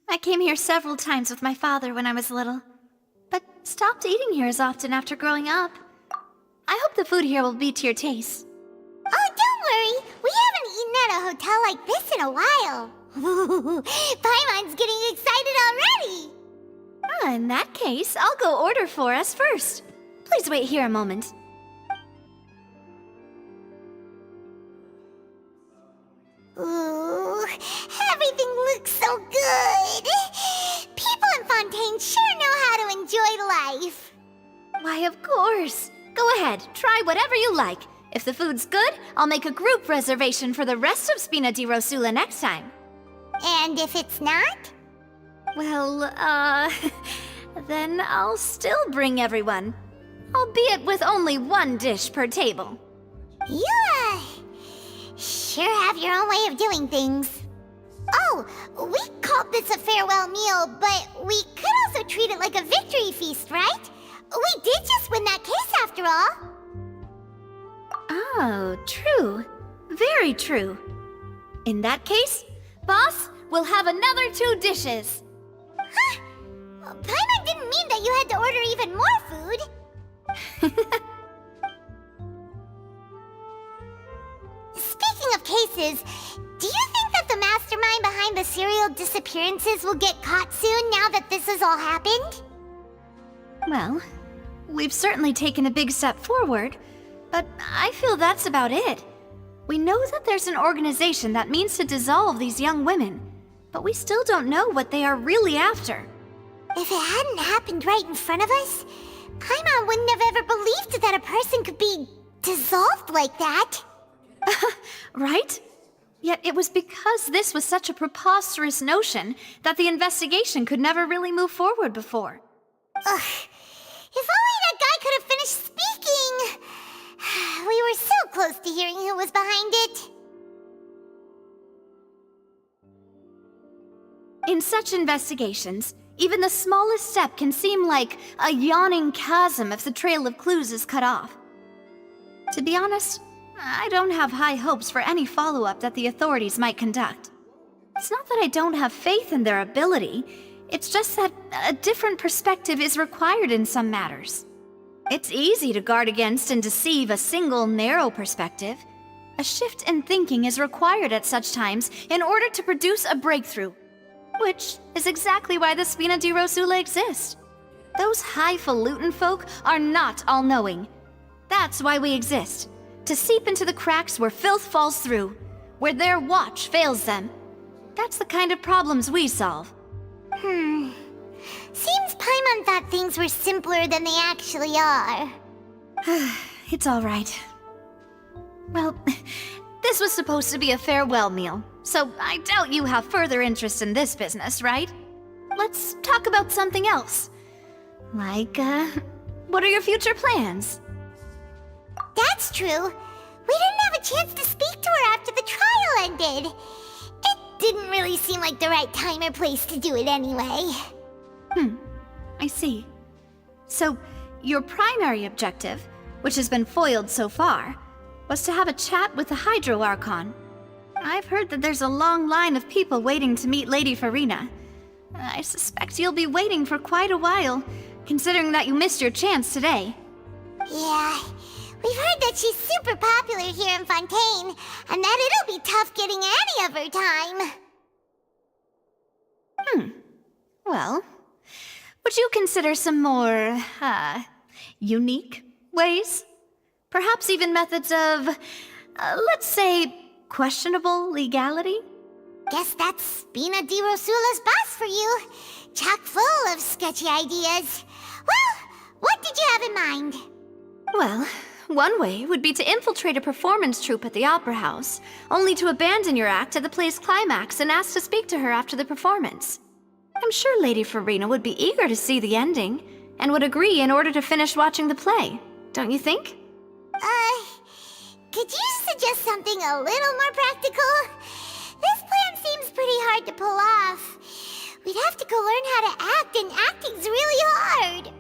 I came here several times with my father when I was little, but stopped eating here as often after growing up. I hope the food here will be to your taste. Oh, don't worry. We haven't eaten at a hotel like this in a while. Paimon's getting excited already. In that case, I'll go order for us first. Please wait here a moment. Ooh, everything looks so good. People in Fontaine sure know how to enjoy life. Why, of course. Go ahead, try whatever you like. If the food's good, I'll make a group reservation for the rest of Spina di Rosula next time. And if it's not? Well, then I'll still bring everyone. Albeit with only one dish per table. You, sure have your own way of doing things. Oh, we called this a farewell meal, but we could also treat it like a victory feast, right? We did just win that case after all. Oh, true. Very true. In that case, boss, we'll have another 2 dishes. Huh? Paimon didn't mean that you had to order even more food. Speaking of cases, do you think that the mastermind behind the serial disappearances will get caught soon now that this has all happened? Well, we've certainly taken a big step forward, but I feel that's about it. We know that there's an organization that means to dissolve these young women, but we still don't know what they are really after. If it hadn't happened right in front of us, Paimon wouldn't have ever believed that a person could be dissolved like that. Right? Yet it was because this was such a preposterous notion that the investigation could never really move forward before. Ugh. If only that guy could have finished speaking! We were so close to hearing who was behind it. In such investigations, even the smallest step can seem like a yawning chasm if the trail of clues is cut off. To be honest, I don't have high hopes for any follow-up that the authorities might conduct. It's not that I don't have faith in their ability, it's just that a different perspective is required in some matters. It's easy to guard against and deceive a single narrow perspective. A shift in thinking is required at such times in order to produce a breakthrough. Which is exactly why the Spina di Rosula exist. Those highfalutin folk are not all-knowing. That's why we exist. To seep into the cracks where filth falls through, where their watch fails them. That's the kind of problems we solve. Seems Paimon thought things were simpler than they actually are. It's all right. Well, this was supposed to be a farewell meal, so I doubt you have further interest in this business, right? Let's talk about something else. Like, what are your future plans? That's true. We didn't have a chance to speak to her after the trial ended. It didn't really seem like the right time or place to do it anyway. I see. So, your primary objective, which has been foiled so far, was to have a chat with the Hydro Archon. I've heard that there's a long line of people waiting to meet Lady Farina. I suspect you'll be waiting for quite a while, considering that you missed your chance today. Yeah, we've heard that she's super popular here in Fontaine, and that it'll be tough getting any of her time. Well, would you consider some more, unique ways? Perhaps even methods of, let's say, questionable legality? Guess that's Spina di Rosula's boss for you. Chock full of sketchy ideas. Well, what did you have in mind? Well, one way would be to infiltrate a performance troupe at the Opera House, only to abandon your act at the play's climax and ask to speak to her after the performance. I'm sure Lady Farina would be eager to see the ending, and would agree in order to finish watching the play, don't you think? Could you suggest something a little more practical? This plan seems pretty hard to pull off. We'd have to go learn how to act, and acting's really hard.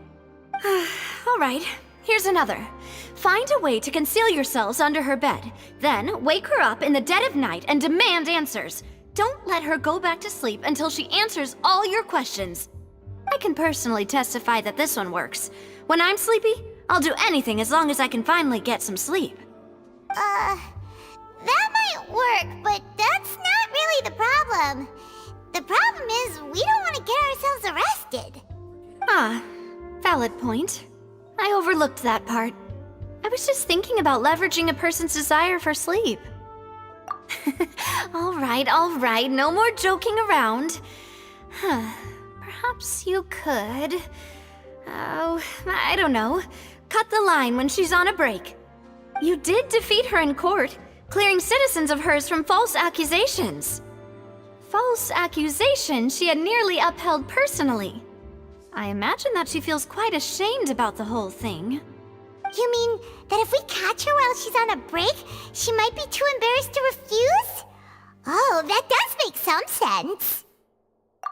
All right, here's another. Find a way to conceal yourselves under her bed, then wake her up in the dead of night and demand answers. don't let her go back to sleep until she answers all your questions. I can personally testify that this one works. When I'm sleepy, I'll do anything as long as I can finally get some sleep. That might work, but that's not really the problem. The problem is we don't want to get ourselves arrested. Ah, valid point. I overlooked that part. I was just thinking about leveraging a person's desire for sleep. All right, no more joking around. Perhaps you could... Oh, I don't know. Cut the line when she's on a break. You did defeat her in court, clearing citizens of hers from false accusations. False accusations she had nearly upheld personally. I imagine that she feels quite ashamed about the whole thing. You mean that if we catch her while she's on a break, she might be too embarrassed to refuse? Oh, that does make some sense.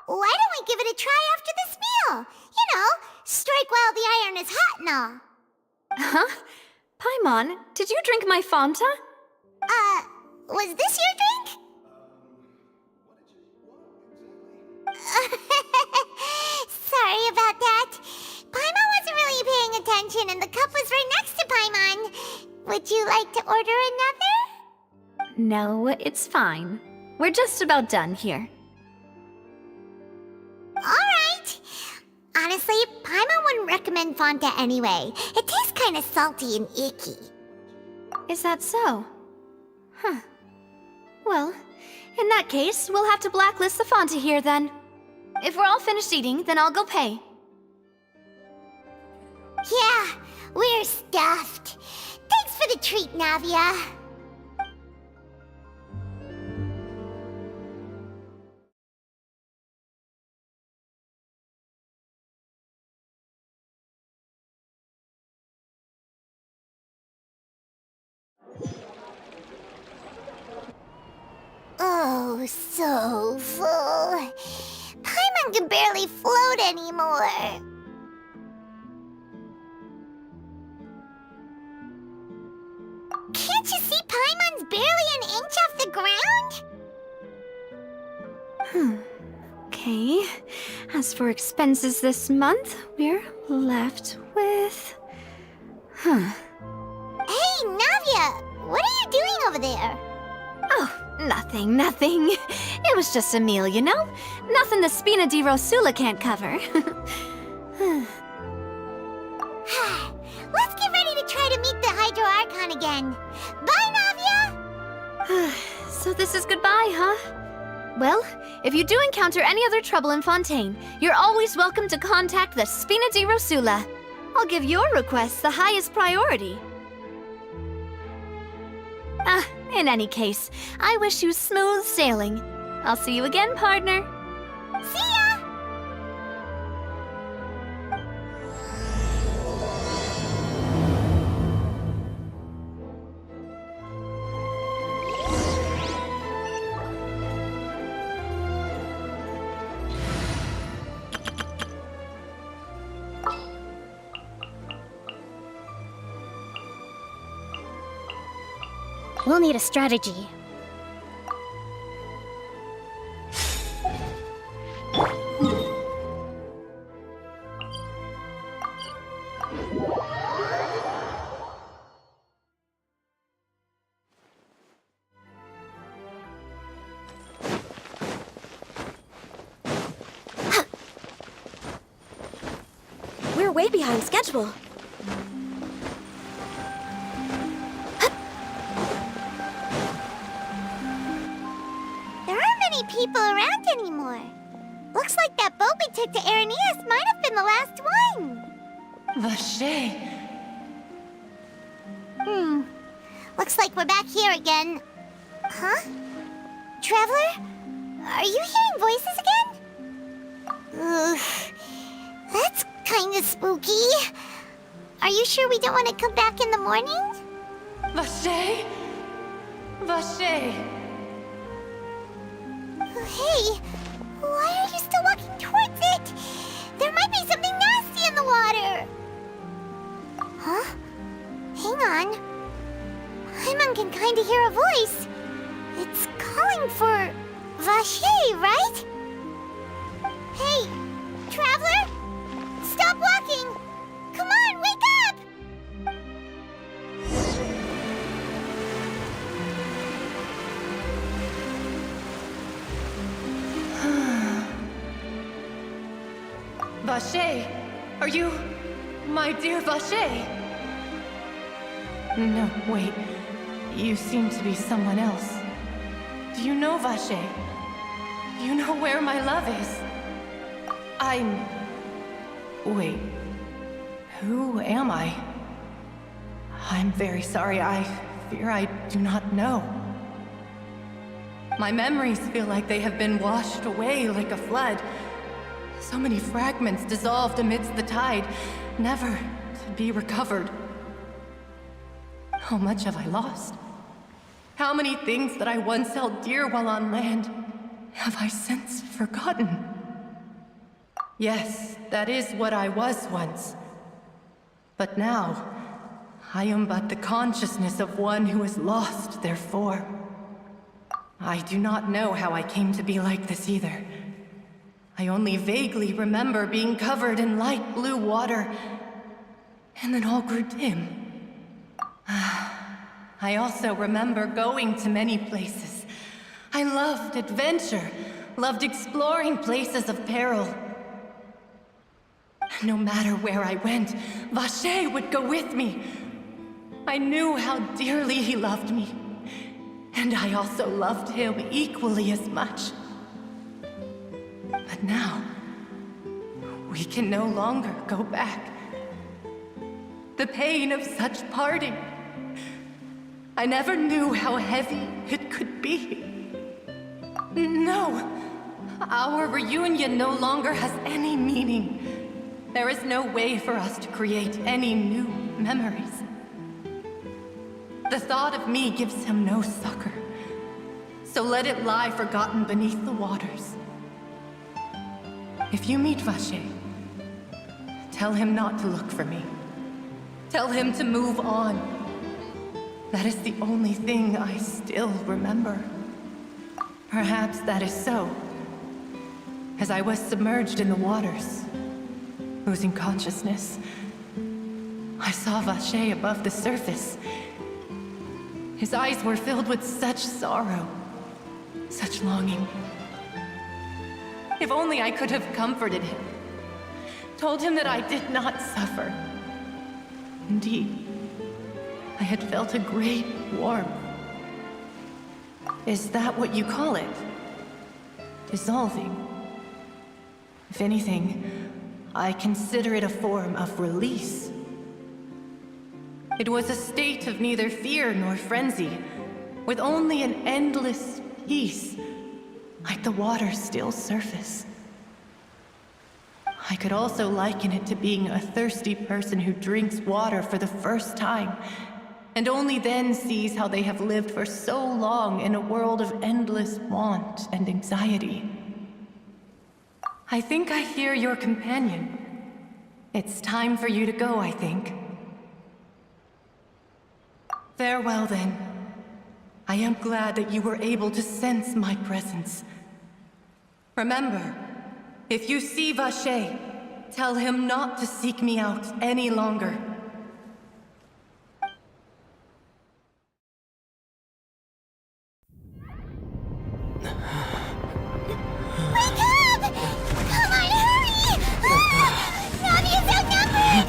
Why don't we give it a try after this meal? You know, strike while the iron is hot and all. Huh? Paimon, did you drink my Fanta? Was this your drink? Sorry about that. Paimon wasn't really paying attention and the cup was right next to Paimon. Would you like to order another? No, it's fine. We're just about done here. Alright. Honestly, Paimon wouldn't recommend Fanta anyway. It tastes kinda salty and icky. Is that so? Huh. Well, in that case, we'll have to blacklist the Fanta here then. If we're all finished eating, then I'll go pay. Yeah, we're stuffed. Thanks for the treat, Navia. Oh, so full. Paimon can barely float anymore. Can't you see Paimon's barely an inch off the ground? Okay. As for expenses this month, we're left with... Hey, Navia! What are you doing over there? Oh, nothing. It was just a meal, you know? Nothing the Spina di Rosula can't cover. Let's get ready to try to meet the Hydro Archon again. Bye, Navia! So this is goodbye, huh? Well, if you do encounter any other trouble in Fontaine, you're always welcome to contact the Spina di Rosula. I'll give your request the highest priority. In any case, I wish you smooth sailing. I'll see you again, partner. See ya! We'll need a strategy. We're way behind schedule. People around anymore. Looks like that boat we took to Araneas might have been the last one. Vache. Looks like we're back here again. Huh? Traveler? Are you hearing voices again? Ugh. That's kinda spooky. Are you sure we don't want to come back in the morning? Vache. Hey, why are you still walking towards it? There might be something nasty in the water. Huh? Hang on. Paimon can kinda hear a voice. It's calling for Vache, right? Hey, Traveler? Stop walking! Come on, wake up! Vache, are you my dear Vache? No, wait. You seem to be someone else. Do you know Vache? Do you know where my love is? Wait. Who am I? I'm very sorry. I fear I do not know. My memories feel like they have been washed away like a flood. So many fragments dissolved amidst the tide, never to be recovered. How much have I lost? How many things that I once held dear while on land have I since forgotten? Yes, that is what I was once. But now, I am but the consciousness of one who is lost, therefore. I do not know how I came to be like this either. I only vaguely remember being covered in light blue water, and then all grew dim. I also remember going to many places. I loved adventure, loved exploring places of peril. No matter where I went, Vache would go with me. I knew how dearly he loved me, and I also loved him equally as much. But now, we can no longer go back. The pain of such parting, I never knew how heavy it could be. No, our reunion no longer has any meaning. There is no way for us to create any new memories. The thought of me gives him no succor, so let it lie forgotten beneath the waters. If you meet Vache, tell him not to look for me. Tell him to move on. That is the only thing I still remember. Perhaps that is so, as I was submerged in the waters, losing consciousness. I saw Vache above the surface. His eyes were filled with such sorrow, such longing. If only I could have comforted him, told him that I did not suffer. Indeed, I had felt a great warmth. Is that what you call it? Dissolving? If anything, I consider it a form of release. It was a state of neither fear nor frenzy, with only an endless peace, like the water's still surface. I could also liken it to being a thirsty person who drinks water for the first time, and only then sees how they have lived for so long in a world of endless want and anxiety. I think I hear your companion. It's time for you to go, I think. Farewell, then. I am glad that you were able to sense my presence. Remember, if you see Vache, tell him not to seek me out any longer. Wake up! Come on, hurry! Navi is outnumbered!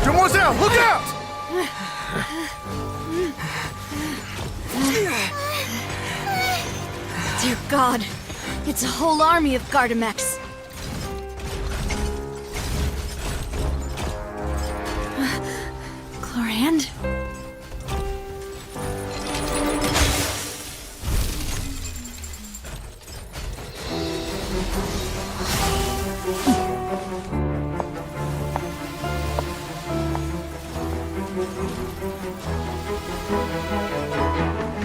Demoiselle, look out! Dear God, it's a whole army of Gardemeks. Chlorand?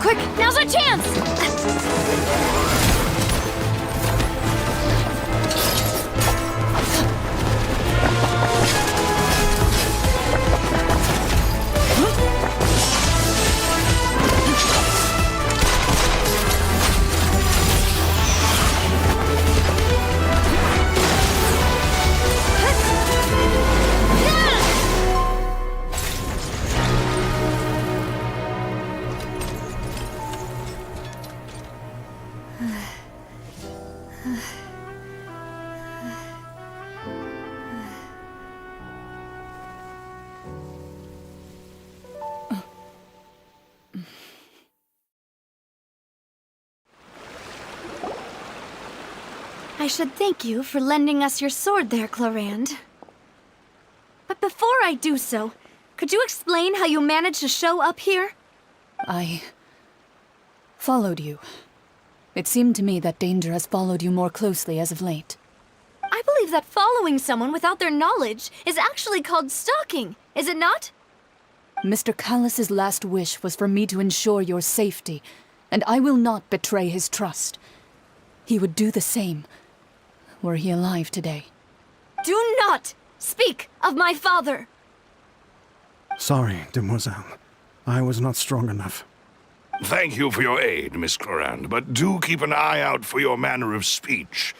Quick, now's our chance! I should thank you for lending us your sword there, Clorand. But before I do so, could you explain how you managed to show up here? I followed you. It seemed to me that danger has followed you more closely as of late. I believe that following someone without their knowledge is actually called stalking, is it not? Mr. Callus's last wish was for me to ensure your safety, and I will not betray his trust. He would do the same, were he alive today. Do not speak of my father! Sorry, demoiselle. I was not strong enough. Thank you for your aid, Miss Clorand, but do keep an eye out for your manner of speech.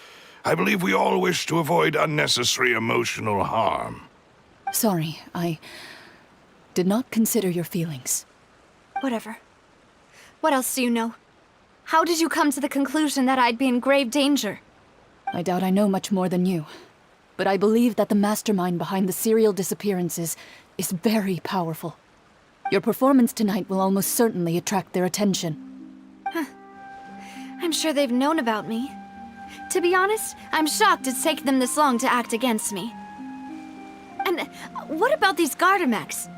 I believe we all wish to avoid unnecessary emotional harm. Sorry, I did not consider your feelings. Whatever. What else do you know? How did you come to the conclusion that I'd be in grave danger? I doubt I know much more than you, but I believe that the mastermind behind the serial disappearances is very powerful. Your performance tonight will almost certainly attract their attention. I'm sure they've known about me. To be honest, I'm shocked it's taken them this long to act against me. And what about these Gardemeks?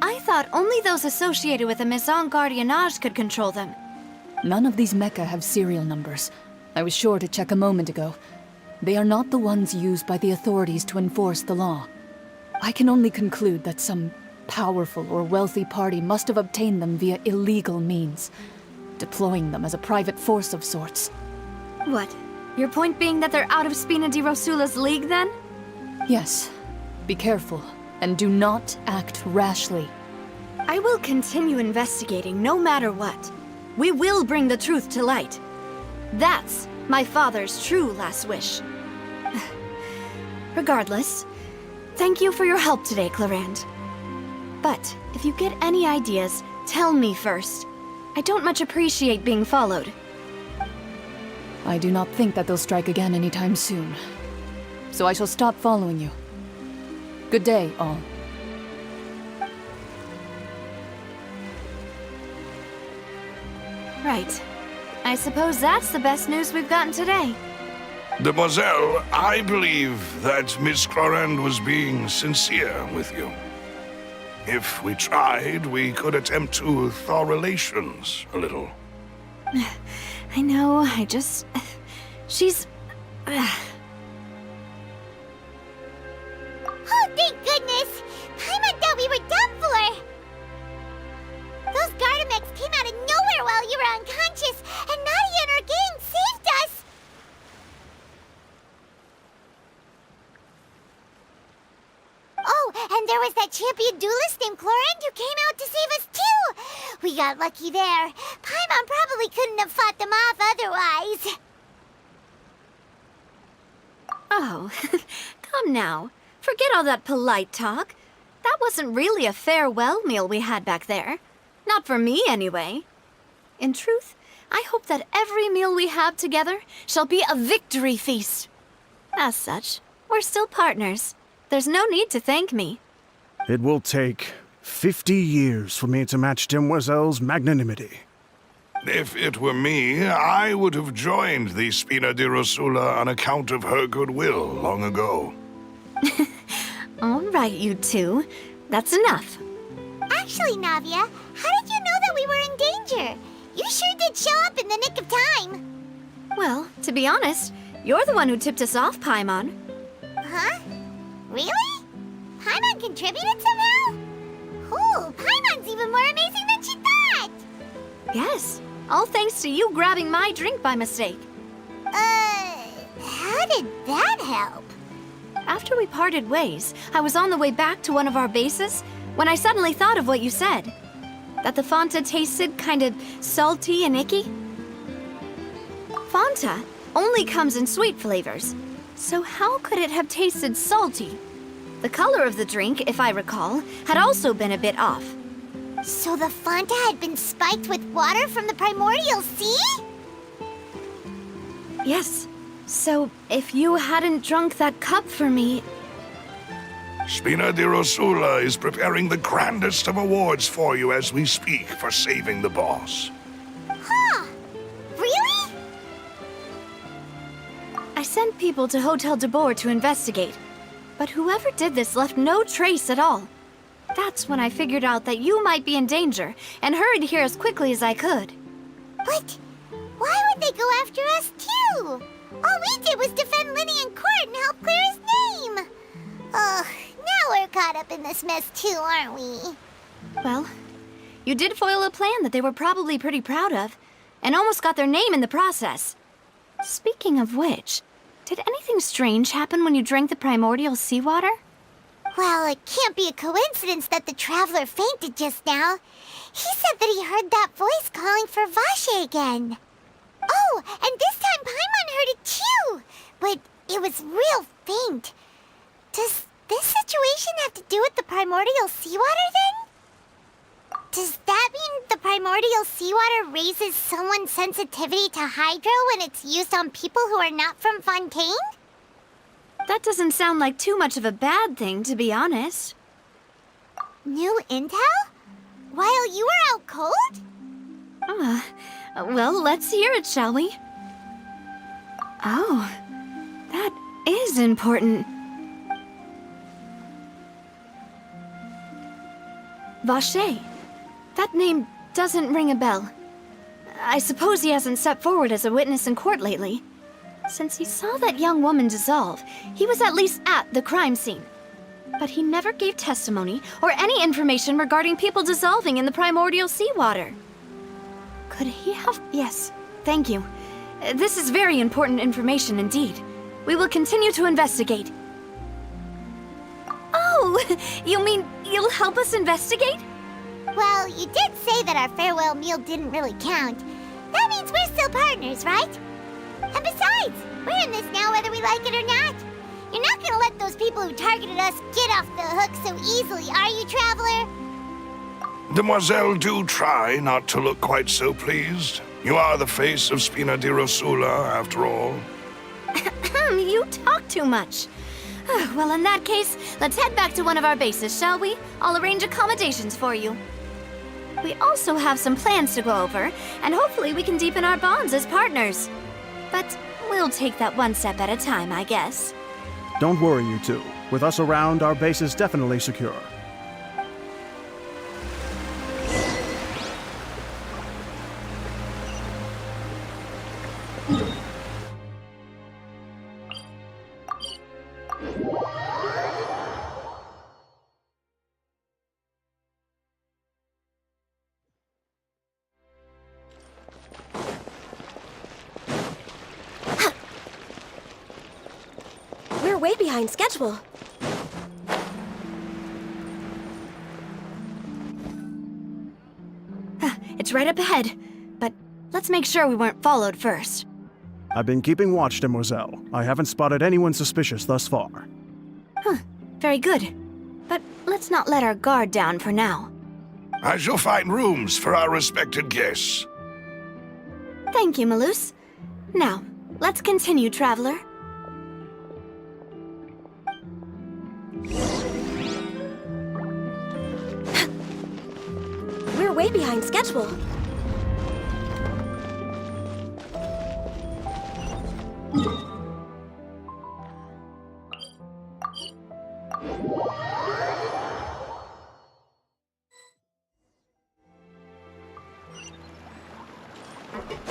I thought only those associated with the Maison Gardiennage could control them. None of these mecha have serial numbers. I was sure to check a moment ago. They are not the ones used by the authorities to enforce the law. I can only conclude that some powerful or wealthy party must have obtained them via illegal means, deploying them as a private force of sorts. What? Your point being that they're out of Spina di Rosula's league, then? Yes. Be careful, and do not act rashly. I will continue investigating no matter what. We will bring the truth to light. That's my father's true last wish. Regardless, thank you for your help today, Clorand. But if you get any ideas, tell me first. I don't much appreciate being followed. I do not think that they'll strike again anytime soon. So I shall stop following you. Good day, all. Right. I suppose that's the best news we've gotten today. Demoiselle, I believe that Miss Clorand was being sincere with you. If we tried, we could attempt to thaw relations a little. I know, she's... Oh, thank goodness! Paimon thought we were done for! Those Gardemeks came out of nowhere while you were unconscious, and Nadia and her gang saved us! Oh, and there was that champion duelist named Clorand who came out to save us too! We got lucky there. Paimon probably couldn't have fought them off otherwise. Oh, come now. Forget all that polite talk. That wasn't really a farewell meal we had back there. Not for me, anyway. In truth, I hope that every meal we have together shall be a victory feast. As such, we're still partners. There's no need to thank me. It will take 50 years for me to match Demoiselle's magnanimity. If it were me, I would have joined the Spina di Rosula on account of her goodwill long ago. All right, you two. That's enough. Actually, Navia, how did you know that we were in danger? You sure did show up in the nick of time. Well, to be honest, you're the one who tipped us off, Paimon. Huh? Really? Paimon contributed somehow? Ooh, Paimon's even more amazing than she thought! Yes, all thanks to you grabbing my drink by mistake. How did that help? After we parted ways, I was on the way back to one of our bases when I suddenly thought of what you said. That the Fanta tasted kind of salty and icky. Fanta only comes in sweet flavors, so how could it have tasted salty? The color of the drink, if I recall, had also been a bit off. So the Fanta had been spiked with water from the primordial sea? Yes. So, if you hadn't drunk that cup for me... Spina di Rosula is preparing the grandest of awards for you as we speak for saving the boss. Huh. Really? I sent people to Hotel de Boer to investigate, but whoever did this left no trace at all. That's when I figured out that you might be in danger, and hurried here as quickly as I could. But why would they go after us too? All we did was defend Linny in court and help clear his name. Ugh, now we're caught up in this mess too, aren't we? Well, you did foil a plan that they were probably pretty proud of, and almost got their name in the process. Speaking of which, did anything strange happen when you drank the primordial seawater? Well, it can't be a coincidence that the traveler fainted just now. He said that he heard that voice calling for Vache again. Oh, and this time Paimon heard it too, but it was real faint. Does this situation have to do with the primordial seawater then? Does that mean the primordial seawater raises someone's sensitivity to hydro when it's used on people who are not from Fontaine? That doesn't sound like too much of a bad thing, to be honest. New intel? While you were out cold? Well, let's hear it, shall we? Oh, that is important. Vache. That name doesn't ring a bell. I suppose he hasn't stepped forward as a witness in court lately. Since he saw that young woman dissolve, he was at least at the crime scene. But he never gave testimony or any information regarding people dissolving in the primordial seawater. Could he have... Yes, thank you. This is very important information indeed. We will continue to investigate. Oh, you mean you'll help us investigate? Well, you did say that our farewell meal didn't really count. That means we're still partners, right? And besides, we're in this now whether we like it or not. You're not gonna let those people who targeted us get off the hook so easily, are you, Traveler? Demoiselle, do try not to look quite so pleased. You are the face of Spina di Rosula, after all. You talk too much. Well, in that case, let's head back to one of our bases, shall we? I'll arrange accommodations for you. We also have some plans to go over, and hopefully we can deepen our bonds as partners. But we'll take that one step at a time, I guess. Don't worry, you two. With us around, our base is definitely secure. We're way behind schedule. It's right up ahead, but let's make sure we weren't followed first. I've been keeping watch, Demoiselle. I haven't spotted anyone suspicious thus far. Very good. But let's not let our guard down for now. I shall find rooms for our respected guests. Thank you, Malus. Now, let's continue, Traveler. We're way behind schedule.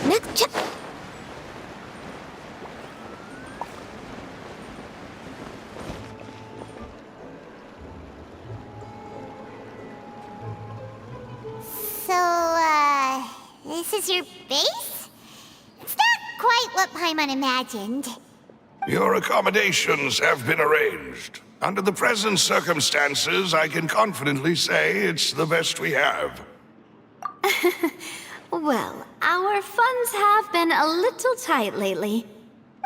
Next check. So, This is your base? It's not quite what Paimon imagined. Your accommodations have been arranged. Under the present circumstances, I can confidently say it's the best we have. Well, our funds have been a little tight lately.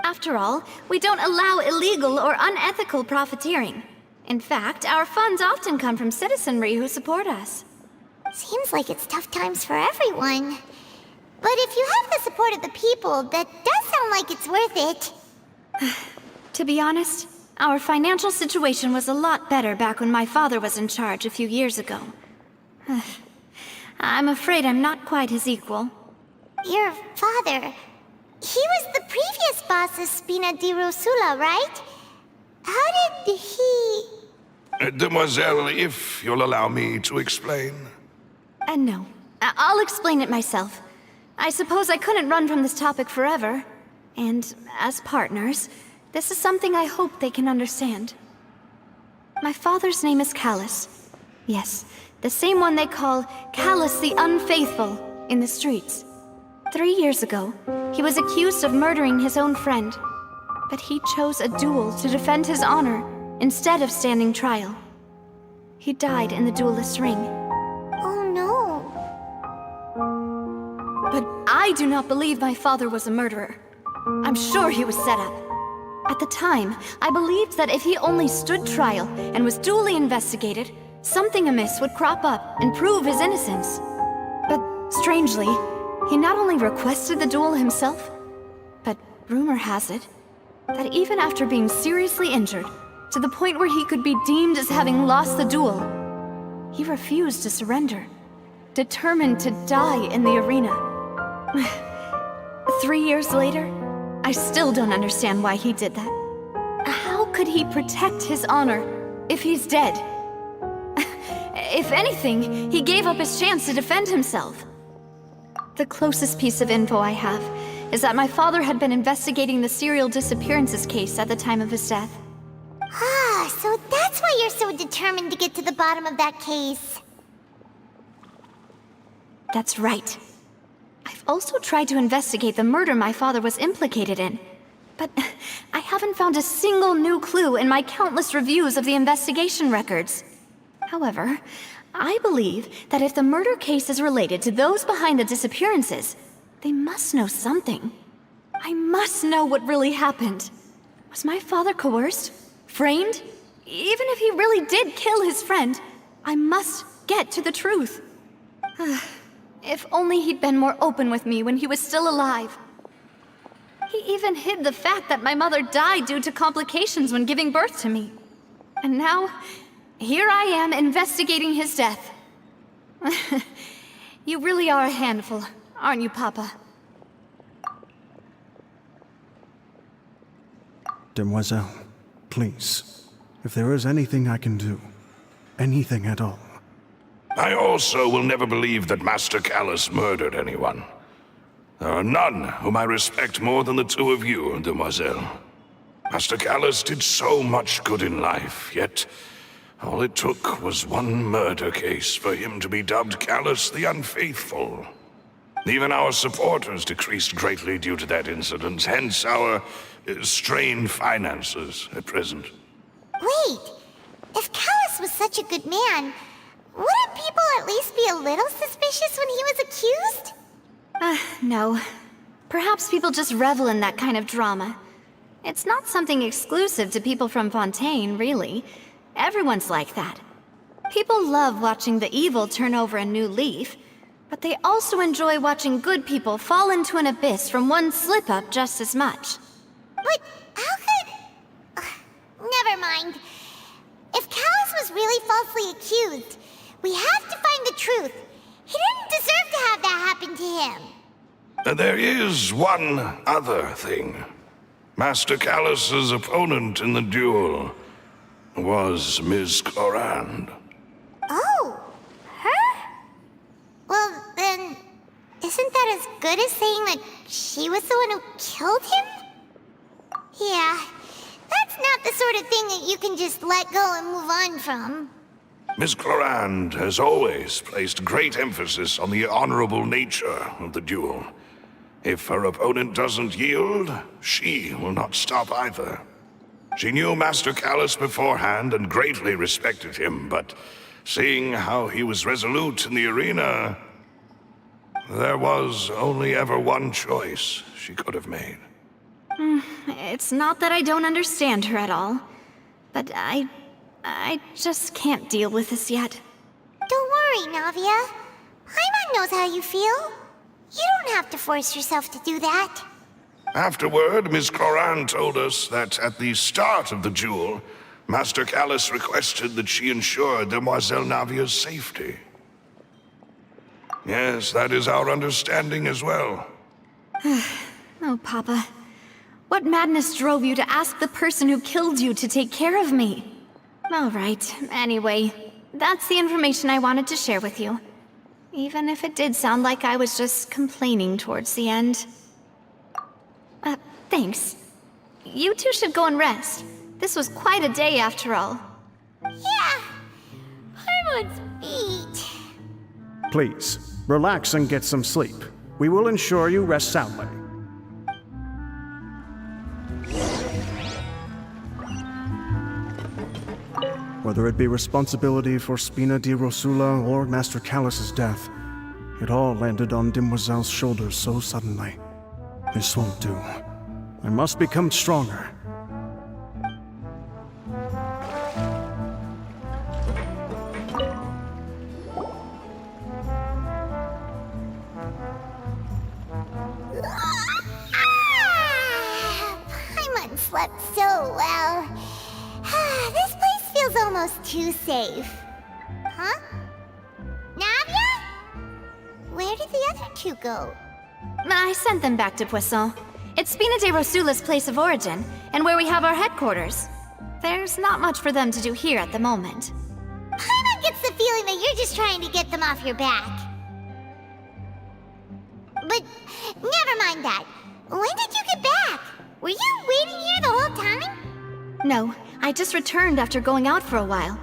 After all, we don't allow illegal or unethical profiteering. In fact, our funds often come from citizenry who support us. Seems like it's tough times for everyone. But if you have the support of the people, that does sound like it's worth it. To be honest, our financial situation was a lot better back when my father was in charge a few years ago. I'm afraid I'm not quite his equal. Your father... he was the previous boss of Spina di Rosula, right? How did he... Demoiselle, if you'll allow me to explain. No. I'll explain it myself. I suppose I couldn't run from this topic forever. And as partners, this is something I hope they can understand. My father's name is Callus. Yes, the same one they call Callus the Unfaithful in the streets. 3 years ago, he was accused of murdering his own friend. But he chose a duel to defend his honor instead of standing trial. He died in the duelist's ring. Oh no. But I do not believe my father was a murderer. I'm sure he was set up. At the time, I believed that if he only stood trial and was duly investigated, something amiss would crop up and prove his innocence. But strangely, he not only requested the duel himself, but rumor has it that even after being seriously injured, to the point where he could be deemed as having lost the duel, he refused to surrender, determined to die in the arena. 3 years later, I still don't understand why he did that. How could he protect his honor if he's dead? If anything, he gave up his chance to defend himself. The closest piece of info I have is that my father had been investigating the serial disappearances case at the time of his death. Ah, so that's why you're so determined to get to the bottom of that case. That's right. I've also tried to investigate the murder my father was implicated in, but I haven't found a single new clue in my countless reviews of the investigation records. However, I believe that if the murder case is related to those behind the disappearances, they must know something. I must know what really happened. Was my father coerced? Framed? Even if he really did kill his friend, I must get to the truth. If only he'd been more open with me when he was still alive. He even hid the fact that my mother died due to complications when giving birth to me. And now, here I am investigating his death. You really are a handful, aren't you, Papa? Demoiselle, please, if there is anything I can do, anything at all. I also will never believe that Master Callus murdered anyone. There are none whom I respect more than the two of you, Demoiselle. Master Callus did so much good in life, yet all it took was one murder case for him to be dubbed Callus the Unfaithful. Even our supporters decreased greatly due to that incident, hence our strained finances at present. Wait, if Callus was such a good man, wouldn't people at least be a little suspicious when he was accused? No. Perhaps people just revel in that kind of drama. It's not something exclusive to people from Fontaine, really. Everyone's like that. People love watching the evil turn over a new leaf, but they also enjoy watching good people fall into an abyss from one slip-up just as much. But how could... never mind. If Callus was really falsely accused, we have to find the truth. He didn't deserve to have that happen to him. There is one other thing. Master Callus's opponent in the duel was Ms. Clorand. Oh, her? Well, then, isn't that as good as saying that she was the one who killed him? Yeah, that's not the sort of thing that you can just let go and move on from. Miss Clorand has always placed great emphasis on the honorable nature of the duel. If her opponent doesn't yield, she will not stop either. She knew Master Callus beforehand and greatly respected him, but seeing how he was resolute in the arena, there was only ever one choice she could have made. It's not that I don't understand her at all, but I just can't deal with this yet. Don't worry, Navia. Paimon knows how you feel. You don't have to force yourself to do that. Afterward, Miss Clorand told us that at the start of the duel, Master Callus requested that she ensure Demoiselle Navia's safety. Yes, that is our understanding as well. Oh, Papa. What madness drove you to ask the person who killed you to take care of me? All right, anyway, that's the information I wanted to share with you. Even if it did sound like I was just complaining towards the end. Thanks. You two should go and rest. This was quite a day after all. Yeah. Paimon's beat. Please, relax and get some sleep. We will ensure you rest soundly. Whether it be responsibility for Spina di Rosula or Master Callus's death, it all landed on Demoiselle's shoulders so suddenly. This won't do. I must become stronger. Paimon slept so well. This place feels almost too safe. Huh? Navia? Where did the other two go? I sent them back to Poisson. It's Spina de Rosula's place of origin, and where we have our headquarters. There's not much for them to do here at the moment. Paimon gets the feeling that you're just trying to get them off your back. But never mind that. When did you get back? Were you waiting here the whole time? No, I just returned after going out for a while.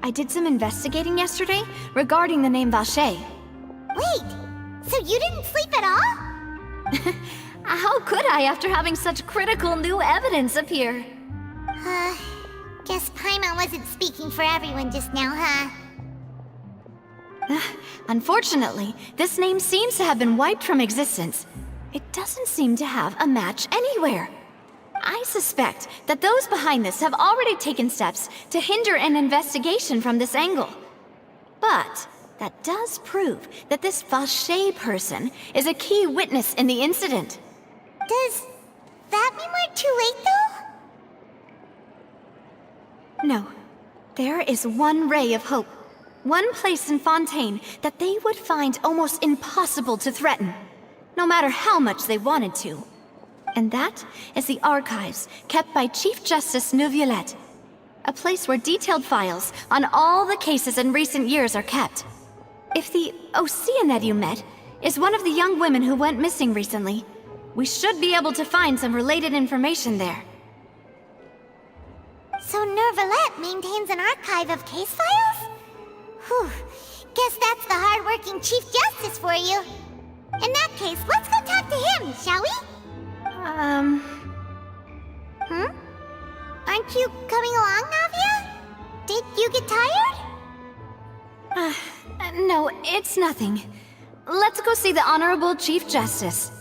I did some investigating yesterday regarding the name Valche. Wait, so you didn't sleep at all? How could I after having such critical new evidence appear? Guess Paimon wasn't speaking for everyone just now, huh? Unfortunately, this name seems to have been wiped from existence. It doesn't seem to have a match anywhere. I suspect that those behind this have already taken steps to hinder an investigation from this angle. But that does prove that this Valche person is a key witness in the incident. Does that mean we're too late, though? No. There is one ray of hope. One place in Fontaine that they would find almost impossible to threaten, no matter how much they wanted to. And that is the archives kept by Chief Justice Neuvillette, a place where detailed files on all the cases in recent years are kept. If the Oceanette you met is one of the young women who went missing recently, we should be able to find some related information there. So Neuvillette maintains an archive of case files? Whew. Guess that's the hard-working Chief Justice for you. In that case, let's go talk to him, shall we? Aren't you coming along, Navia? Did you get tired? No, it's nothing. Let's go see the Honorable Chief Justice.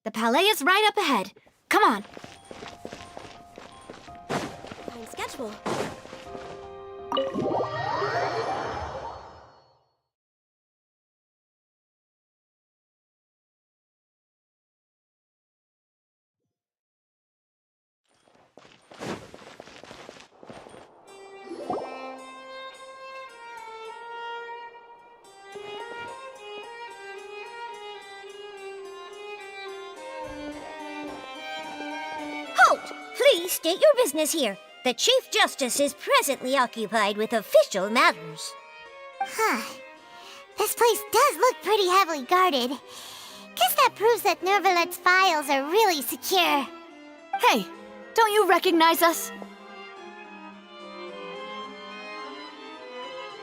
The Palais is right up ahead. Come on. Behind schedule. Halt! Please state your business here. The Chief Justice is presently occupied with official matters. Huh. This place does look pretty heavily guarded. Guess that proves that Nervalet's files are really secure. Hey, don't you recognize us?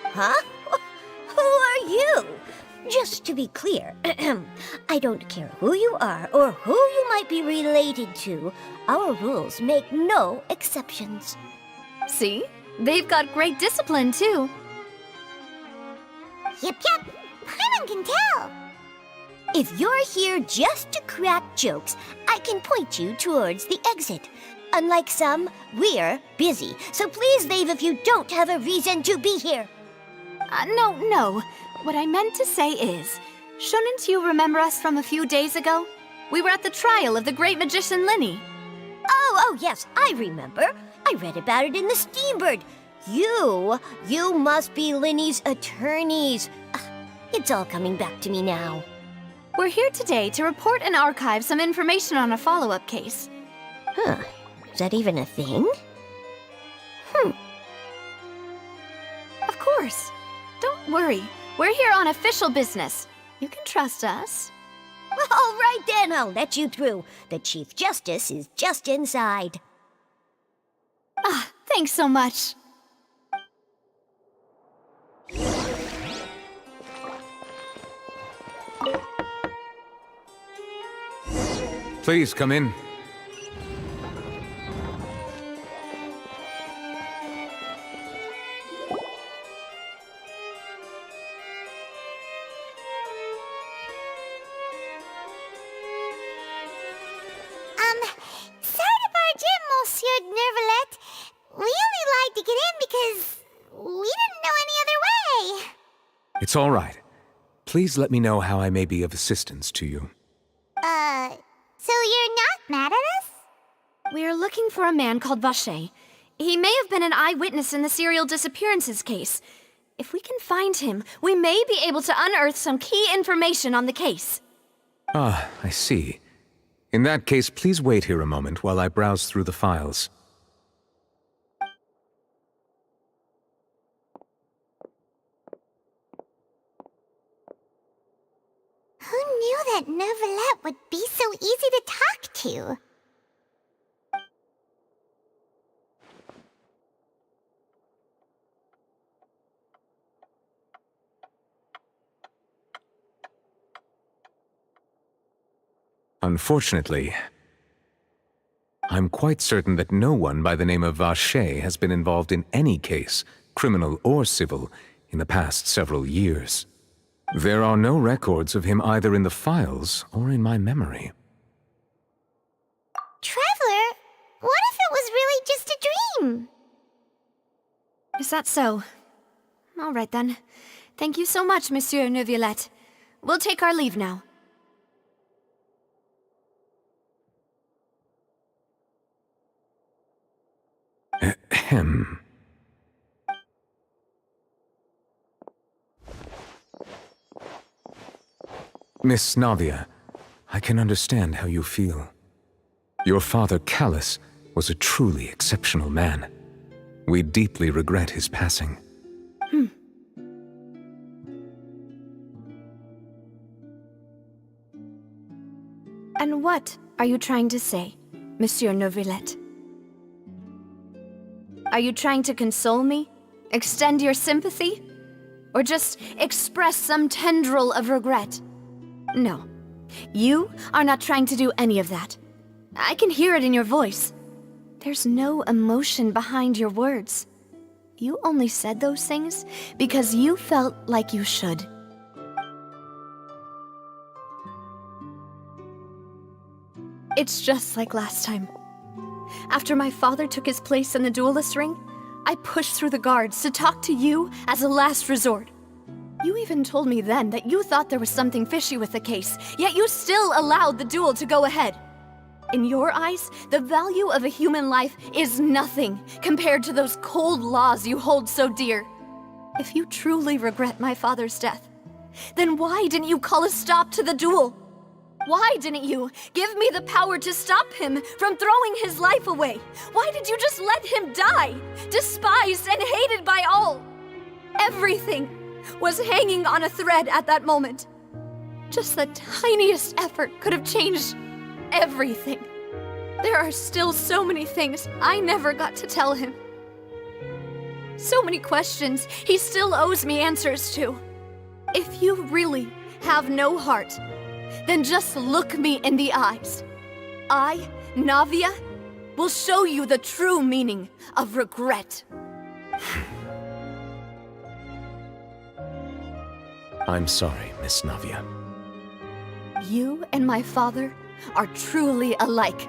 Huh? Who are you? Just to be clear, I don't care who you are or who you might be related to. Our rules make no exceptions. See? They've got great discipline, too. Yep. Paimon can tell. If you're here just to crack jokes, I can point you towards the exit. Unlike some, we're busy, so please leave if you don't have a reason to be here. No. What I meant to say is, shouldn't you remember us from a few days ago? We were at the trial of the great magician Linny. Oh, yes, I remember. I read about it in the Steambird. You must be Linny's attorneys. It's all coming back to me now. We're here today to report and archive some information on a follow-up case. Huh. Is that even a thing? Of course. Don't worry. We're here on official business. You can trust us. All right then, I'll let you through. The Chief Justice is just inside. Thanks so much. Please come in. Sorry to barge in, Monsieur Nervalet. We only lied to get in because we didn't know any other way. It's all right. Please let me know how I may be of assistance to you. So you're not mad at us? We're looking for a man called Vacher. He may have been an eyewitness in the serial disappearances case. If we can find him, we may be able to unearth some key information on the case. Ah, I see. In that case, please wait here a moment while I browse through the files. Who knew that Nervalet would be so easy to talk to? Unfortunately, I'm quite certain that no one by the name of Vacher has been involved in any case, criminal or civil, in the past several years. There are no records of him either in the files or in my memory. Traveler, what if it was really just a dream? Is that so? All right then. Thank you so much, Monsieur Neuvillette. We'll take our leave now. Ahem. Miss Navia, I can understand how you feel. Your father, Callus, was a truly exceptional man. We deeply regret his passing. And what are you trying to say, Monsieur Neuvillette? Are you trying to console me? Extend your sympathy? Or just express some tendril of regret? No. You are not trying to do any of that. I can hear it in your voice. There's no emotion behind your words. You only said those things because you felt like you should. It's just like last time. After my father took his place in the duelist ring, I pushed through the guards to talk to you as a last resort. You even told me then that you thought there was something fishy with the case, yet you still allowed the duel to go ahead. In your eyes, the value of a human life is nothing compared to those cold laws you hold so dear. If you truly regret my father's death, then why didn't you call a stop to the duel? Why didn't you give me the power to stop him from throwing his life away? Why did you just let him die, despised and hated by all? Everything was hanging on a thread at that moment. Just the tiniest effort could have changed everything. There are still so many things I never got to tell him. So many questions he still owes me answers to. If you really have no heart, then just look me in the eyes. I, Navia, will show you the true meaning of regret. I'm sorry, Miss Navia. You and my father are truly alike.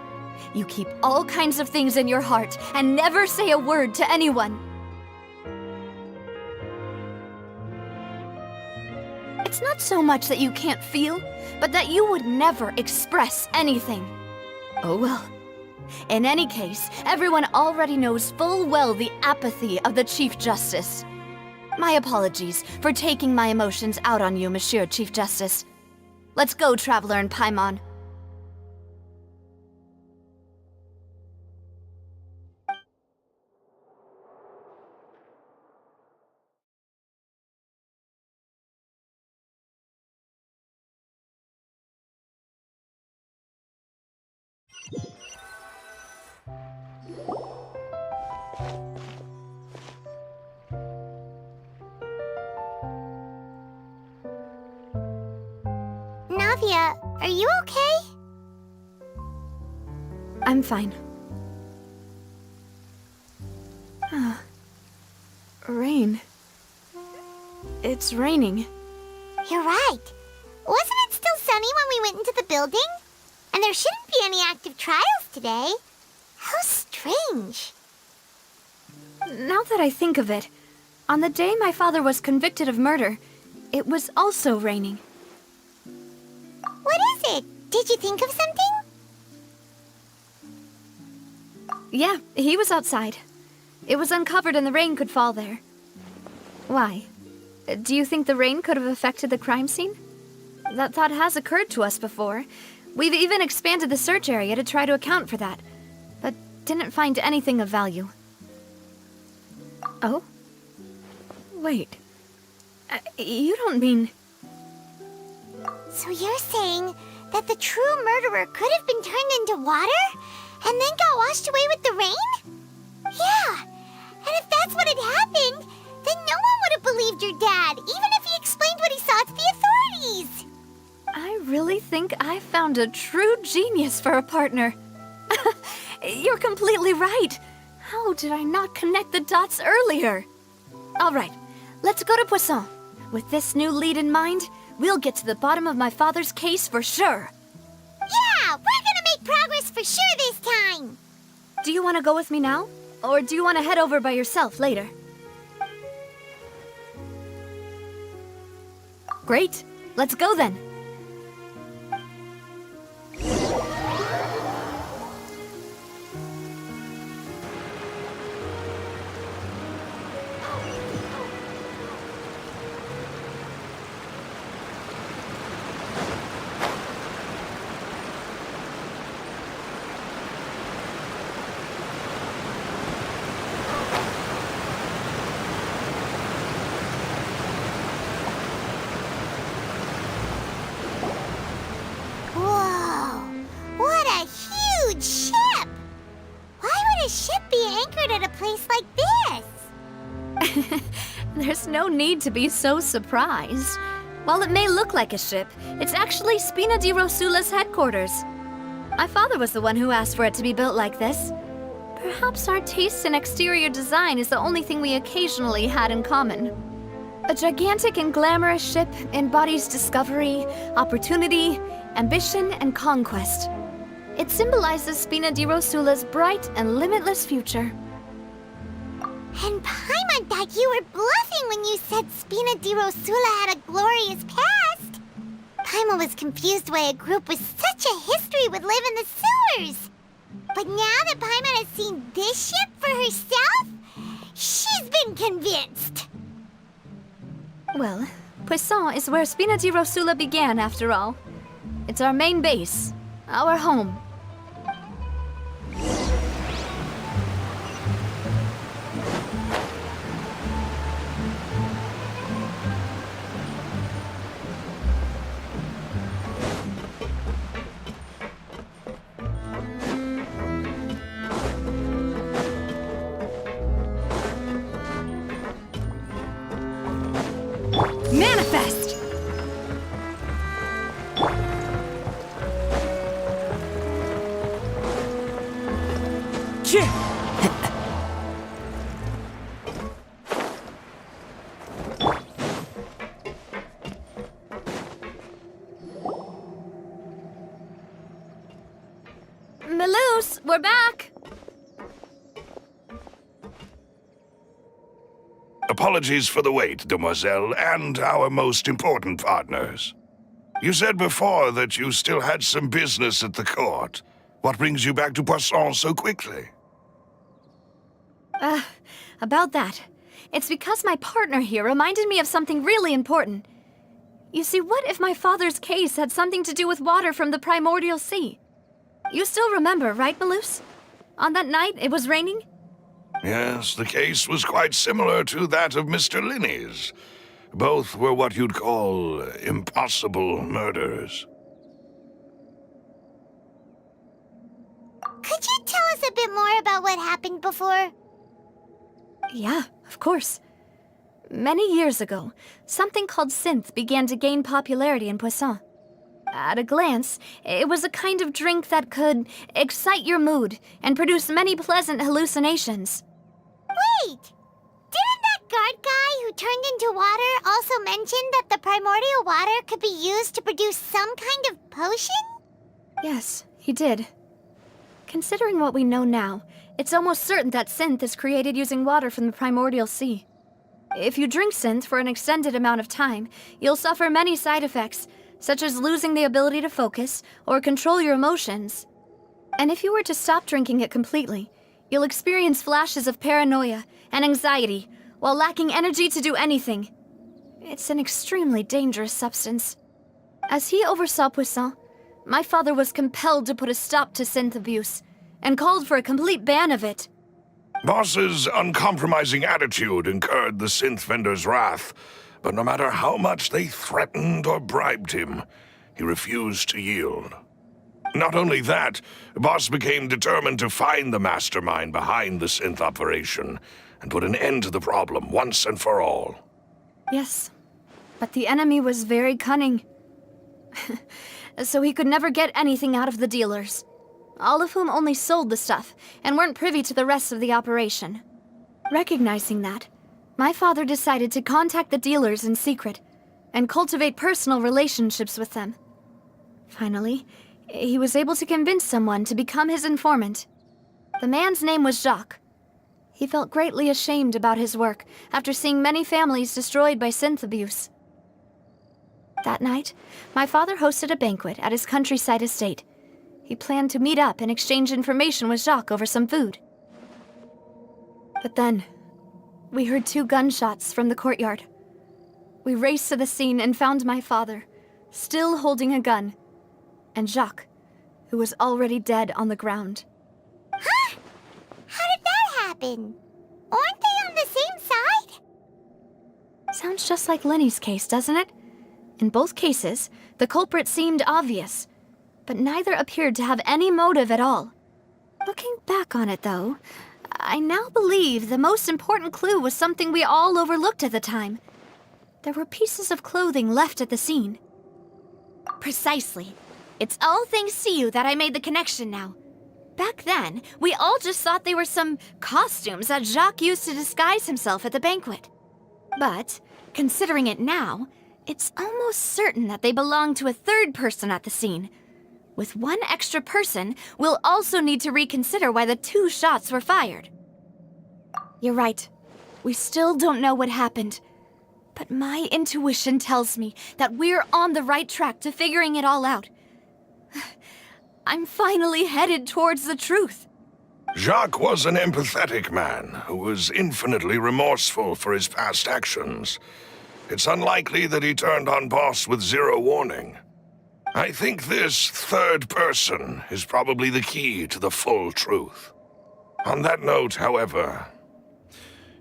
You keep all kinds of things in your heart and never say a word to anyone. It's not so much that you can't feel, but that you would never express anything. Oh well. In any case, everyone already knows full well the apathy of the Chief Justice. My apologies for taking my emotions out on you, Monsieur Chief Justice. Let's go, Traveler and Paimon. Navia, are you okay? I'm fine. Rain. It's raining. You're right. Wasn't it still sunny when we went into the building? And there shouldn't be any active trials today. How strange. Now that I think of it, on the day my father was convicted of murder, it was also raining. What is it? Did you think of something? Yeah, he was outside. It was uncovered and the rain could fall there. Why? Do you think the rain could have affected the crime scene? That thought has occurred to us before. We've even expanded the search area to try to account for that, but didn't find anything of value. Oh? Wait. You don't mean... So you're saying that the true murderer could have been turned into water and then got washed away with the rain? Yeah, and if that's what had happened, then no one would have believed your dad, even if he explained what he saw to the authorities. I really think I found a true genius for a partner. You're completely right. How did I not connect the dots earlier? All right, let's go to Poisson. With this new lead in mind, we'll get to the bottom of my father's case for sure. Yeah, we're gonna make progress for sure this time. Do you want to go with me now? Or do you want to head over by yourself later? Great. Let's go then. Whoa, what a huge ship! Why would a ship be anchored at a place like this? There's no need to be so surprised. While it may look like a ship, it's actually Spina di Rosula's headquarters. My father was the one who asked for it to be built like this. Perhaps our taste in exterior design is the only thing we occasionally had in common. A gigantic and glamorous ship embodies discovery, opportunity, ambition, and conquest. It symbolizes Spina di Rosula's bright and limitless future. And Paimon thought you were bluffing when you said Spina di Rosula had a glorious past. Paimon was confused why a group with such a history would live in the sewers. But now that Paimon has seen this ship for herself, she's been convinced. Well, Poisson is where Spina di Rosula began, after all. It's our main base, our home. Manifest! Maloose, we're back! Apologies for the wait, demoiselle, and our most important partners. You said before that you still had some business at the court. What brings you back to Poisson so quickly? About that. It's because my partner here reminded me of something really important. You see, what if my father's case had something to do with water from the primordial sea? You still remember, right, Maloose? On that night, it was raining? Yes, the case was quite similar to that of Mr. Linney's. Both were what you'd call impossible murders. Could you tell us a bit more about what happened before? Yeah, of course. Many years ago, something called synth began to gain popularity in Poisson. At a glance, it was a kind of drink that could excite your mood and produce many pleasant hallucinations. Wait! Didn't that guard guy who turned into water also mention that the primordial water could be used to produce some kind of potion? Yes, he did. Considering what we know now, it's almost certain that synth is created using water from the primordial sea. If you drink synth for an extended amount of time, you'll suffer many side effects, such as losing the ability to focus or control your emotions. And if you were to stop drinking it completely, you'll experience flashes of paranoia and anxiety while lacking energy to do anything. It's an extremely dangerous substance. As he oversaw Poisson, my father was compelled to put a stop to synth abuse and called for a complete ban of it. Boss's uncompromising attitude incurred the synth vendor's wrath, but no matter how much they threatened or bribed him, he refused to yield. Not only that, Boss became determined to find the mastermind behind the synth operation and put an end to the problem once and for all. Yes, but the enemy was very cunning. So he could never get anything out of the dealers, all of whom only sold the stuff and weren't privy to the rest of the operation. Recognizing that, my father decided to contact the dealers in secret and cultivate personal relationships with them. Finally, he was able to convince someone to become his informant. The man's name was Jacques. He felt greatly ashamed about his work after seeing many families destroyed by synth abuse. That night, my father hosted a banquet at his countryside estate. He planned to meet up and exchange information with Jacques over some food. But then, we heard 2 gunshots from the courtyard. We raced to the scene and found my father, still holding a gun, and Jacques, who was already dead on the ground. Huh? How did that happen? Aren't they on the same side? Sounds just like Lenny's case, doesn't it? In both cases, the culprit seemed obvious, but neither appeared to have any motive at all. Looking back on it, though, I now believe the most important clue was something we all overlooked at the time. There were pieces of clothing left at the scene. Precisely. It's all thanks to you that I made the connection now. Back then, we all just thought they were some costumes that Jacques used to disguise himself at the banquet. But, considering it now, it's almost certain that they belong to a third person at the scene. With one extra person, we'll also need to reconsider why the 2 shots were fired. You're right. We still don't know what happened. But my intuition tells me that we're on the right track to figuring it all out. I'm finally headed towards the truth. Jacques was an empathetic man who was infinitely remorseful for his past actions. It's unlikely that he turned on Boss with 0 warning. I think this third person is probably the key to the full truth. On that note, however,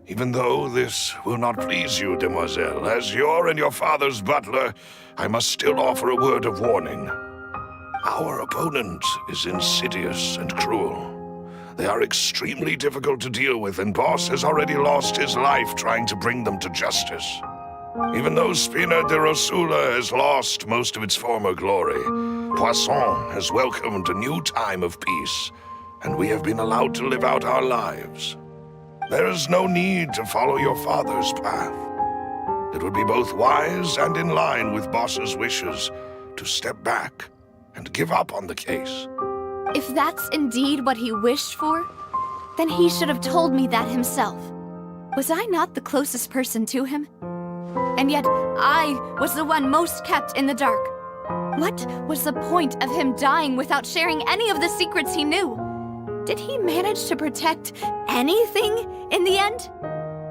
even though this will not please you, demoiselle, as your and your father's butler, I must still offer a word of warning. Our opponent is insidious and cruel. They are extremely difficult to deal with, and Boss has already lost his life trying to bring them to justice. Even though Spina de Rosula has lost most of its former glory, Poisson has welcomed a new time of peace, and we have been allowed to live out our lives. There is no need to follow your father's path. It would be both wise and in line with Boss's wishes to step back and give up on the case. If that's indeed what he wished for, then he should have told me that himself. Was I not the closest person to him? And yet, I was the one most kept in the dark. What was the point of him dying without sharing any of the secrets he knew? Did he manage to protect anything in the end?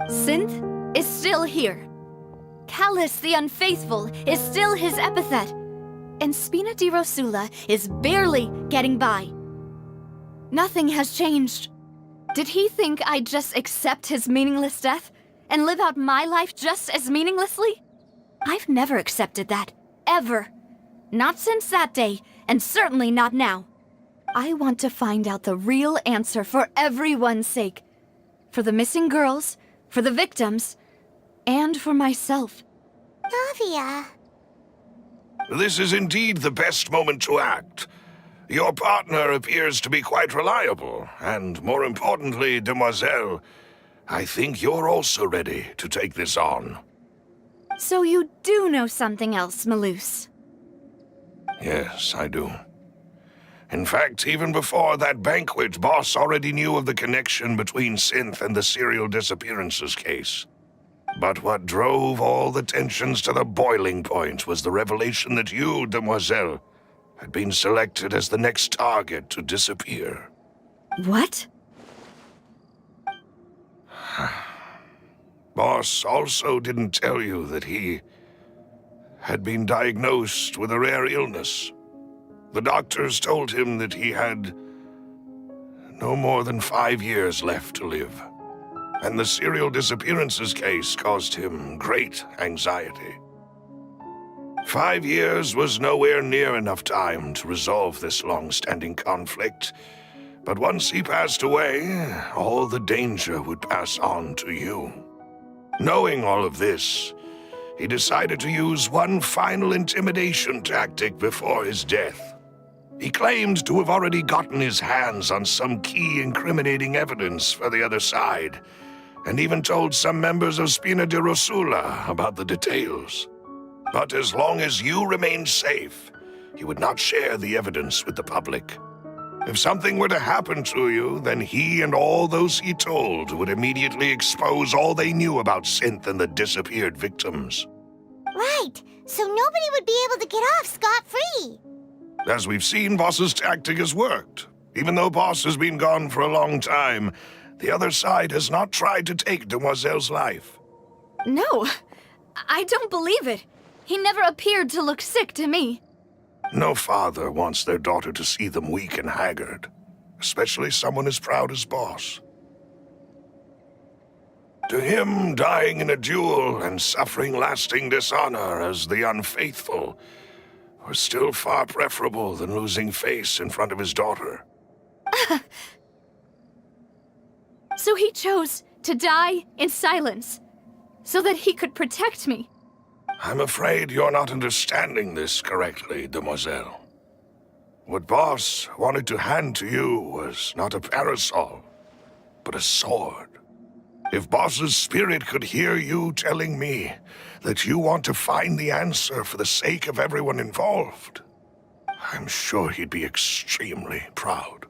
Synth is still here. Callus the Unfaithful is still his epithet. And Spina di Rosula is barely getting by. Nothing has changed. Did he think I'd just accept his meaningless death and live out my life just as meaninglessly? I've never accepted that, ever. Not since that day, and certainly not now. I want to find out the real answer for everyone's sake. For the missing girls, for the victims, and for myself. Navia. This is indeed the best moment to act. Your partner appears to be quite reliable, and more importantly, demoiselle, I think you're also ready to take this on. So you do know something else, Malus? Yes, I do. In fact, even before that banquet, Boss already knew of the connection between Synth and the serial disappearances case. But what drove all the tensions to the boiling point was the revelation that you, demoiselle, had been selected as the next target to disappear. What? Boss also didn't tell you that he had been diagnosed with a rare illness. The doctors told him that he had no more than 5 years left to live. And the serial disappearances case caused him great anxiety. 5 years was nowhere near enough time to resolve this long-standing conflict, but once he passed away, all the danger would pass on to you. Knowing all of this, he decided to use one final intimidation tactic before his death. He claimed to have already gotten his hands on some key incriminating evidence for the other side, and even told some members of Spina di Rosula about the details. But as long as you remained safe, he would not share the evidence with the public. If something were to happen to you, then he and all those he told would immediately expose all they knew about Synth and the disappeared victims. Right, so nobody would be able to get off scot-free. As we've seen, Boss's tactic has worked. Even though Boss has been gone for a long time, the other side has not tried to take Demoiselle's life. No, I don't believe it. He never appeared to look sick to me. No father wants their daughter to see them weak and haggard, especially someone as proud as Boss. To him, dying in a duel and suffering lasting dishonor as the unfaithful was still far preferable than losing face in front of his daughter. So he chose to die in silence, so that he could protect me. I'm afraid you're not understanding this correctly, demoiselle. What Boss wanted to hand to you was not a parasol, but a sword. If Boss's spirit could hear you telling me that you want to find the answer for the sake of everyone involved, I'm sure he'd be extremely proud.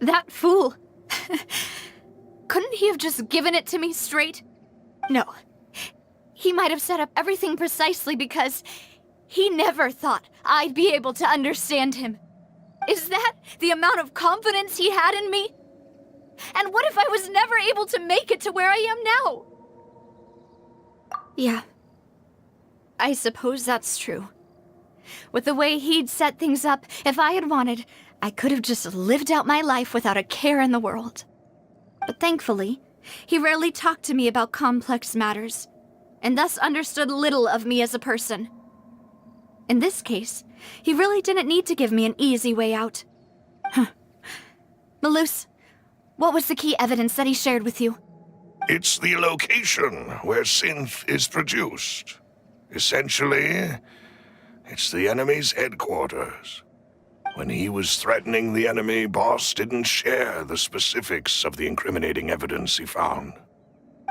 That fool. Couldn't he have just given it to me straight? No. He might have set up everything precisely because he never thought I'd be able to understand him. Is that the amount of confidence he had in me? And what if I was never able to make it to where I am now? Yeah. I suppose that's true. With the way he'd set things up, if I had wanted, I could have just lived out my life without a care in the world. But thankfully, he rarely talked to me about complex matters, and thus understood little of me as a person. In this case, he really didn't need to give me an easy way out. Malus, what was the key evidence that he shared with you? It's the location where synth is produced. Essentially, it's the enemy's headquarters. When he was threatening the enemy, Boss didn't share the specifics of the incriminating evidence he found.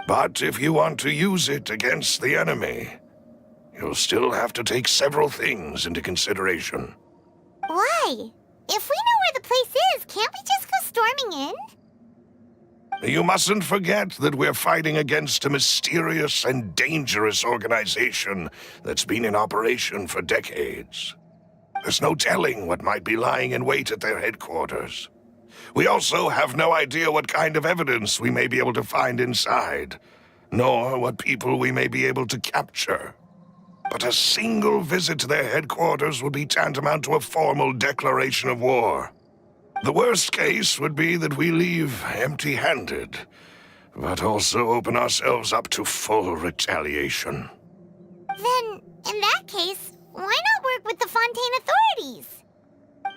But if you want to use it against the enemy, you'll still have to take several things into consideration. Why? If we know where the place is, can't we just go storming in? You mustn't forget that we're fighting against a mysterious and dangerous organization that's been in operation for decades. There's no telling what might be lying in wait at their headquarters. We also have no idea what kind of evidence we may be able to find inside, nor what people we may be able to capture. But a single visit to their headquarters would be tantamount to a formal declaration of war. The worst case would be that we leave empty-handed, but also open ourselves up to full retaliation. Then, in that case, why not work with the Fontaine authorities?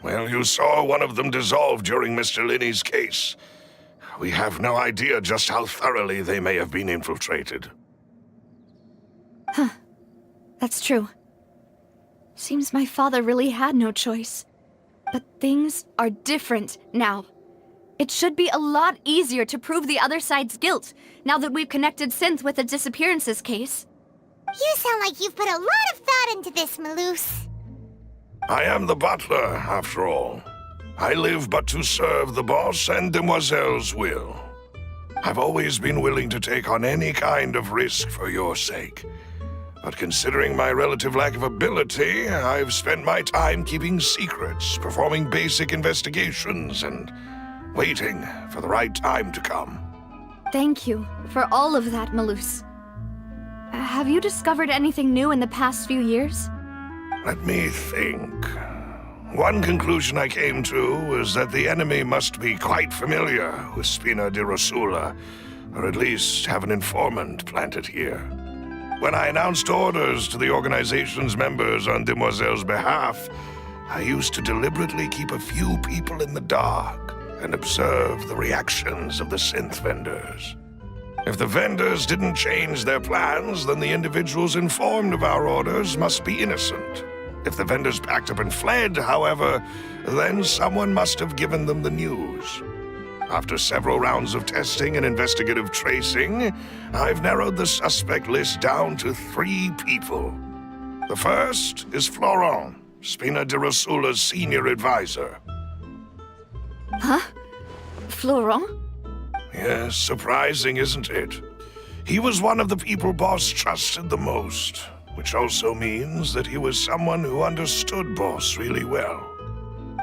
Well, you saw one of them dissolve during Mr. Linney's case. We have no idea just how thoroughly they may have been infiltrated. That's true. Seems my father really had no choice. But things are different now. It should be a lot easier to prove the other side's guilt, now that we've connected Synth with the disappearances case. You sound like you've put a lot of thought into this, Malus. I am the butler, after all. I live but to serve the boss and Demoiselle's will. I've always been willing to take on any kind of risk for your sake. But considering my relative lack of ability, I've spent my time keeping secrets, performing basic investigations, and waiting for the right time to come. Thank you for all of that, Malus. Have you discovered anything new in the past few years? Let me think. One conclusion I came to was that the enemy must be quite familiar with Spina di Rosula, or at least have an informant planted here. When I announced orders to the organization's members on Demoiselle's behalf, I used to deliberately keep a few people in the dark and observe the reactions of the synth vendors. If the vendors didn't change their plans, then the individuals informed of our orders must be innocent. If the vendors packed up and fled, however, then someone must have given them the news. After several rounds of testing and investigative tracing, I've narrowed the suspect list down to 3 people. The first is Florent, Spina di Rosula's senior advisor. Huh? Florent? Yes, surprising, isn't it? He was one of the people Boss trusted the most, which also means that he was someone who understood Boss really well.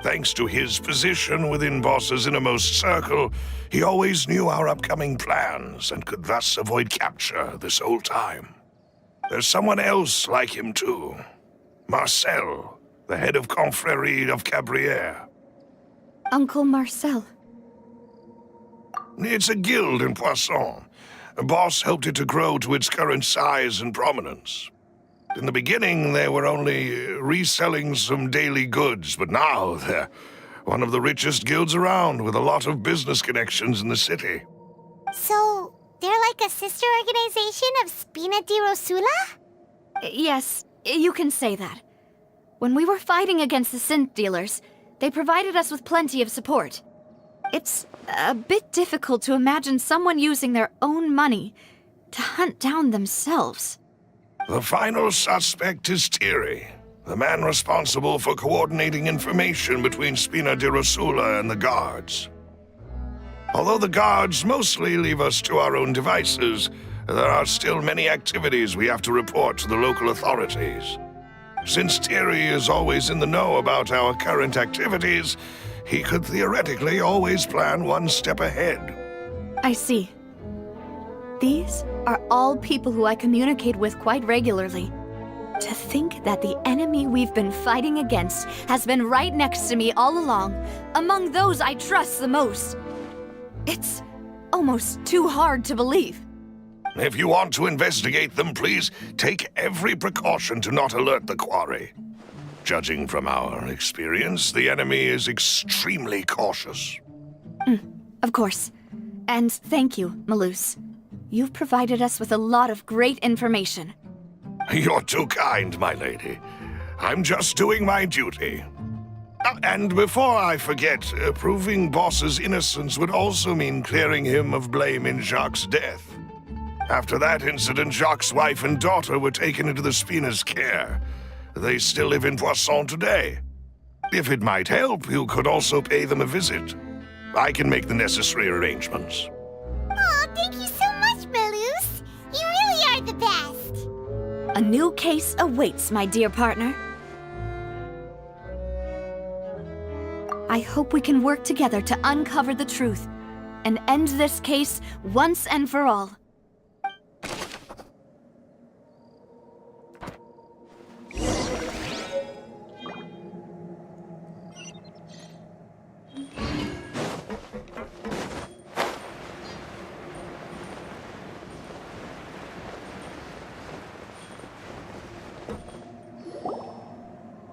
Thanks to his position within Boss's innermost circle, he always knew our upcoming plans and could thus avoid capture this whole time. There's someone else like him too. Marcel, the head of Confrérie of Cabrières. Uncle Marcel. It's a guild in Poisson. Boss helped it to grow to its current size and prominence. In the beginning, they were only reselling some daily goods, but now they're one of the richest guilds around, with a lot of business connections in the city. So, they're like a sister organization of Spina di Rosula? Yes, you can say that. When we were fighting against the synth dealers, they provided us with plenty of support. It's a bit difficult to imagine someone using their own money to hunt down themselves. The final suspect is Thierry, the man responsible for coordinating information between Spina di Rosula and the guards. Although the guards mostly leave us to our own devices, there are still many activities we have to report to the local authorities. Since Thierry is always in the know about our current activities, he could theoretically always plan one step ahead. I see. These are all people who I communicate with quite regularly. To think that the enemy we've been fighting against has been right next to me all along, among those I trust the most. It's almost too hard to believe. If you want to investigate them, please take every precaution to not alert the quarry. Judging from our experience, the enemy is extremely cautious. Of course. And thank you, Malus. You've provided us with a lot of great information. You're too kind, my lady. I'm just doing my duty. And before I forget, proving Boss's innocence would also mean clearing him of blame in Jacques' death. After that incident, Jacques' wife and daughter were taken into the Spina's care. They still live in Poisson today. If it might help, you could also pay them a visit. I can make the necessary arrangements. Aw, thank you so much, Malus. You really are the best. A new case awaits, my dear partner. I hope we can work together to uncover the truth and end this case once and for all.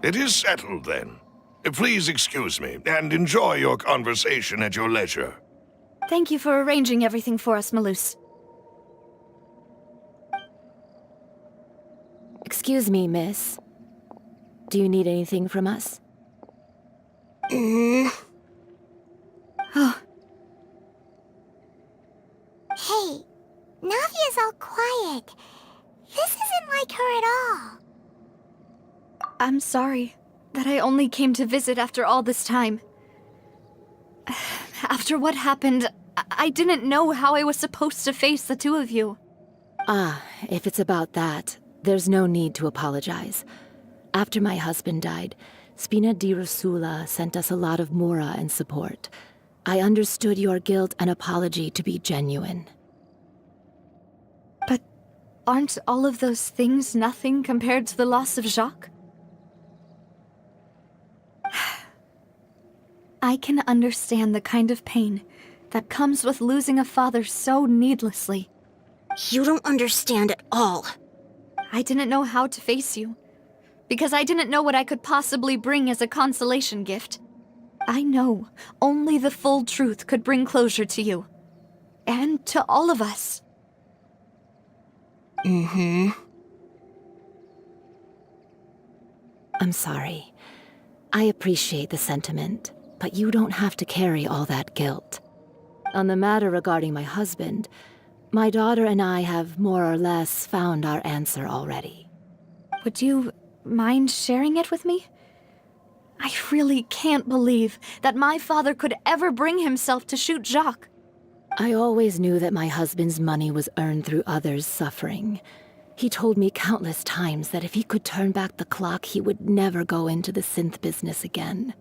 It is settled, then. Please excuse me, and enjoy your conversation at your leisure. Thank you for arranging everything for us, Malus. Excuse me, miss. Do you need anything from us? Oh, Hey, Navia's all quiet. This isn't like her at all. I'm sorry that I only came to visit after all this time. After what happened, I didn't know how I was supposed to face the two of you. Ah, if it's about that, there's no need to apologize. After my husband died, Spina di Rosula sent us a lot of mora and support. I understood your guilt and apology to be genuine. But aren't all of those things nothing compared to the loss of Jacques? I can understand the kind of pain that comes with losing a father so needlessly. You don't understand at all. I didn't know how to face you, because I didn't know what I could possibly bring as a consolation gift. I know only the full truth could bring closure to you, and to all of us. I'm sorry. I appreciate the sentiment, but you don't have to carry all that guilt. On the matter regarding my husband, my daughter and I have more or less found our answer already. Would you mind sharing it with me? I really can't believe that my father could ever bring himself to shoot Jacques. I always knew that my husband's money was earned through others' suffering. He told me countless times that if he could turn back the clock, he would never go into the synth business again.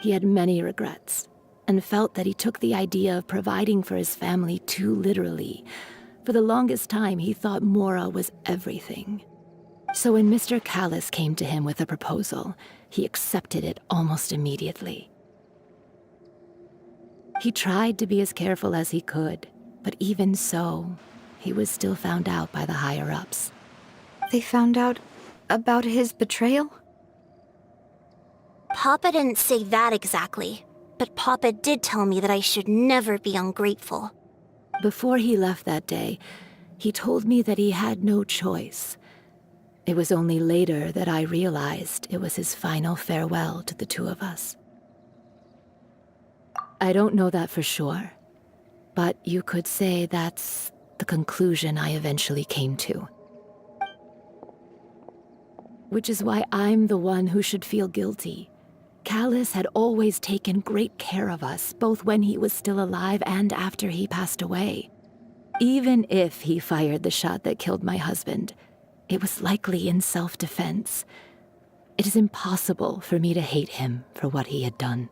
He had many regrets, and felt that he took the idea of providing for his family too literally. For the longest time, he thought Mora was everything. So when Mr. Callis came to him with a proposal, he accepted it almost immediately. He tried to be as careful as he could, but even so, he was still found out by the higher-ups. They found out about his betrayal? Papa didn't say that exactly, but Papa did tell me that I should never be ungrateful. Before he left that day, he told me that he had no choice. It was only later that I realized it was his final farewell to the two of us. I don't know that for sure, but you could say that's the conclusion I eventually came to. Which is why I'm the one who should feel guilty. Callis had always taken great care of us, both when he was still alive and after he passed away. Even if he fired the shot that killed my husband, it was likely in self-defense. It is impossible for me to hate him for what he had done.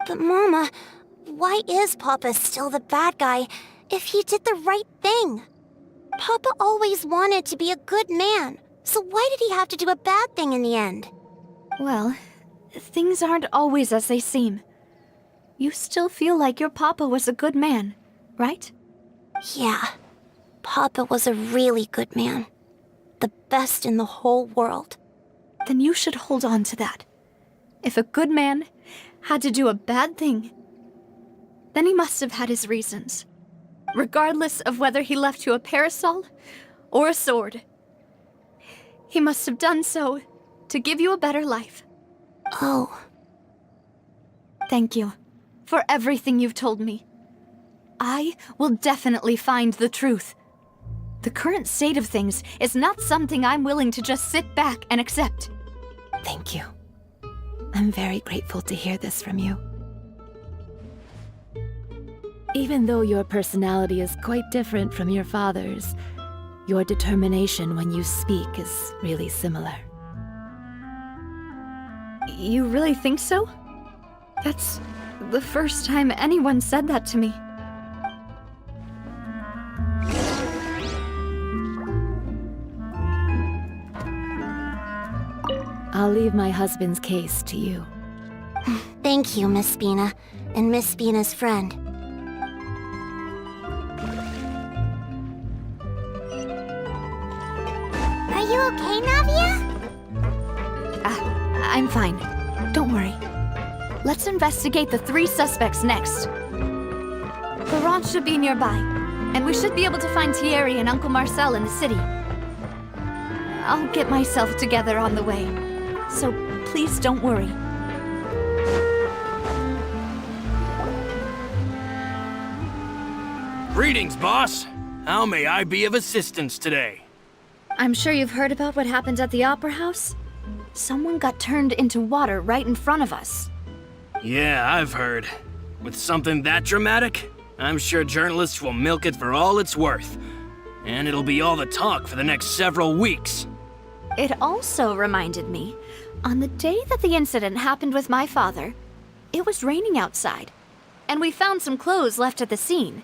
But Mama, why is Papa still the bad guy if he did the right thing? Papa always wanted to be a good man, So why did he have to do a bad thing in the end? Well, things aren't always as they seem. You still feel like your papa was a good man, right? Yeah, Papa was a really good man. The best in the whole world. Then you should hold on to that. If a good man had to do a bad thing, then he must have had his reasons. Regardless of whether he left you a parasol or a sword. He must have done so to give you a better life. Oh. Thank you for everything you've told me. I will definitely find the truth. The current state of things is not something I'm willing to just sit back and accept. Thank you. I'm very grateful to hear this from you. Even though your personality is quite different from your father's, your determination when you speak is really similar. You really think so? That's the first time anyone said that to me. I'll leave my husband's case to you. Thank you, Miss Spina, and Miss Spina's friend. Are you okay, Navia? I'm fine. Don't worry. Let's investigate the 3 suspects next. The ranch should be nearby, and we should be able to find Thierry and Uncle Marcel in the city. I'll get myself together on the way, so please don't worry. Greetings, boss. How may I be of assistance today? I'm sure you've heard about what happened at the Opera House? Someone got turned into water right in front of us. Yeah, I've heard. With something that dramatic, I'm sure journalists will milk it for all it's worth. And it'll be all the talk for the next several weeks. It also reminded me, on the day that the incident happened with my father, it was raining outside, and we found some clothes left at the scene.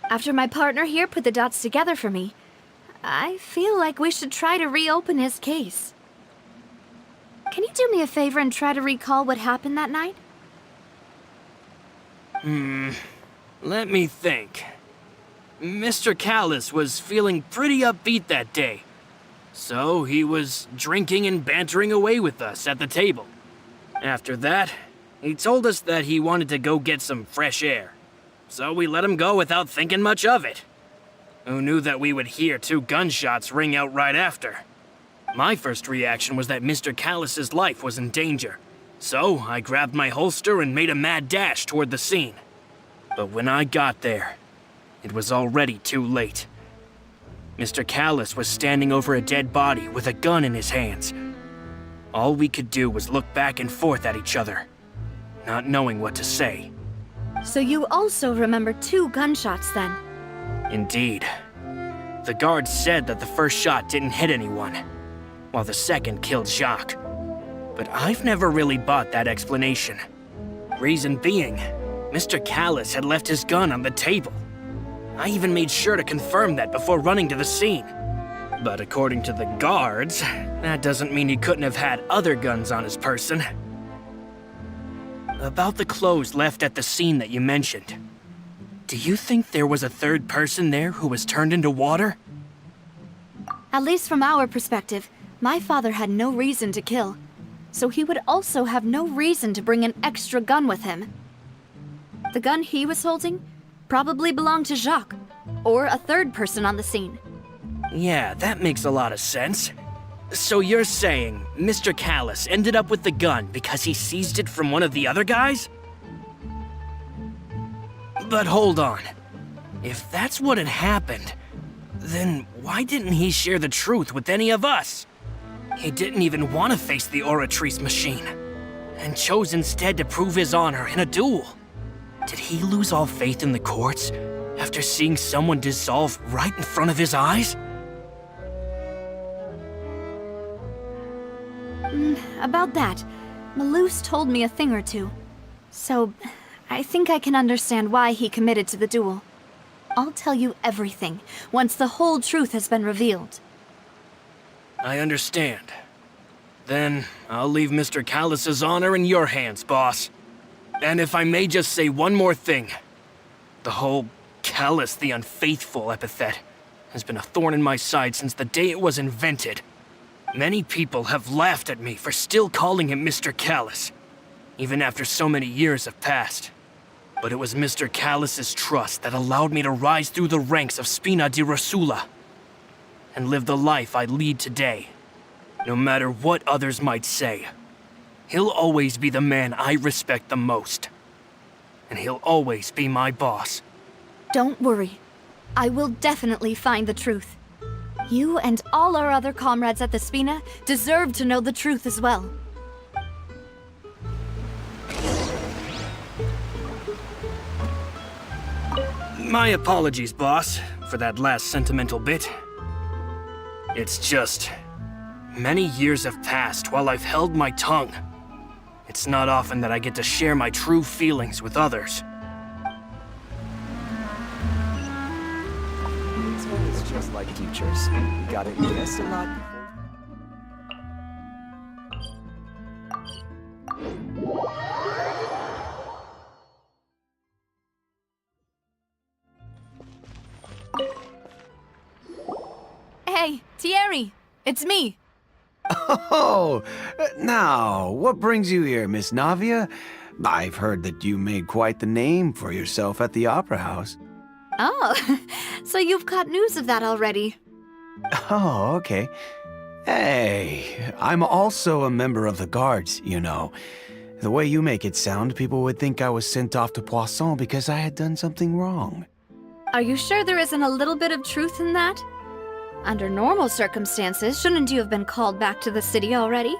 After my partner here put the dots together for me, I feel like we should try to reopen his case. Can you do me a favor and try to recall what happened that night? Let me think. Mr. Callis was feeling pretty upbeat that day. So he was drinking and bantering away with us at the table. After that, he told us that he wanted to go get some fresh air. So we let him go without thinking much of it. Who knew that we would hear 2 gunshots ring out right after? My first reaction was that Mr. Callis's life was in danger. So I grabbed my holster and made a mad dash toward the scene. But when I got there, it was already too late. Mr. Callis was standing over a dead body with a gun in his hands. All we could do was look back and forth at each other, not knowing what to say. So you also remember 2 gunshots then? Indeed. The guards said that the first shot didn't hit anyone, while the second killed Jacques. But I've never really bought that explanation. Reason being, Mr. Callis had left his gun on the table. I even made sure to confirm that before running to the scene. But according to the guards, that doesn't mean he couldn't have had other guns on his person. About the clothes left at the scene that you mentioned, do you think there was a 3rd person there who was turned into water? At least from our perspective, my father had no reason to kill, so he would also have no reason to bring an extra gun with him. The gun he was holding probably belonged to Jacques, or a 3rd person on the scene. Yeah, that makes a lot of sense. So you're saying Mr. Callis ended up with the gun because he seized it from one of the other guys? But hold on. If that's what had happened, then why didn't he share the truth with any of us? He didn't even want to face the Oratrice machine, and chose instead to prove his honor in a duel. Did he lose all faith in the courts after seeing someone dissolve right in front of his eyes? About that, Malus told me a thing or two. So, I think I can understand why he committed to the duel. I'll tell you everything once the whole truth has been revealed. I understand. Then I'll leave Mr. Callus's honor in your hands, boss. And if I may just say one more thing. The whole Callus the Unfaithful epithet has been a thorn in my side since the day it was invented. Many people have laughed at me for still calling him Mr. Callus, even after so many years have passed. But it was Mr. Callus's trust that allowed me to rise through the ranks of Spina di Rosula and live the life I lead today. No matter what others might say, he'll always be the man I respect the most. And he'll always be my boss. Don't worry. I will definitely find the truth. You and all our other comrades at the Spina deserve to know the truth as well. My apologies, boss, for that last sentimental bit. It's just... many years have passed while I've held my tongue. It's not often that I get to share my true feelings with others. It's always just like teachers. You gotta invest a lot before... Hey, Thierry! It's me! Oh, now, what brings you here, Miss Navia? I've heard that you made quite the name for yourself at the Opera House. Oh, so you've got news of that already. Oh, okay. Hey, I'm also a member of the Guards, you know. The way you make it sound, people would think I was sent off to Poisson because I had done something wrong. Are you sure there isn't a little bit of truth in that? Under normal circumstances, shouldn't you have been called back to the city already?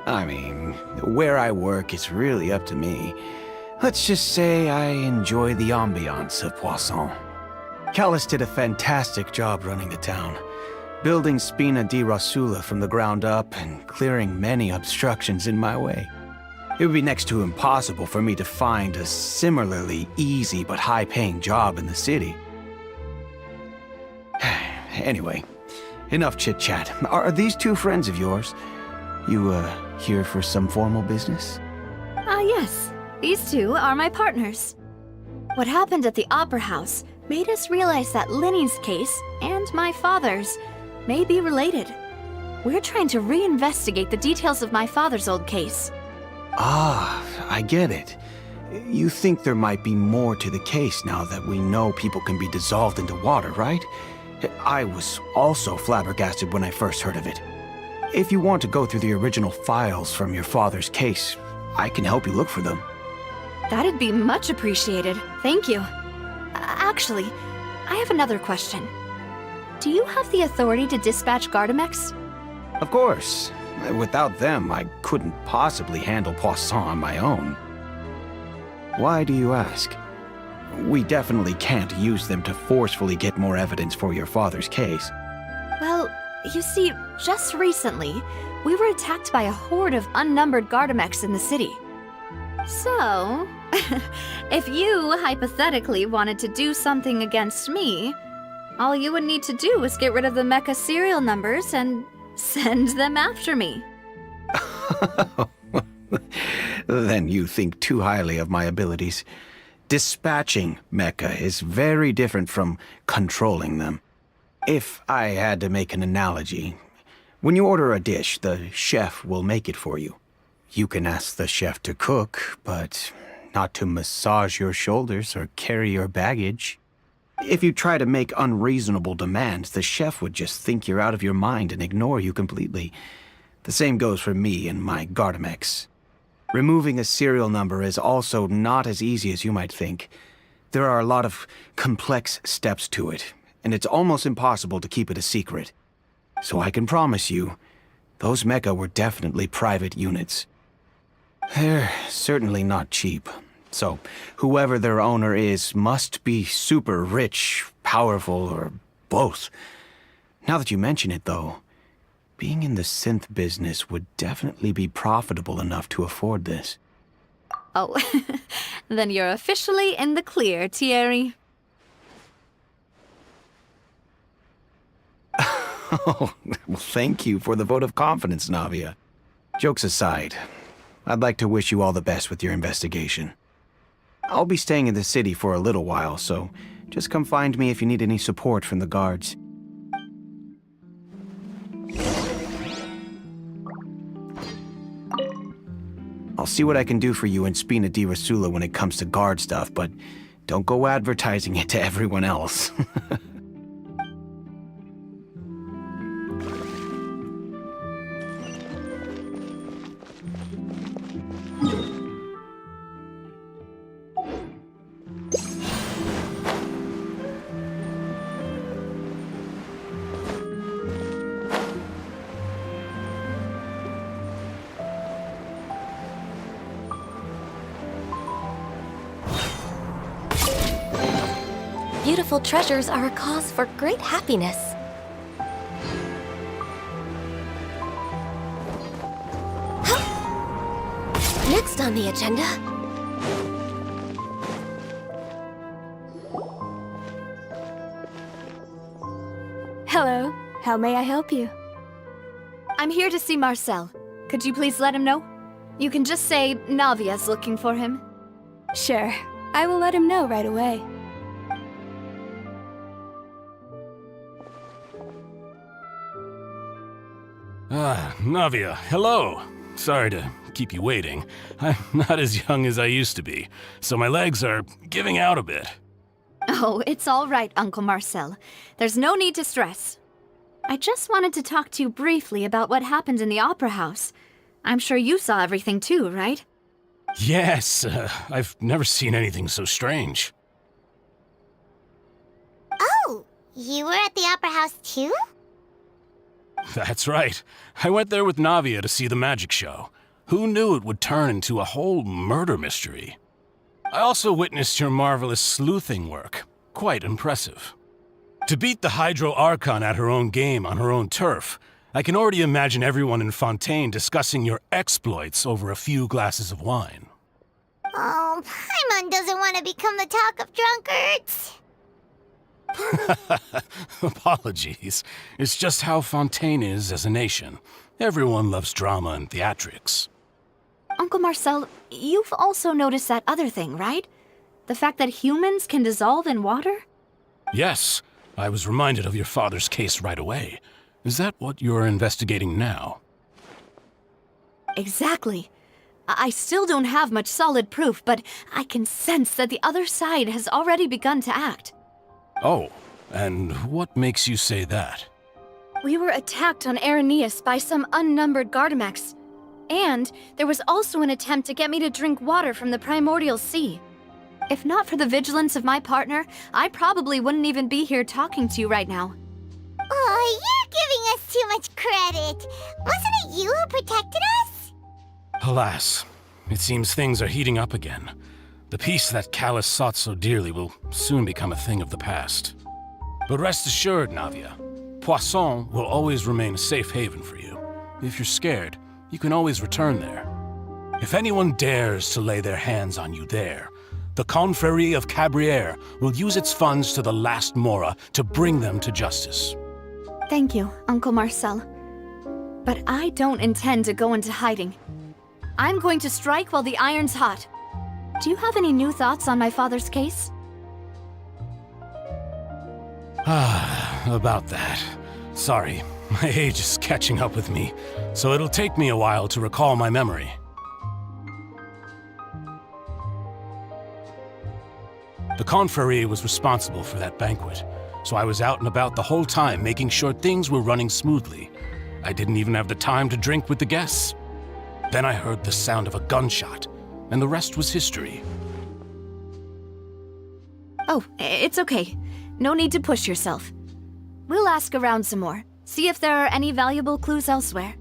I mean, where I work is really up to me. Let's just say I enjoy the ambiance of Poisson. Callus did a fantastic job running the town, building Spina di Rosula from the ground up and clearing many obstructions in my way. It would be next to impossible for me to find a similarly easy but high-paying job in the city. Anyway, enough chit-chat. Are these two friends of yours? You, here for some formal business? Yes. These two are my partners. What happened at the Opera House made us realize that Linny's case and my father's may be related. We're trying to reinvestigate the details of my father's old case. Ah, I get it. You think there might be more to the case now that we know people can be dissolved into water, right? I was also flabbergasted when I first heard of it. If you want to go through the original files from your father's case, I can help you look for them. That'd be much appreciated. Thank you. Actually, I have another question. Do you have the authority to dispatch Gardemeks? Of course. Without them, I couldn't possibly handle Poisson on my own. Why do you ask? We definitely can't use them to forcefully get more evidence for your father's case. Well, you see, just recently, we were attacked by a horde of unnumbered Gardemeks in the city. So, if you hypothetically wanted to do something against me, all you would need to do is get rid of the mecha serial numbers and send them after me. Then you think too highly of my abilities. Dispatching mecha is very different from controlling them. If I had to make an analogy, when you order a dish, the chef will make it for you. You can ask the chef to cook, but not to massage your shoulders or carry your baggage. If you try to make unreasonable demands, the chef would just think you're out of your mind and ignore you completely. The same goes for me and my Gardemeks. Removing a serial number is also not as easy as you might think. There are a lot of complex steps to it, and it's almost impossible to keep it a secret. So I can promise you, those mecha were definitely private units. They're certainly not cheap. So, whoever their owner is must be super rich, powerful, or both. Now that you mention it, though, being in the synth business would definitely be profitable enough to afford this. Oh, then you're officially in the clear, Thierry. Oh, well, thank you for the vote of confidence, Navia. Jokes aside, I'd like to wish you all the best with your investigation. I'll be staying in the city for a little while, so just come find me if you need any support from the guards. I'll see what I can do for you in Spina di Rosula when it comes to guard stuff, but don't go advertising it to everyone else. Beautiful treasures are a cause for great happiness. Next on the agenda... Hello. How may I help you? I'm here to see Marcel. Could you please let him know? You can just say Navia's looking for him. Sure. I will let him know right away. Navia, hello. Sorry to keep you waiting. I'm not as young as I used to be, so my legs are giving out a bit. Oh, it's all right, Uncle Marcel. There's no need to stress. I just wanted to talk to you briefly about what happened in the Opera House. I'm sure you saw everything too, right? Yes, I've never seen anything so strange. Oh, you were at the Opera House too? That's right. I went there with Navia to see the magic show. Who knew it would turn into a whole murder mystery? I also witnessed your marvelous sleuthing work. Quite impressive. To beat the Hydro Archon at her own game on her own turf, I can already imagine everyone in Fontaine discussing your exploits over a few glasses of wine. Oh, Paimon doesn't want to become the talk of drunkards. Apologies. It's just how Fontaine is as a nation. Everyone loves drama and theatrics. Uncle Marcel, you've also noticed that other thing, right? The fact that humans can dissolve in water? Yes, I was reminded of your father's case right away. Is that what you're investigating now? Exactly. I still don't have much solid proof, but I can sense that the other side has already begun to act. Oh, and what makes you say that? We were attacked on Araneus by some unnumbered Gardemeks. And there was also an attempt to get me to drink water from the primordial sea. If not for the vigilance of my partner, I probably wouldn't even be here talking to you right now. Oh, you're giving us too much credit. Wasn't it you who protected us? Alas, it seems things are heating up again. The peace that Callus sought so dearly will soon become a thing of the past. But rest assured, Navia, Poisson will always remain a safe haven for you. If you're scared, you can always return there. If anyone dares to lay their hands on you there, the Confrérie of Cabrières will use its funds to the last Mora to bring them to justice. Thank you, Uncle Marcel. But I don't intend to go into hiding. I'm going to strike while the iron's hot. Do you have any new thoughts on my father's case? About that. Sorry, my age is catching up with me, so it'll take me a while to recall my memory. The Confrérie was responsible for that banquet, so I was out and about the whole time making sure things were running smoothly. I didn't even have the time to drink with the guests. Then I heard the sound of a gunshot, and the rest was history. Oh, it's okay. No need to push yourself. We'll ask around some more, see if there are any valuable clues elsewhere.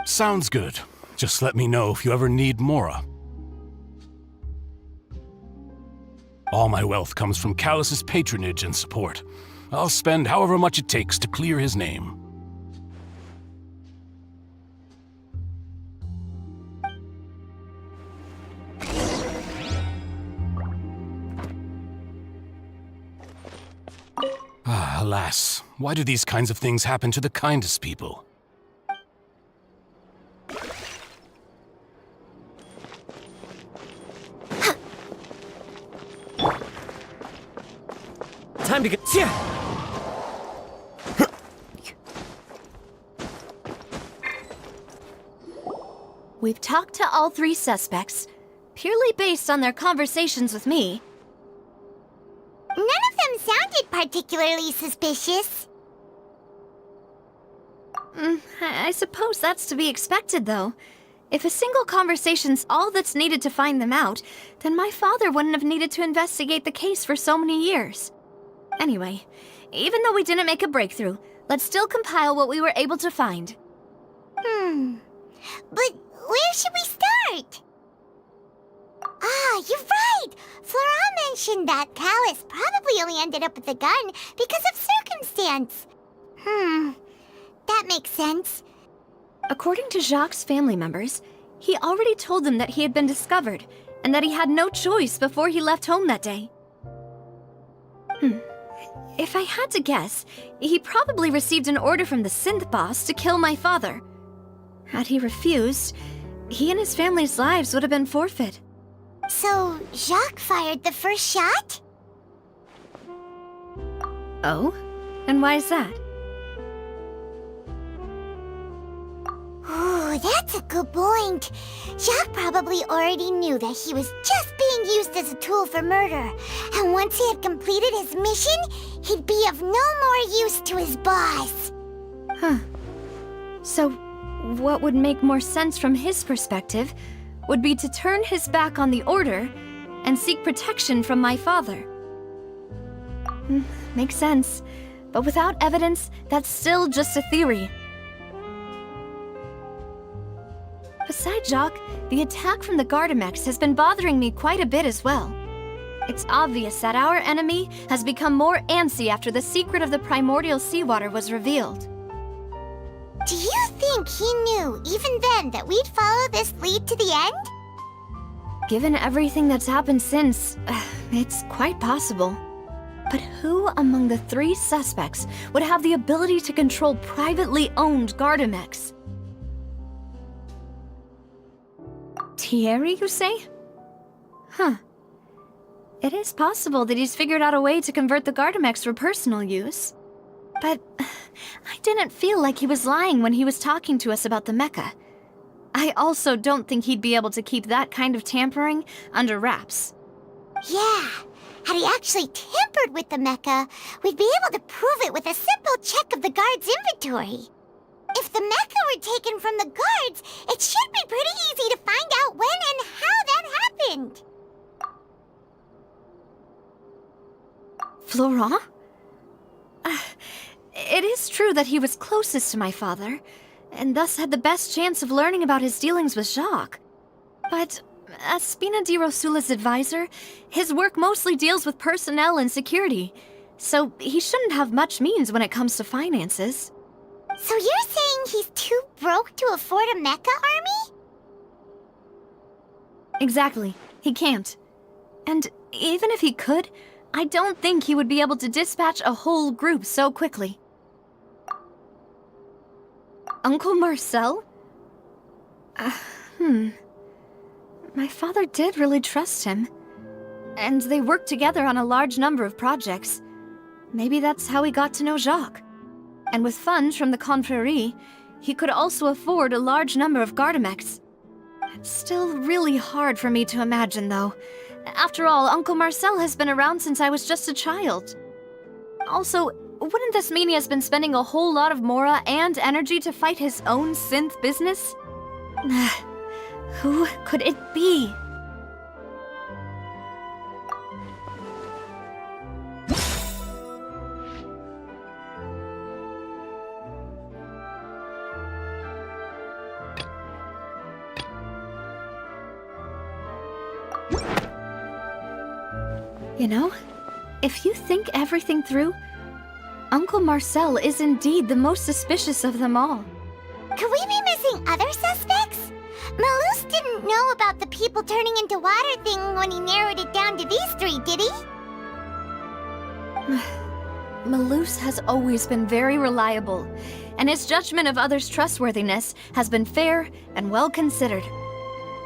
Sounds good. Just let me know if you ever need Mora. All my wealth comes from Callus's patronage and support. I'll spend however much it takes to clear his name. Alas, why do these kinds of things happen to the kindest people? Time to get. We've talked to all 3 suspects, purely based on their conversations with me. None of them sounded particularly suspicious. I suppose that's to be expected, though. If a single conversation's all that's needed to find them out, then my father wouldn't have needed to investigate the case for so many years. Anyway, even though we didn't make a breakthrough, let's still compile what we were able to find. But where should we start? Ah, you're right! Flora mentioned that Callus probably only ended up with the gun because of circumstance. That makes sense. According to Jacques' family members, he already told them that he had been discovered, and that he had no choice before he left home that day. If I had to guess, he probably received an order from the synth boss to kill my father. Had he refused, he and his family's lives would have been forfeit. So, Jacques fired the first shot? Oh? And why is that? Ooh, that's a good point. Jacques probably already knew that he was just being used as a tool for murder. And once he had completed his mission, he'd be of no more use to his boss. So, what would make more sense from his perspective would be to turn his back on the Order and seek protection from my father. Makes sense. But without evidence, that's still just a theory. Besides Jacques, the attack from the Gardemeks has been bothering me quite a bit as well. It's obvious that our enemy has become more antsy after the secret of the primordial seawater was revealed. Do you think he knew, even then, that we'd follow this lead to the end? Given everything that's happened since, it's quite possible. But who among the 3 suspects would have the ability to control privately owned Gardemeks? Thierry, you say? It is possible that he's figured out a way to convert the Gardemeks for personal use. But I didn't feel like he was lying when he was talking to us about the mecha. I also don't think he'd be able to keep that kind of tampering under wraps. Yeah, had he actually tampered with the mecha, we'd be able to prove it with a simple check of the guard's inventory. If the mecha were taken from the guards, it should be pretty easy to find out when and how that happened. Florent? It is true that he was closest to my father, and thus had the best chance of learning about his dealings with Jacques. But as Spina di Rosula's advisor, his work mostly deals with personnel and security, so he shouldn't have much means when it comes to finances. So you're saying he's too broke to afford a mecha army? Exactly. He can't. And even if he could, I don't think he would be able to dispatch a whole group so quickly. Uncle Marcel? My father did really trust him. And they worked together on a large number of projects. Maybe that's how he got to know Jacques. And with funds from the Confrérie, he could also afford a large number of Gardemeks. It's still really hard for me to imagine, though. After all, Uncle Marcel has been around since I was just a child. Also, wouldn't this mean he has been spending a whole lot of mora and energy to fight his own synth business? Who could it be? You know, if you think everything through, Uncle Marcel is indeed the most suspicious of them all. Could we be missing other suspects? Malus didn't know about the people turning into water thing when he narrowed it down to these 3, did he? Malus has always been very reliable, and his judgment of others' trustworthiness has been fair and well considered.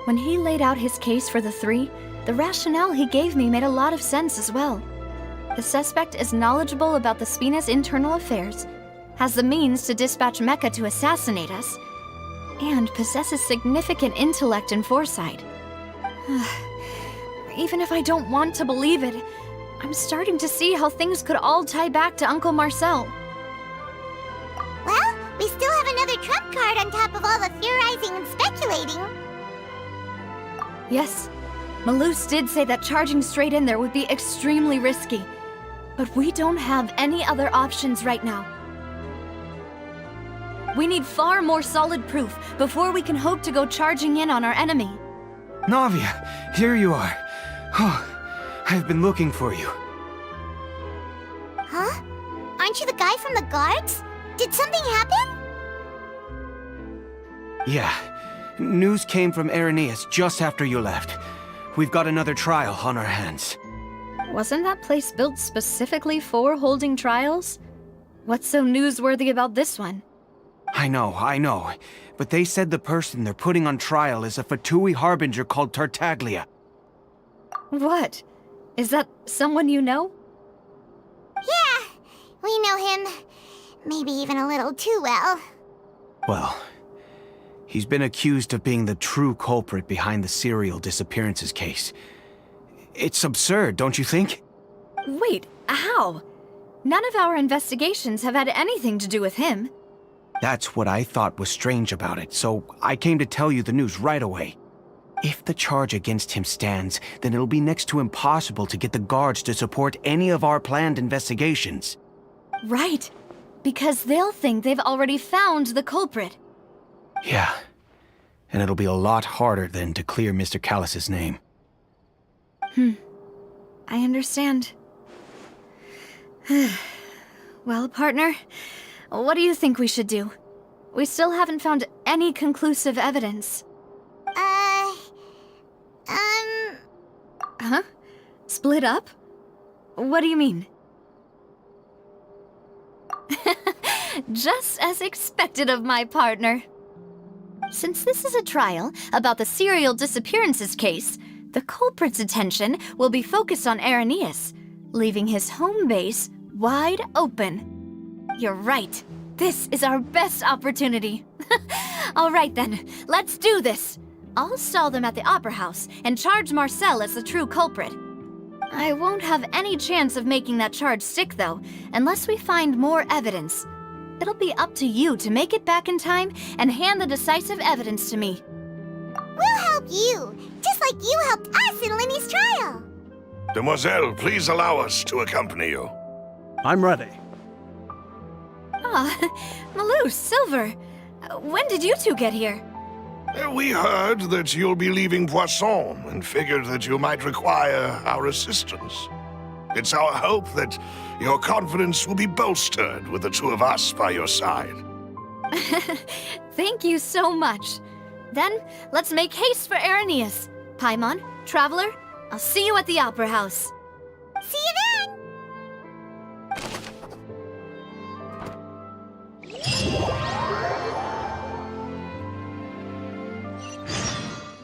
When he laid out his case for the three, the rationale he gave me made a lot of sense as well. The suspect is knowledgeable about the Spina's internal affairs, has the means to dispatch Mecha to assassinate us, and possesses significant intellect and foresight. Even if I don't want to believe it, I'm starting to see how things could all tie back to Uncle Marcel. Well, we still have another trump card on top of all the theorizing and speculating. Yes, Malus did say that charging straight in there would be extremely risky, but we don't have any other options right now. We need far more solid proof before we can hope to go charging in on our enemy. Navia, here you are. Oh, I've been looking for you. Huh? Aren't you the guy from the guards? Did something happen? Yeah. News came from Irenaeus just after you left. We've got another trial on our hands. Wasn't that place built specifically for holding trials? What's so newsworthy about this one? I know. But they said the person they're putting on trial is a Fatui harbinger called Tartaglia. What? Is that someone you know? Yeah, we know him. Maybe even a little too well. Well, he's been accused of being the true culprit behind the serial disappearances case. It's absurd, don't you think? Wait, how? None of our investigations have had anything to do with him. That's what I thought was strange about it, so I came to tell you the news right away. If the charge against him stands, then it'll be next to impossible to get the guards to support any of our planned investigations. Right, because they'll think they've already found the culprit. Yeah, and it'll be a lot harder then to clear Mr. Callus's name. I understand. Well, partner, what do you think we should do? We still haven't found any conclusive evidence. Huh? Split up? What do you mean? Just as expected of my partner. Since this is a trial about the serial disappearances case, the culprit's attention will be focused on Irenaeus, leaving his home base wide open. You're right. This is our best opportunity. All right then, let's do this. I'll stall them at the Opera House and charge Marcel as the true culprit. I won't have any chance of making that charge stick, though, unless we find more evidence. It'll be up to you to make it back in time and hand the decisive evidence to me. We'll help you, just like you helped us in Linny's trial. Demoiselle, please allow us to accompany you. I'm ready. Malus, Silver, when did you two get here? We heard that you'll be leaving Poisson and figured that you might require our assistance. It's our hope that your confidence will be bolstered with the two of us by your side. Thank you so much. Then, let's make haste for Irenaeus. Paimon, Traveler, I'll see you at the Opera House. See you then!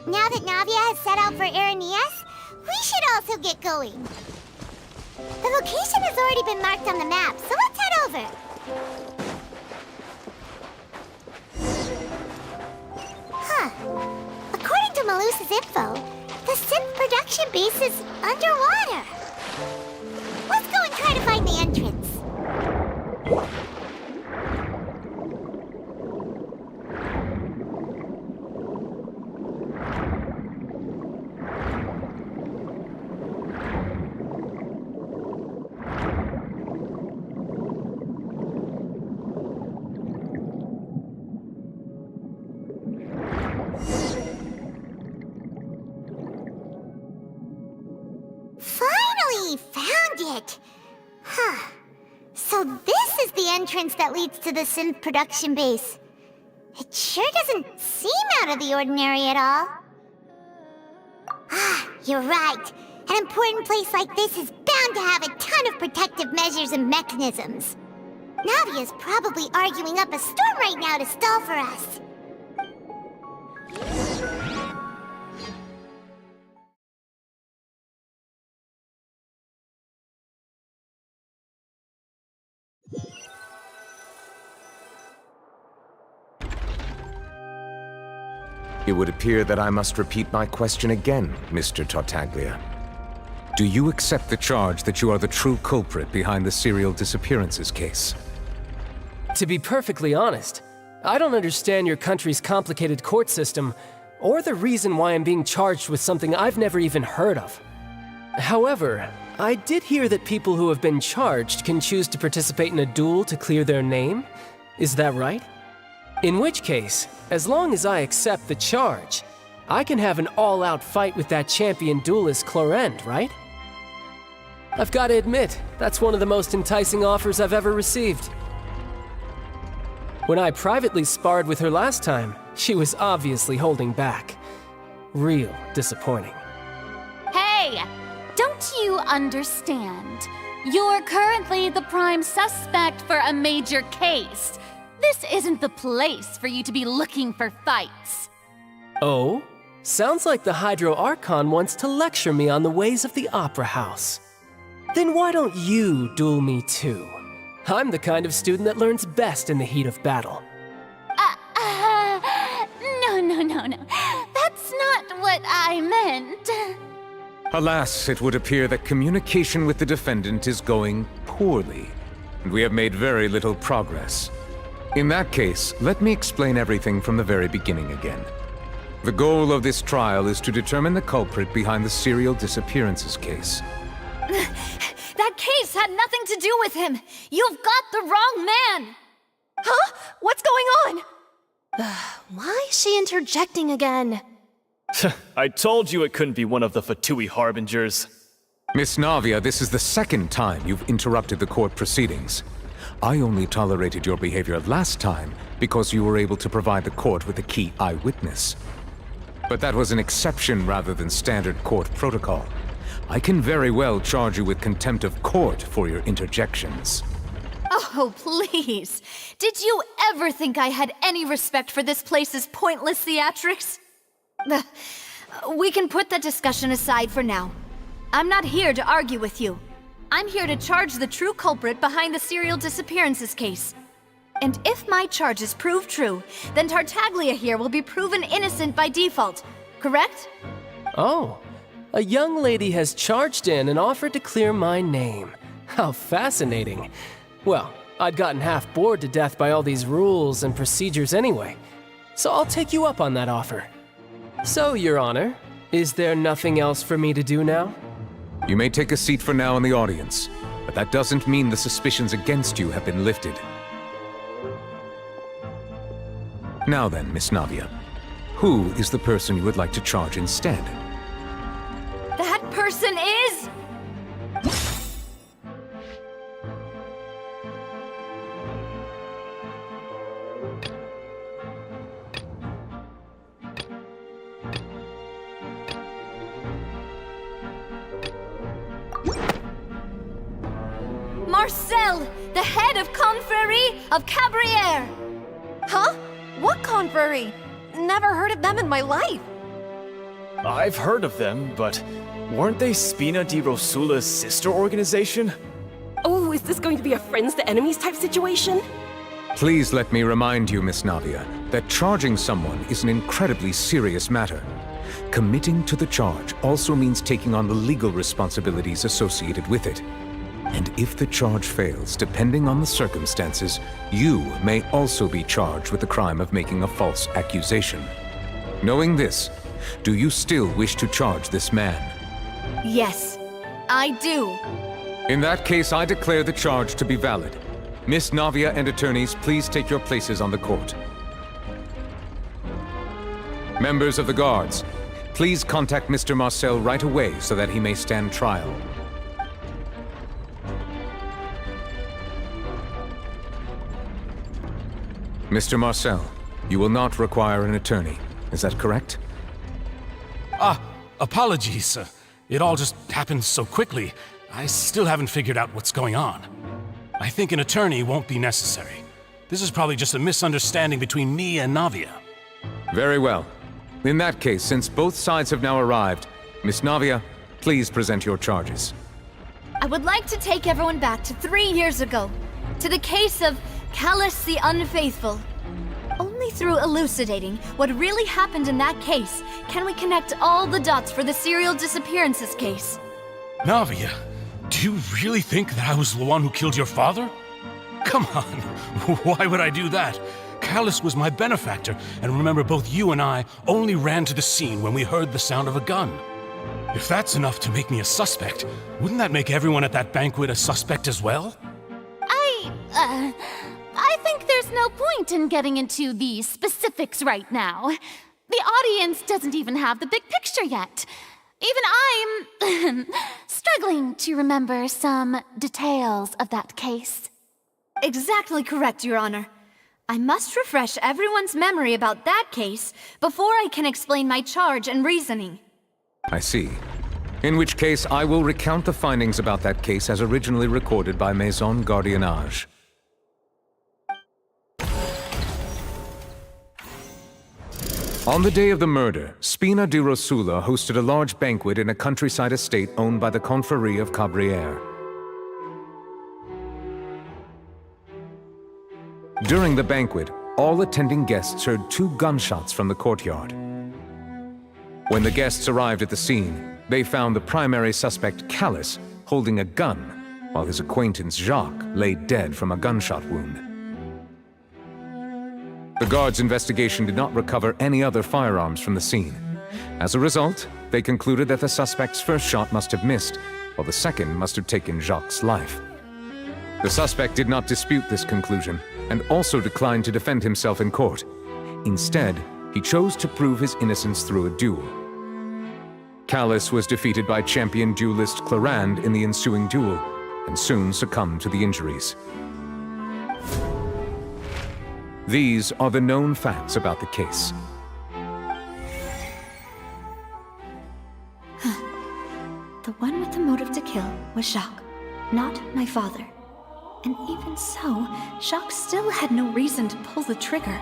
Now that Navia has set out for Irenaeus, we should also get going. The location has already been marked on the map, so let's head over. Huh. According to Malus's info, the synth production base is underwater. Let's go and try to find the entrance. Finally found it! Huh. So this is the entrance that leads to the synth production base. It sure doesn't seem out of the ordinary at all. Ah, you're right. An important place like this is bound bound to have a ton of protective measures and mechanisms. Navia's probably arguing up a storm right now to stall for us. It would appear that I must repeat my question again, Mr. Tartaglia. Do you accept the charge that you are the true culprit behind the serial disappearances case? To be perfectly honest, I don't understand your country's complicated court system, or the reason why I'm being charged with something I've never even heard of. However, I did hear that people who have been charged can choose to participate in a duel to clear their name. Is that right? In which case, as long as I accept the charge, I can have an all-out fight with that champion duelist Clorend, right? I've got to admit, that's one of the most enticing offers I've ever received. When I privately sparred with her last time, she was obviously holding back. Real disappointing. Hey! Don't you understand? You're currently the prime suspect for a major case. This isn't the place for you to be looking for fights. Oh? Sounds like the Hydro Archon wants to lecture me on the ways of the Opera House. Then why don't you duel me too? I'm the kind of student that learns best in the heat of battle. No. That's not what I meant. Alas, it would appear that communication with the defendant is going poorly, and we have made very little progress. In that case, let me explain everything from the very beginning again. The goal of this trial is to determine the culprit behind the serial disappearances case. That case had nothing to do with him! You've got the wrong man! Huh? What's going on? Why is she interjecting again? I told you it couldn't be one of the Fatui Harbingers. Miss Navia, this is the second time you've interrupted the court proceedings. I only tolerated your behavior last time because you were able to provide the court with a key eyewitness. But that was an exception rather than standard court protocol. I can very well charge you with contempt of court for your interjections. Oh, please. Did you ever think I had any respect for this place's pointless theatrics? We can put that discussion aside for now. I'm not here to argue with you. I'm here to charge the true culprit behind the serial disappearances case. And if my charges prove true, then Tartaglia here will be proven innocent by default, correct? Oh, a young lady has charged in and offered to clear my name. How fascinating. Well, I'd gotten half bored to death by all these rules and procedures anyway, so I'll take you up on that offer. So, Your Honor, is there nothing else for me to do now? You may take a seat for now in the audience, but that doesn't mean the suspicions against you have been lifted. Now then, Miss Navia, who is the person you would like to charge instead? That person is... Marcel, the head of Confrérie of Cabrières! Huh? What confrérie? Never heard of them in my life. I've heard of them, but weren't they Spina di Rosula's sister organization? Oh, is this going to be a friends to enemies type situation? Please let me remind you, Miss Navia, that charging someone is an incredibly serious matter. Committing to the charge also means taking on the legal responsibilities associated with it. And if the charge fails, depending on the circumstances, you may also be charged with the crime of making a false accusation. Knowing this, do you still wish to charge this man? Yes, I do. In that case, I declare the charge to be valid. Miss Navia and attorneys, please take your places on the court. Members of the guards, please contact Mr. Marcel right away so that he may stand trial. Mr. Marcel, you will not require an attorney. Is that correct? Apologies. It all just happened so quickly. I still haven't figured out what's going on. I think an attorney won't be necessary. This is probably just a misunderstanding between me and Navia. Very well. In that case, since both sides have now arrived, Miss Navia, please present your charges. I would like to take everyone back to 3 years ago, to the case of Callus the Unfaithful. Only through elucidating what really happened in that case can we connect all the dots for the serial disappearances case. Navia, do you really think that I was the one who killed your father? Come on, why would I do that? Callus was my benefactor, and remember, both you and I only ran to the scene when we heard the sound of a gun. If that's enough to make me a suspect, wouldn't that make everyone at that banquet a suspect as well? I think there's no point in getting into the specifics right now. The audience doesn't even have the big picture yet. Even I'm struggling to remember some details of that case. Exactly correct, Your Honor. I must refresh everyone's memory about that case before I can explain my charge and reasoning. I see. In which case, I will recount the findings about that case as originally recorded by Maison Gardemeks. On the day of the murder, Spina di Rosula hosted a large banquet in a countryside estate owned by the Confrérie of Cabrières. During the banquet, all attending guests heard 2 gunshots from the courtyard. When the guests arrived at the scene, they found the primary suspect, Callus, holding a gun, while his acquaintance Jacques lay dead from a gunshot wound. The guards' investigation did not recover any other firearms from the scene. As a result, they concluded that the suspect's first shot must have missed, while the second must have taken Jacques' life. The suspect did not dispute this conclusion, and also declined to defend himself in court. Instead, he chose to prove his innocence through a duel. Callus was defeated by champion duelist Clarand in the ensuing duel, and soon succumbed to the injuries. These are the known facts about the case. The one with the motive to kill was Jacques, not my father. And even so, Jacques still had no reason to pull the trigger.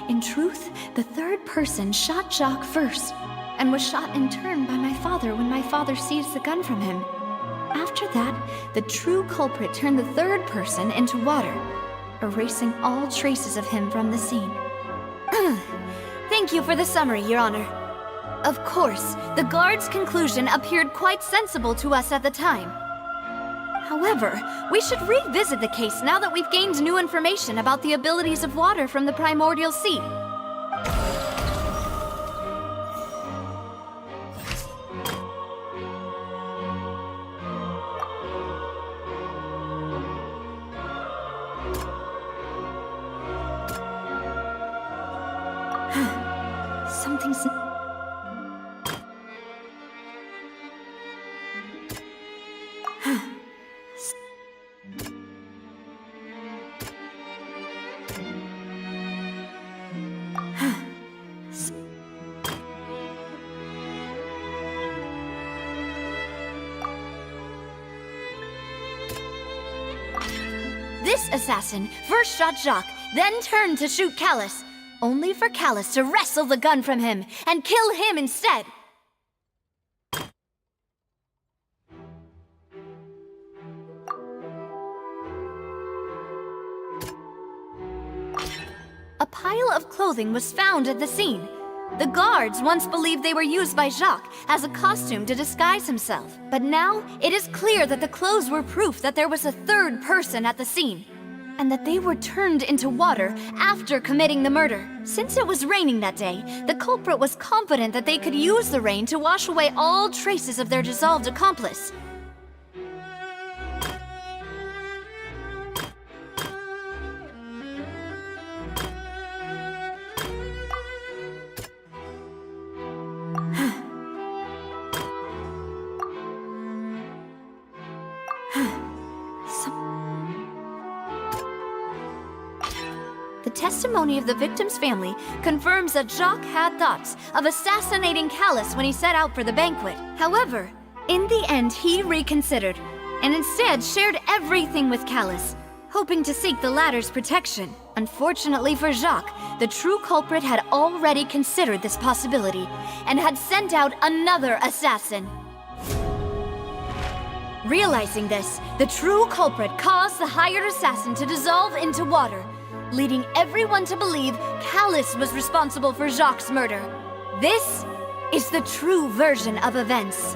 In truth, the third person shot Jacques first, and was shot in turn by my father when my father seized the gun from him. After that, the true culprit turned the third person into water, erasing all traces of him from the scene. Thank you for the summary, Your Honor. Of course, the guard's conclusion appeared quite sensible to us at the time. However, we should revisit the case now that we've gained new information about the abilities of water from the primordial sea. Something's... This assassin first shot Jacques, then turned to shoot Callus, only for Callus to wrestle the gun from him and kill him instead. A pile of clothing was found at the scene. The guards once believed they were used by Jacques as a costume to disguise himself. But now, it is clear that the clothes were proof that there was a third person at the scene, and that they were turned into water after committing the murder. Since it was raining that day, the culprit was confident that they could use the rain to wash away all traces of their dissolved accomplice. The testimony of the victim's family confirms that Jacques had thoughts of assassinating Callus when he set out for the banquet. However, In the end, he reconsidered, and instead shared everything with Callus, hoping to seek the latter's protection. Unfortunately for Jacques, the true culprit had already considered this possibility, and had sent out another assassin. Realizing this, the true culprit caused the hired assassin to dissolve into water, leading everyone to believe Callus was responsible for Jacques' murder. This is the true version of events.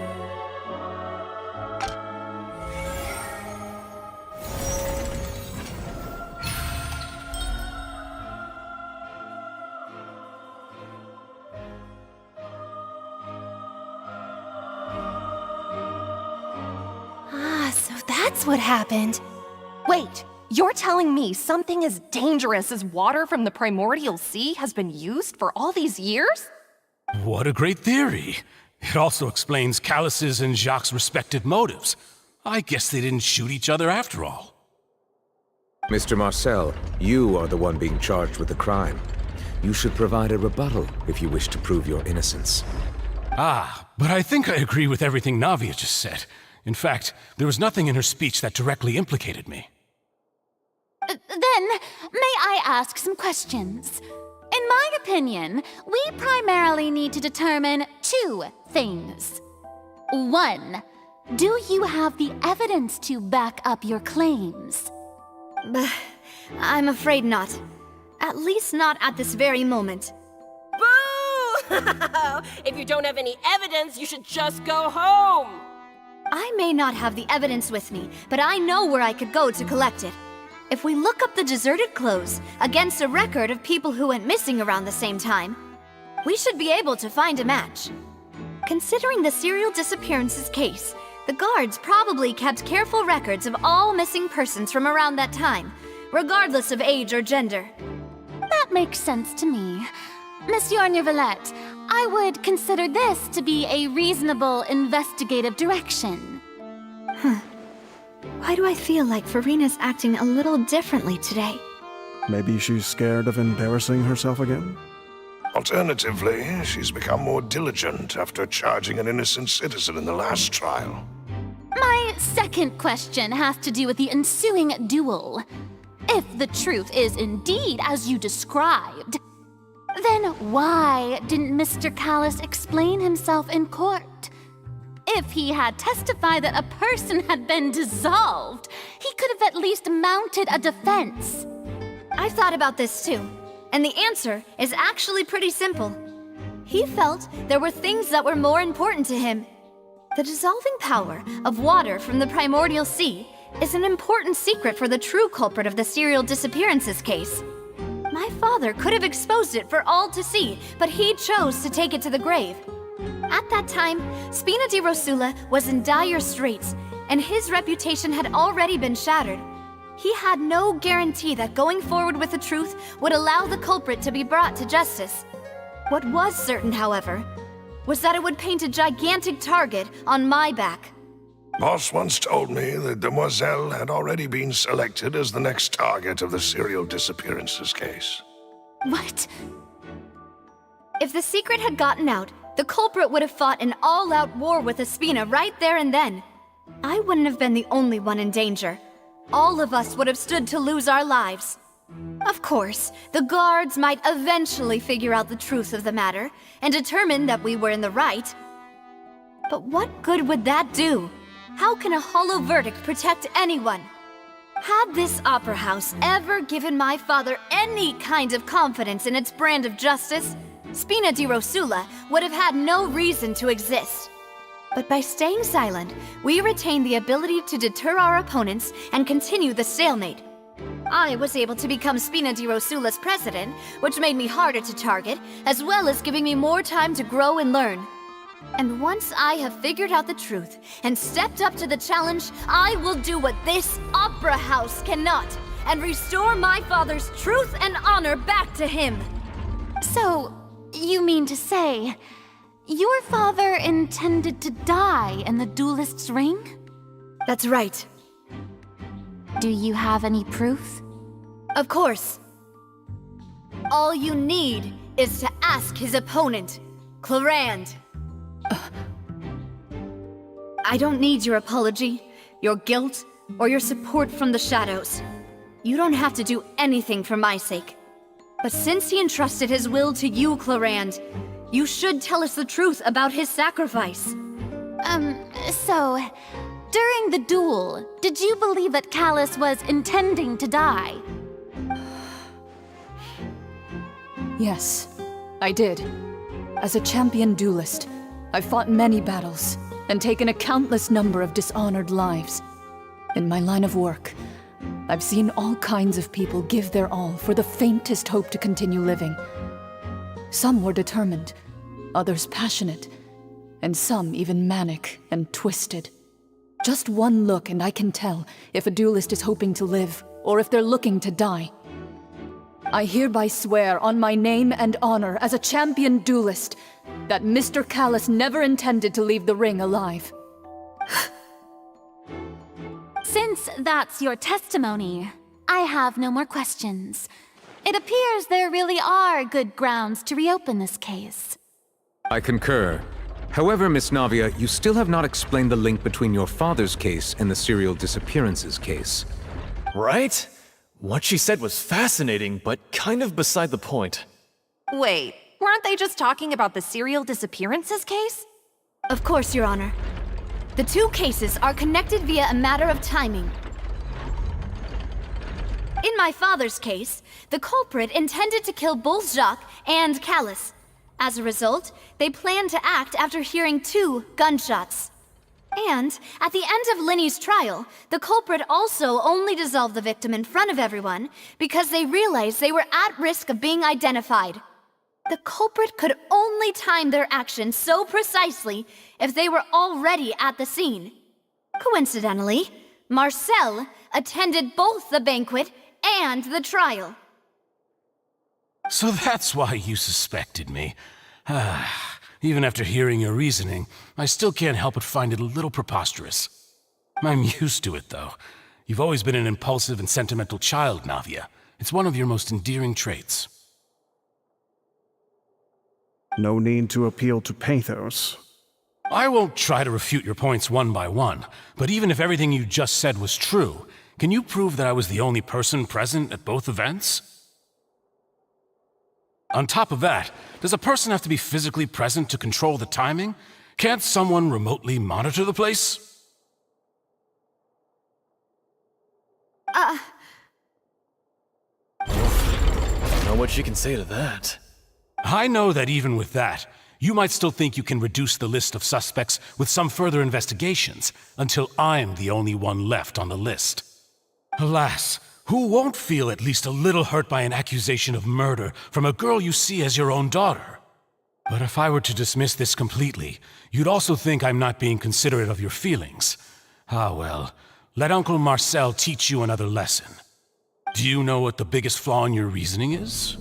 So that's what happened. Wait, you're telling me something as dangerous as water from the primordial sea has been used for all these years? What a great theory. It also explains Callus's and Jacques' respective motives. I guess they didn't shoot each other after all. Mr. Marcel, you are the one being charged with the crime. You should provide a rebuttal if you wish to prove your innocence. Ah, but I think I agree with everything Navia just said. In fact, there was nothing in her speech that directly implicated me. Then, may I ask some questions? In my opinion, we primarily need to determine two things. One, do you have the evidence to back up your claims? I'm afraid not. At least not at this very moment. Boo! If you don't have any evidence, you should just go home! I may not have the evidence with me, but I know where I could go to collect it. If we look up the deserted clothes against a record of people who went missing around the same time, we should be able to find a match. Considering the serial disappearances case, the guards probably kept careful records of all missing persons from around that time, regardless of age or gender. That makes sense to me. Monsieur Neuvillette, I would consider this to be a reasonable investigative direction. Why do I feel like Farina's acting a little differently today? Maybe she's scared of embarrassing herself again? Alternatively, she's become more diligent after charging an innocent citizen in the last trial. My second question has to do with the ensuing duel. If the truth is indeed as you described, then why didn't Mr. Callus explain himself in court? If he had testified that a person had been dissolved, he could have at least mounted a defense. I've thought about this too, and the answer is actually pretty simple. He felt there were things that were more important to him. The dissolving power of water from the primordial sea is an important secret for the true culprit of the serial disappearances case. My father could have exposed it for all to see, but he chose to take it to the grave. At that time, Spina di Rosula was in dire straits, and his reputation had already been shattered. He had no guarantee that going forward with the truth would allow the culprit to be brought to justice. What was certain, however, was that it would paint a gigantic target on my back. Boss once told me that Demoiselle had already been selected as the next target of the serial disappearances case. What? If the secret had gotten out, the culprit would have fought an all-out war with Espina right there and then. I wouldn't have been the only one in danger. All of us would have stood to lose our lives. Of course, the guards might eventually figure out the truth of the matter and determine that we were in the right. But what good would that do? How can a hollow verdict protect anyone? Had this opera house ever given my father any kind of confidence in its brand of justice, Spina di Rosula would have had no reason to exist. But by staying silent, we retain the ability to deter our opponents and continue the stalemate. I was able to become Spina di Rosula's president, which made me harder to target, as well as giving me more time to grow and learn. And once I have figured out the truth and stepped up to the challenge, I will do what this opera house cannot, and restore my father's truth and honor back to him. So, you mean to say, your father intended to die in the duelist's ring? That's right. Do you have any proof? Of course. All you need is to ask his opponent, Clorand. I don't need your apology, your guilt, or your support from the shadows. You don't have to do anything for my sake. But since he entrusted his will to you, Clorand, you should tell us the truth about his sacrifice. So, during the duel, did you believe that Callus was intending to die? Yes, I did. As a champion duelist, I've fought many battles and taken a countless number of dishonored lives. In my line of work, I've seen all kinds of people give their all for the faintest hope to continue living. Some were determined, others passionate, and some even manic and twisted. Just one look and I can tell if a duelist is hoping to live or if they're looking to die. I hereby swear on my name and honor as a champion duelist that Mr. Callus never intended to leave the ring alive. Since that's your testimony, I have no more questions. It appears there really are good grounds to reopen this case. I concur. However, Miss Navia, you still have not explained the link between your father's case and the serial disappearances case. Right? What she said was fascinating, but kind of beside the point. Wait, weren't they just talking about the serial disappearances case? Of course, Your Honor. The two cases are connected via a matter of timing. In my father's case, the culprit intended to kill both Jacques and Callus. As a result, they planned to act after hearing 2 gunshots. And, at the end of Linny's trial, the culprit also only dissolved the victim in front of everyone because they realized they were at risk of being identified. The culprit could only time their actions so precisely if they were already at the scene. Coincidentally, Marcel attended both the banquet and the trial. So that's why you suspected me. Even after hearing your reasoning, I still can't help but find it a little preposterous. I'm used to it, though. You've always been an impulsive and sentimental child, Navia. It's one of your most endearing traits. No need to appeal to pathos. I won't try to refute your points one by one, but even if everything you just said was true, can you prove that I was the only person present at both events? On top of that, does a person have to be physically present to control the timing? Can't someone remotely monitor the place? I don't know what she can say to that. I know that even with that, you might still think you can reduce the list of suspects with some further investigations, until I'm the only one left on the list. Alas, who won't feel at least a little hurt by an accusation of murder from a girl you see as your own daughter? But if I were to dismiss this completely, you'd also think I'm not being considerate of your feelings. Ah well, let Uncle Marcel teach you another lesson. Do you know what the biggest flaw in your reasoning is?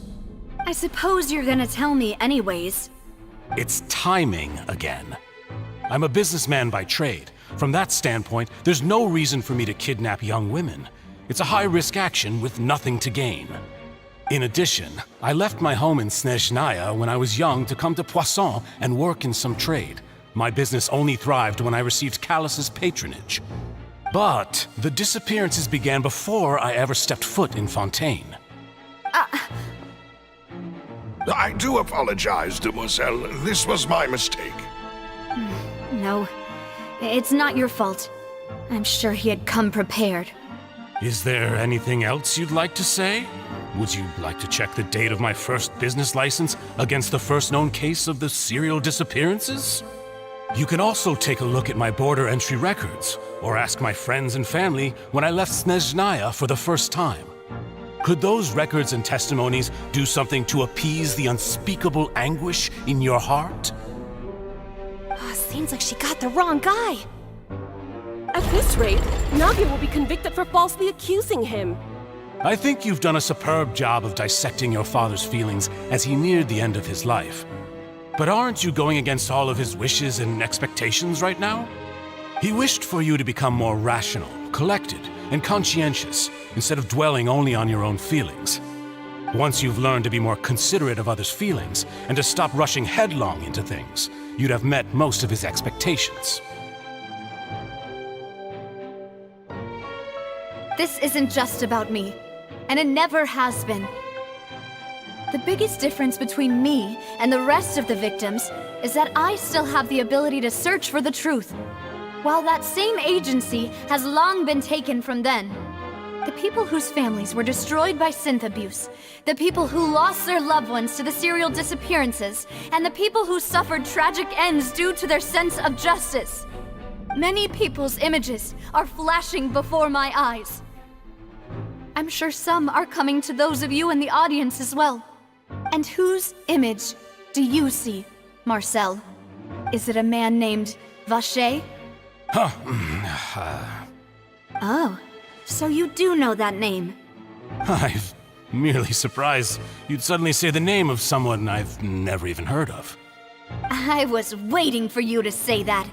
I suppose you're gonna tell me anyways. It's timing again. I'm a businessman by trade. From that standpoint, there's no reason for me to kidnap young women. It's a high-risk action with nothing to gain. In addition, I left my home in Snezhnaya when I was young to come to Poisson and work in some trade. My business only thrived when I received Callus's patronage. But the disappearances began before I ever stepped foot in Fontaine. I do apologize, Demoiselle. This was my mistake. No, it's not your fault. I'm sure he had come prepared. Is there anything else you'd like to say? Would you like to check the date of my first business license against the first known case of the serial disappearances? You can also take a look at my border entry records, or ask my friends and family when I left Snezhnaya for the first time. Could those records and testimonies do something to appease the unspeakable anguish in your heart? Seems like she got the wrong guy. At this rate, Navia will be convicted for falsely accusing him. I think you've done a superb job of dissecting your father's feelings as he neared the end of his life. But aren't you going against all of his wishes and expectations right now? He wished for you to become more rational, collected, and conscientious, instead of dwelling only on your own feelings. Once you've learned to be more considerate of others' feelings, and to stop rushing headlong into things, you'd have met most of his expectations. This isn't just about me, and it never has been. The biggest difference between me and the rest of the victims is that I still have the ability to search for the truth, while that same agency has long been taken from them. The people whose families were destroyed by synth abuse, the people who lost their loved ones to the serial disappearances, and the people who suffered tragic ends due to their sense of justice. Many people's images are flashing before my eyes. I'm sure some are coming to those of you in the audience as well. And whose image do you see, Marcel? Is it a man named Vacher? Oh, so you do know that name. I'm merely surprised you'd suddenly say the name of someone I've never even heard of. I was waiting for you to say that.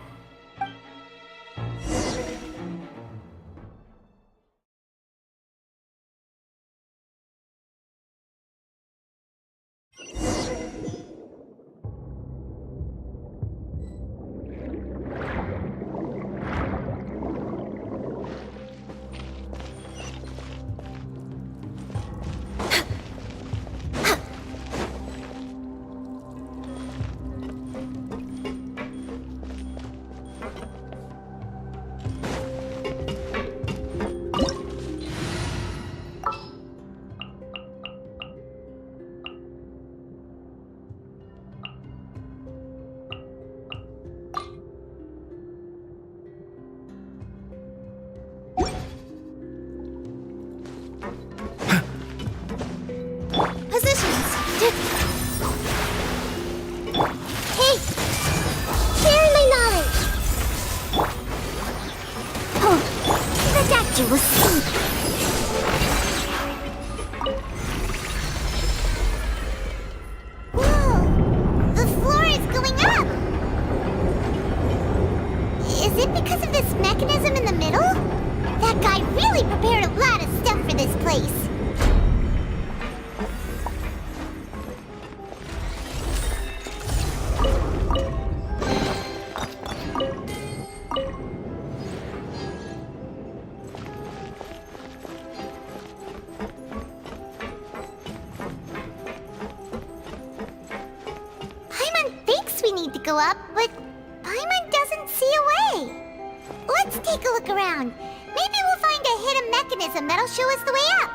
Go up, but Paimon doesn't see a way. Let's take a look around. Maybe we'll find a hidden mechanism that'll show us the way up.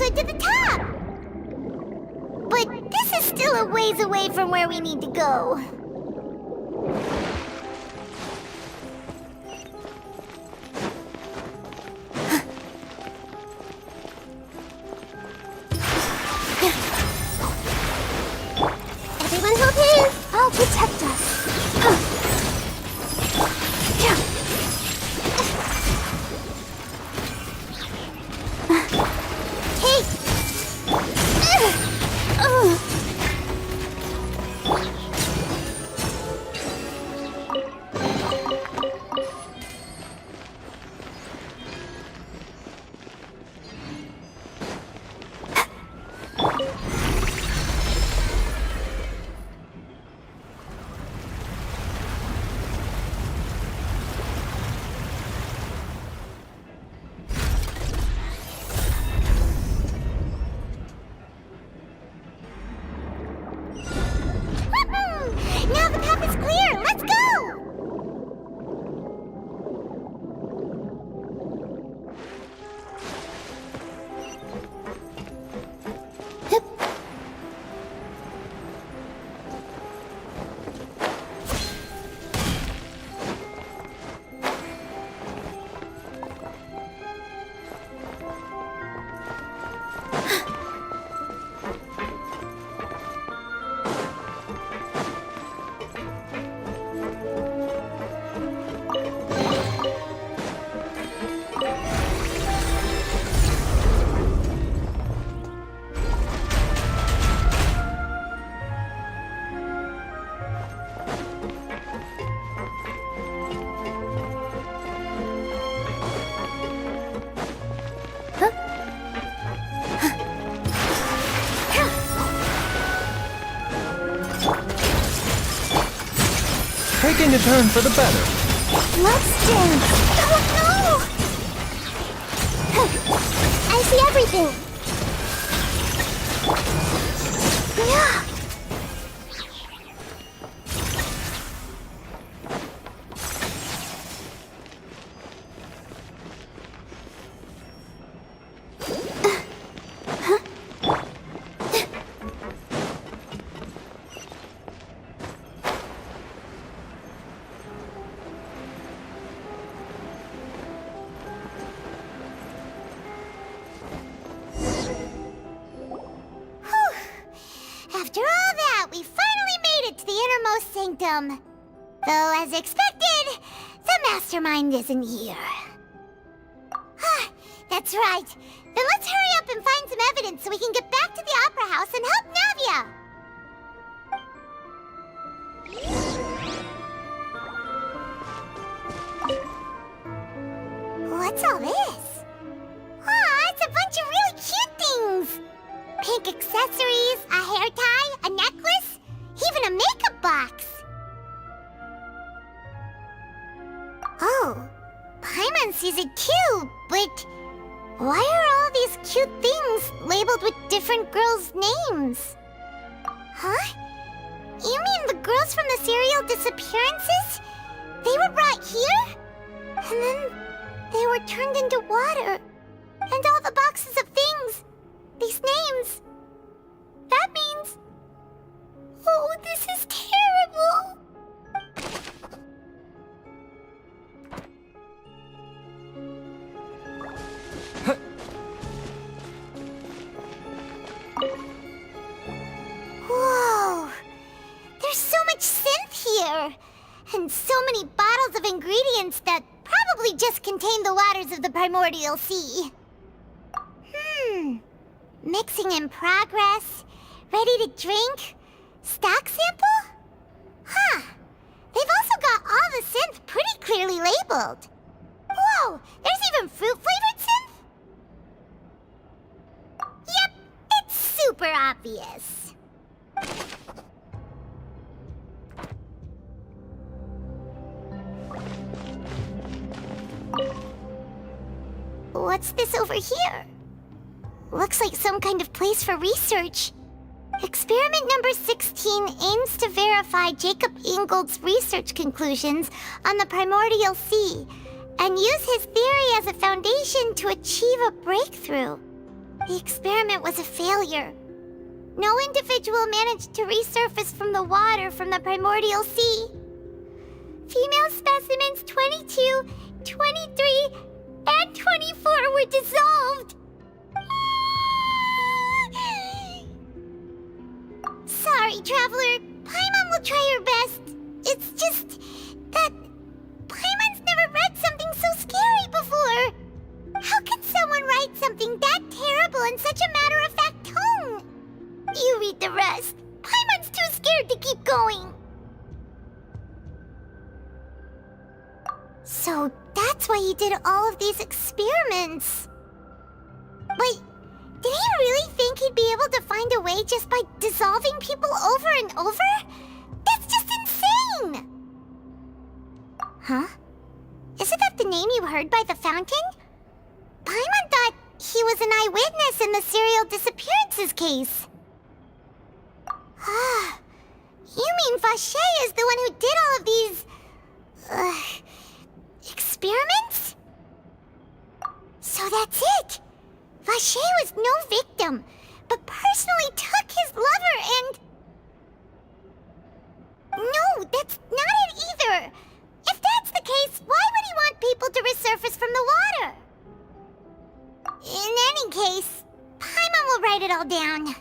To the top! But this is still a ways away from where we need to go. Everyone hold hands! I'll protect us. taking a turn for the better. Let's dance! Oh no! I see everything! Yeah. After all that, we finally made it to the innermost sanctum. Though, as expected, the mastermind isn't here. That's right. Then let's hurry up and find some evidence so we can get back to the Opera House and help Navia. What's all this? It's a bunch of really cute things. Pink accessories, a hair tie, a necklace, even a makeup box. Oh, Paimon sees it too, but why are all these cute things labeled with different girls' names? Huh? You mean the girls from the serial disappearances? They were brought here? And then they were turned into water. And all the boxes of things. These names. That means... Oh, this is terrible. Whoa. There's so much synth here. And so many bottles of ingredients that probably just contain the waters of the primordial sea. Mixing in progress, ready to drink, stock sample? Huh. They've also got all the synth pretty clearly labeled. Whoa, there's even fruit-flavored synth? Yep, it's super obvious. What's this over here? Looks like some kind of place for research. Experiment number 16 aims to verify Jacob Ingold's research conclusions on the primordial sea and use his theory as a foundation to achieve a breakthrough. The experiment was a failure. No individual managed to resurface from the water from the primordial sea. Female specimens 22, 23, and 24 were dissolved. Sorry, Traveler. Paimon will try her best. It's just that Paimon's never read something so scary before. How could someone write something that terrible in such a matter-of-fact tone? You read the rest. Paimon's too scared to keep going. So that's why he did all of these experiments. But did he really think he'd be able to find a way just by dissolving people over and over? That's just insane! Huh? Isn't that the name you heard by the fountain? Paimon thought he was an eyewitness in the serial disappearances case. You mean Vache is the one who did all of these... experiments? So that's it! Vache was no victim, but personally took his lover and... No, that's not it either! If that's the case, why would he want people to resurface from the water? In any case, Paimon will write it all down.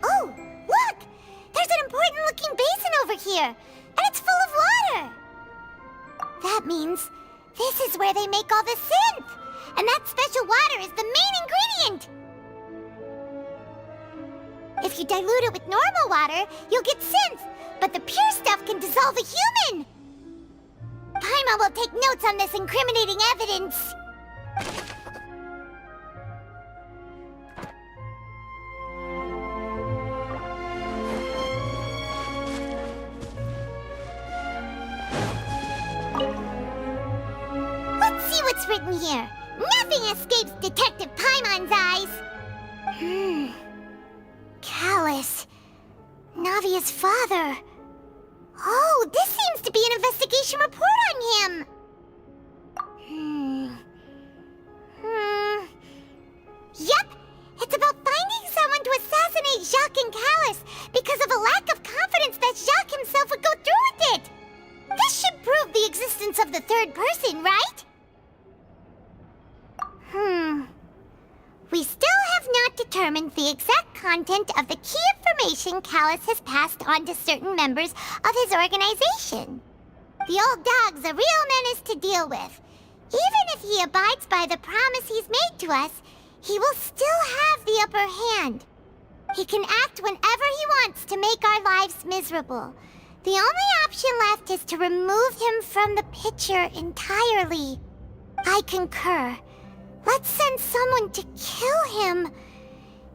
Oh, look! There's an important-looking basin over here, and it's full of water! That means this is where they make all the synth! And that special water is the main ingredient! If you dilute it with normal water, you'll get synth, but the pure stuff can dissolve a human! Paimon will take notes on this incriminating evidence. Let's see what's written here. Nothing escapes Detective Paimon's eyes. Callus. Navia's father. Oh, this seems to be an investigation report on him. Yep, it's about finding someone to assassinate Jacques and Callus because of a lack of confidence that Jacques himself would go through with it. This should prove the existence of the third person, right? We still have not determined the exact content of the key information Callus has passed on to certain members of his organization. The old dog's a real menace to deal with. Even if he abides by the promise he's made to us, he will still have the upper hand. He can act whenever he wants to make our lives miserable. The only option left is to remove him from the picture entirely. I concur. Let's send someone to kill him.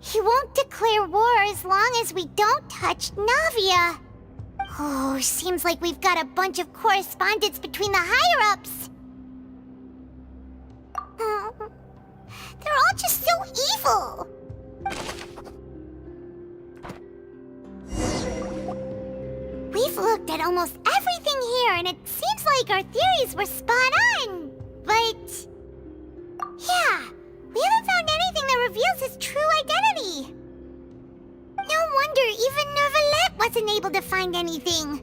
He won't declare war as long as we don't touch Navia. Oh, seems like we've got a bunch of correspondence between the higher-ups. They're all just so evil. We've looked at almost everything here, and it seems like our theories were spot on. But yeah, we haven't found anything that reveals his true identity. No wonder even Nervalette wasn't able to find anything.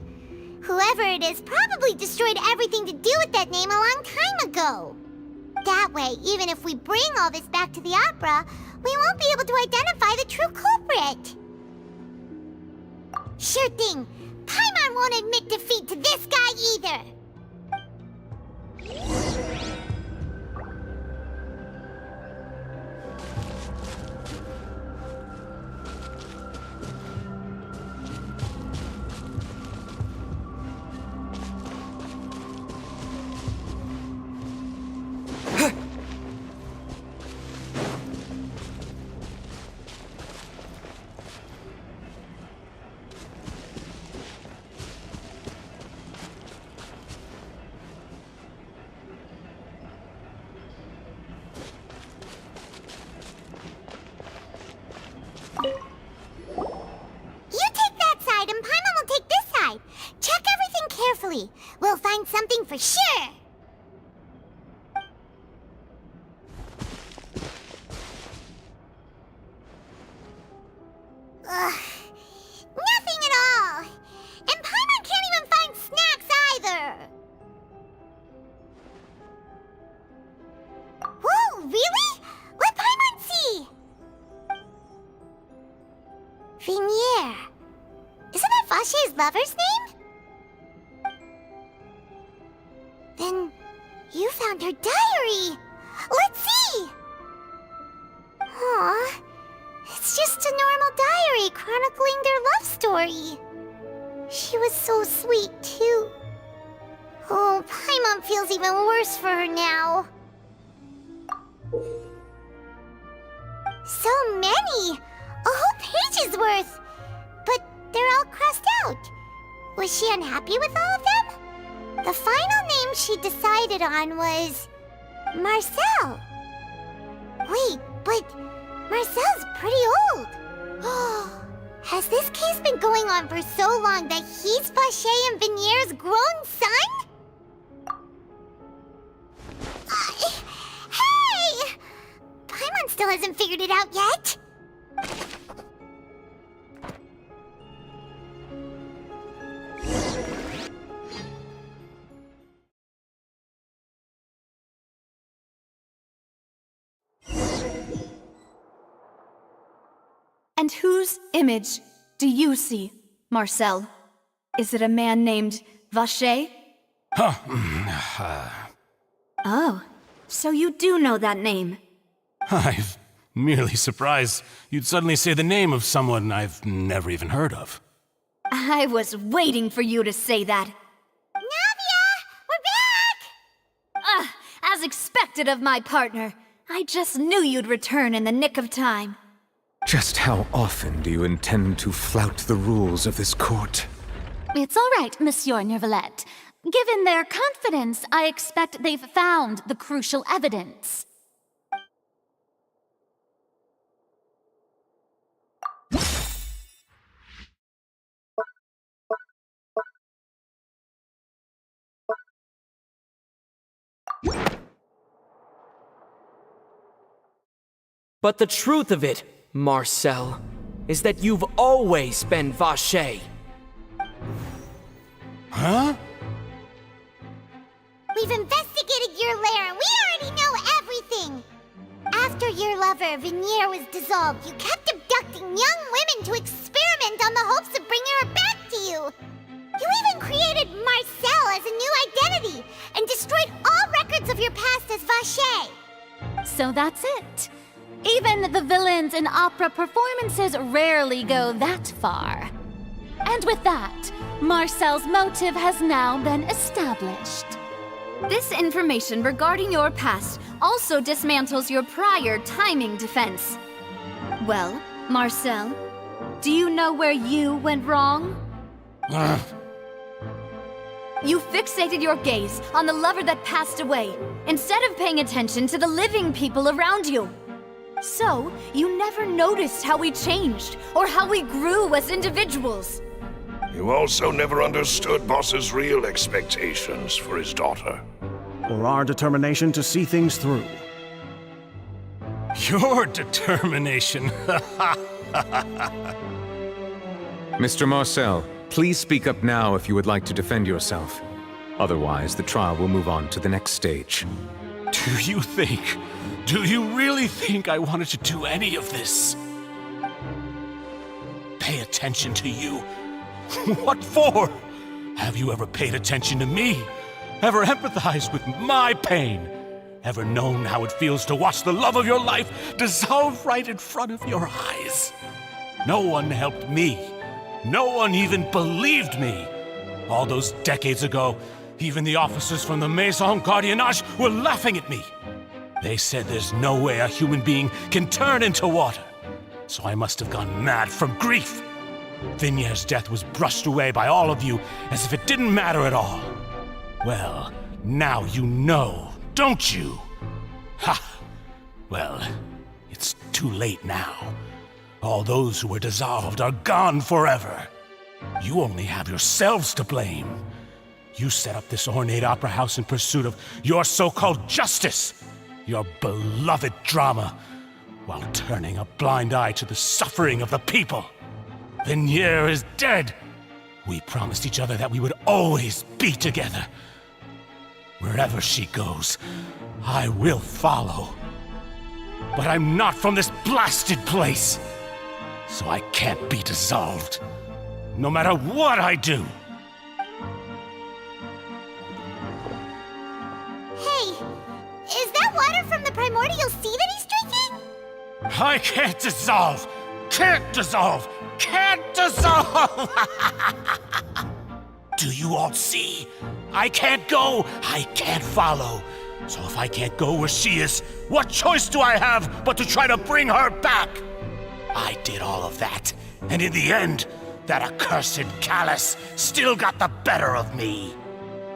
Whoever it is probably destroyed everything to do with that name a long time ago. That way, even if we bring all this back to the opera, we won't be able to identify the true culprit. Sure thing. Paimon won't admit defeat to this guy either. We'll find something for sure. Nothing at all. And Paimon can't even find snacks either. Whoa, really? Let Paimon see. Vinier. Isn't that Vache's lover's name? Then you found her diary. Let's see. Aw, it's just a normal diary chronicling their love story. She was so sweet, too. Oh, Paimon feels even worse for her now. So many! A whole page's worth! But they're all crossed out. Was she unhappy with all of them? The final name she decided on was Marcel. Wait, but Marcel's pretty old. Has this case been going on for so long that he's Vache and Vinier's grown son? Hey! Paimon still hasn't figured it out yet. And whose image do you see, Marcel? Is it a man named Vache? Oh, so you do know that name. I'm merely surprised you'd suddenly say the name of someone I've never even heard of. I was waiting for you to say that. Navia! We're back! As expected of my partner. I just knew you'd return in the nick of time. Just how often do you intend to flout the rules of this court? It's all right, Monsieur Nervalette. Given their confidence, I expect they've found the crucial evidence. But the truth of it, Marcel, is that you've always been Vacher. Huh? We've investigated your lair and we already know everything! After your lover, Vignier, was dissolved, you kept abducting young women to experiment on the hopes of bringing her back to you! You even created Marcel as a new identity and destroyed all records of your past as Vacher! So that's it. Even the villains in opera performances rarely go that far. And with that, Marcel's motive has now been established. This information regarding your past also dismantles your prior timing defense. Well, Marcel, do you know where you went wrong? You fixated your gaze on the lover that passed away, instead of paying attention to the living people around you. So, you never noticed how we changed, or how we grew as individuals. You also never understood Boss's real expectations for his daughter. Or our determination to see things through. Your determination. Mr. Marcel, please speak up now if you would like to defend yourself. Otherwise, the trial will move on to the next stage. Do you really think I wanted to do any of this? Pay attention to you? What for? Have you ever paid attention to me? Ever empathized with my pain? Ever known how it feels to watch the love of your life dissolve right in front of your eyes? No one helped me. No one even believed me. All those decades ago, even the officers from the Maison Gardiennage were laughing at me. They said there's no way a human being can turn into water. So I must have gone mad from grief. Vignier's death was brushed away by all of you as if it didn't matter at all. Well, now you know, don't you? Ha! Well, it's too late now. All those who were dissolved are gone forever. You only have yourselves to blame. You set up this ornate opera house in pursuit of your so-called justice, your beloved drama, while turning a blind eye to the suffering of the people. Vignier is dead. We promised each other that we would always be together. Wherever she goes, I will follow. But I'm not from this blasted place, so I can't be dissolved, no matter what I do. Hey, is that water from the primordial sea that he's drinking? I can't dissolve! Can't dissolve! Can't dissolve! Do you all see? I can't go, I can't follow. So if I can't go where she is, what choice do I have but to try to bring her back? I did all of that, and in the end, that accursed Callus still got the better of me.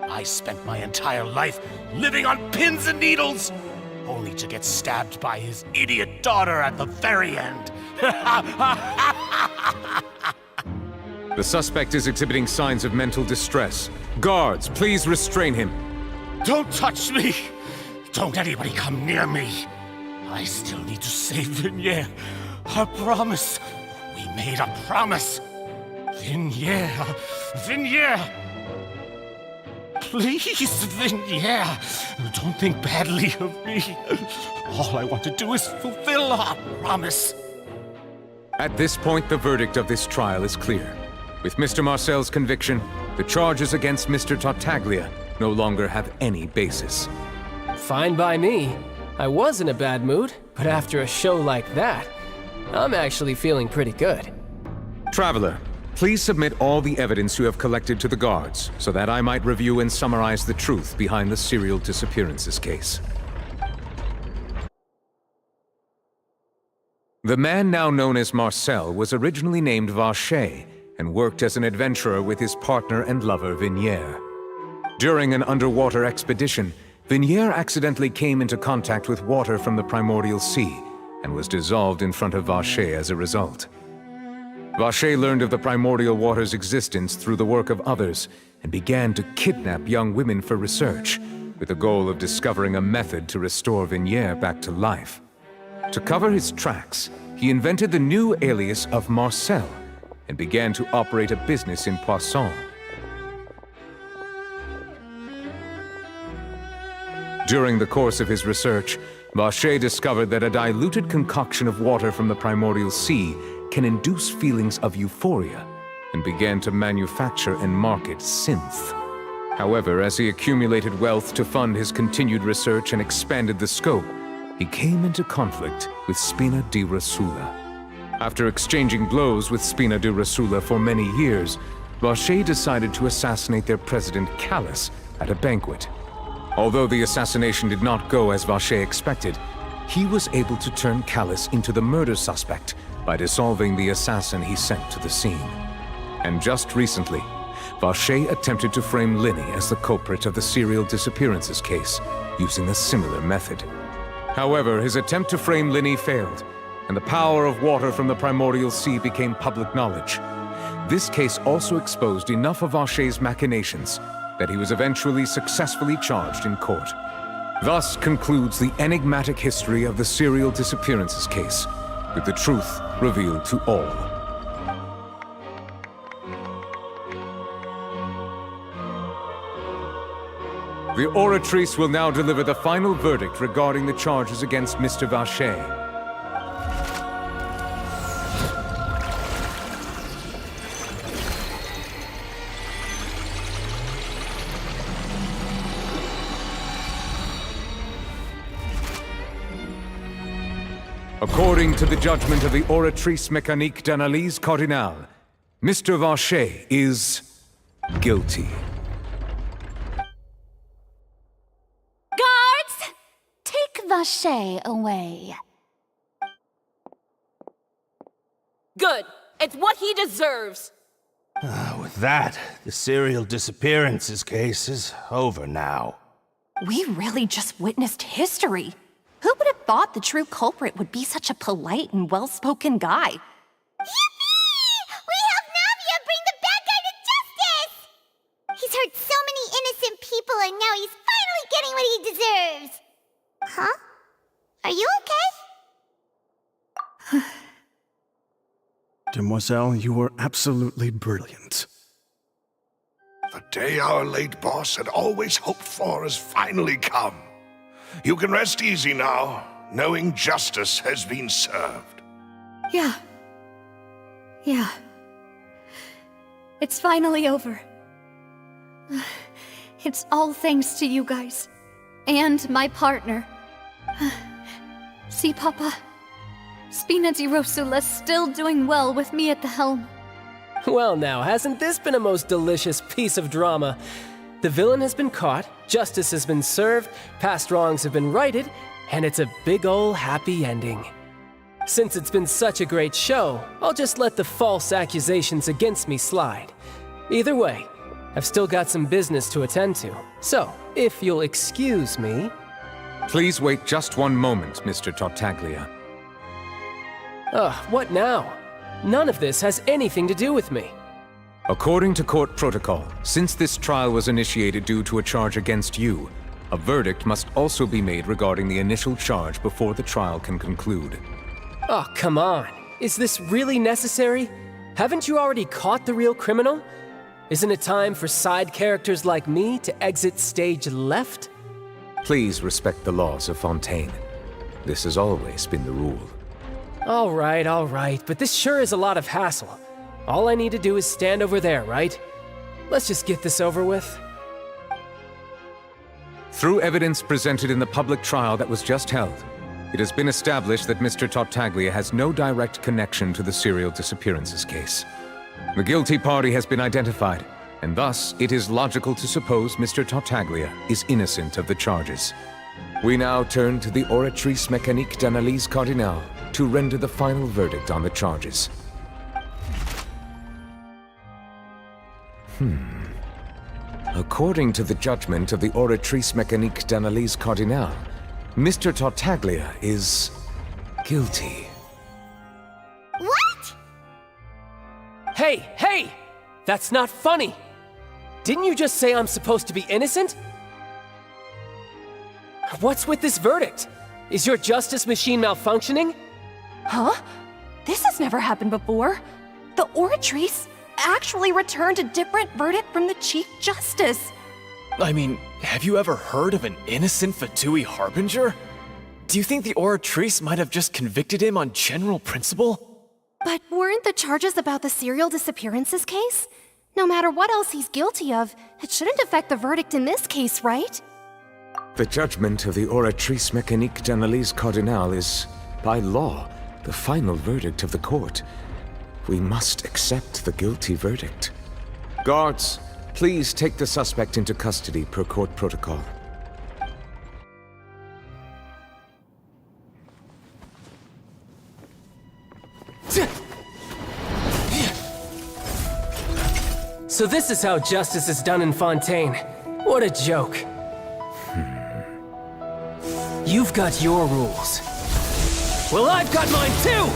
I spent my entire life living on pins and needles, only to get stabbed by his idiot daughter at the very end. The suspect is exhibiting signs of mental distress. Guards, please restrain him. Don't touch me! Don't anybody come near me! I still need to save Vignier. Our promise. We made a promise. Vignier. Vignier! Please, Vignier, don't think badly of me. All I want to do is fulfill our promise. At this point, the verdict of this trial is clear. With Mr. Marcel's conviction, the charges against Mr. Tartaglia no longer have any basis. Fine by me. I was in a bad mood, but after a show like that, I'm actually feeling pretty good. Traveler, Please submit all the evidence you have collected to the guards, so that I might review and summarize the truth behind the serial disappearances case. The man now known as Marcel was originally named Vacher and worked as an adventurer with his partner and lover Vignier. During an underwater expedition, Vignier accidentally came into contact with water from the primordial sea and was dissolved in front of Vacher as a result. Vacher learned of the primordial water's existence through the work of others and began to kidnap young women for research, with the goal of discovering a method to restore Vignier back to life. To cover his tracks, he invented the new alias of Marcel and began to operate a business in Poisson. During the course of his research, Vacher discovered that a diluted concoction of water from the primordial sea can induce feelings of euphoria, and began to manufacture and market synth. However, as he accumulated wealth to fund his continued research and expanded the scope, he came into conflict with Spina di Rosula. After exchanging blows with Spina di Rosula for many years, Vacher decided to assassinate their president Callus at a banquet. Although the assassination did not go as Vacher expected, he was able to turn Callus into the murder suspect by dissolving the assassin he sent to the scene. And just recently, Vacher attempted to frame Linny as the culprit of the serial disappearances case, using a similar method. However, his attempt to frame Linny failed, and the power of water from the primordial sea became public knowledge. This case also exposed enough of Vacher's machinations that he was eventually successfully charged in court. Thus concludes the enigmatic history of the serial disappearances case, with the truth revealed to all. The Oratrice will now deliver the final verdict regarding the charges against Mr. Vacher. According to the judgment of the Oratrice Mécanique d'Analyse Cardinale, Mr. Vacher is guilty. Guards! Take Vacher away. Good. It's what he deserves. With that, the serial disappearances case is over now. We really just witnessed history. Who would have thought the true culprit would be such a polite and well-spoken guy? Yippee! We helped Navia bring the bad guy to justice! He's hurt so many innocent people and now he's finally getting what he deserves! Huh? Are you okay? Demoiselle, you were absolutely brilliant. The day our late boss had always hoped for has finally come. You can rest easy now, knowing justice has been served. Yeah. It's finally over. It's all thanks to you guys. And my partner. See, Papa? Spina di Rosula's still doing well with me at the helm. Well now, hasn't this been a most delicious piece of drama? The villain has been caught, justice has been served, past wrongs have been righted, and it's a big ol' happy ending. Since it's been such a great show, I'll just let the false accusations against me slide. Either way, I've still got some business to attend to, so if you'll excuse me... Please wait just one moment, Mr. Tartaglia. What now? None of this has anything to do with me. According to court protocol, since this trial was initiated due to a charge against you, a verdict must also be made regarding the initial charge before the trial can conclude. Oh, come on. Is this really necessary? Haven't you already caught the real criminal? Isn't it time for side characters like me to exit stage left? Please respect the laws of Fontaine. This has always been the rule. All right, but this sure is a lot of hassle. All I need to do is stand over there, right? Let's just get this over with. Through evidence presented in the public trial that was just held, it has been established that Mr. Tartaglia has no direct connection to the serial disappearances case. The guilty party has been identified, and thus it is logical to suppose Mr. Tartaglia is innocent of the charges. We now turn to the Oratrice Mécanique d'Analyse Cardinale to render the final verdict on the charges. According to the judgment of the Oratrice Mécanique d'Analyse Cardinale, Mr. Tartaglia is guilty. What? Hey! That's not funny! Didn't you just say I'm supposed to be innocent? What's with this verdict? Is your justice machine malfunctioning? Huh? This has never happened before. The Oratrice actually returned a different verdict from the Chief Justice. I mean, have you ever heard of an innocent Fatui Harbinger? Do you think the Oratrice might have just convicted him on general principle? But weren't the charges about the serial disappearances case? No matter what else he's guilty of, it shouldn't affect the verdict in this case, right? The judgment of the Oratrice Mécanique d'Analyse Cardinale is, by law, the final verdict of the court. We must accept the guilty verdict. Guards, please take the suspect into custody per court protocol. So this is how justice is done in Fontaine. What a joke. You've got your rules. Well, I've got mine too!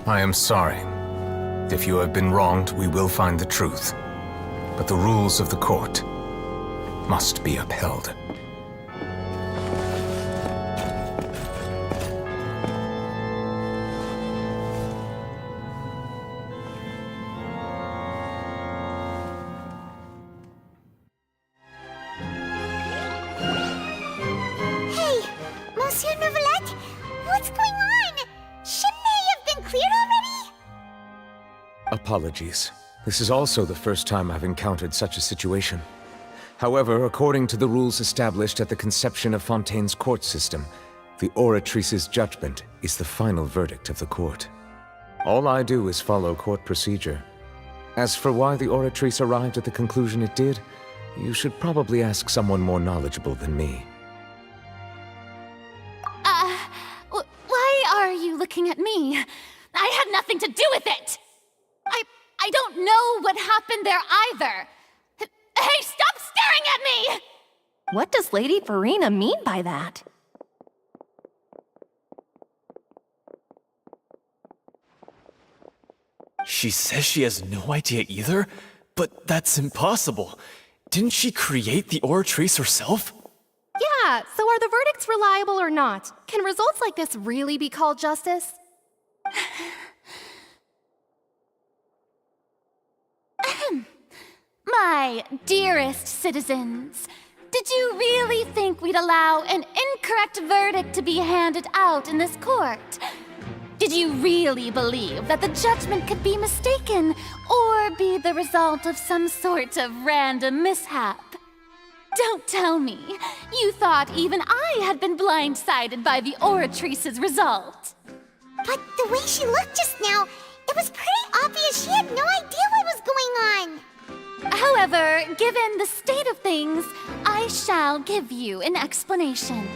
I am sorry. If you have been wronged, we will find the truth. But the rules of the court must be upheld. Hey, Monsieur Neuvillette, what's going on? Shouldn't they have been cleared already? Apologies. This is also the first time I've encountered such a situation. However, according to the rules established at the conception of Fontaine's court system, the Oratrice's judgment is the final verdict of the court. All I do is follow court procedure. As for why the Oratrice arrived at the conclusion it did, you should probably ask someone more knowledgeable than me. Why are you looking at me? I had nothing to do with it! I don't know what happened there either! Hey, stop staring at me! What does Lady Farina mean by that? She says she has no idea either? But that's impossible. Didn't she create the Oratrice herself? Yeah, so are the verdicts reliable or not? Can results like this really be called justice? My dearest citizens, did you really think we'd allow an incorrect verdict to be handed out in this court? Did you really believe that the judgment could be mistaken or be the result of some sort of random mishap? Don't tell me you thought even I had been blindsided by the Oratrice's result. But the way she looked just now, it was pretty obvious she had no idea what was going on. However, given the state of things, I shall give you an explanation.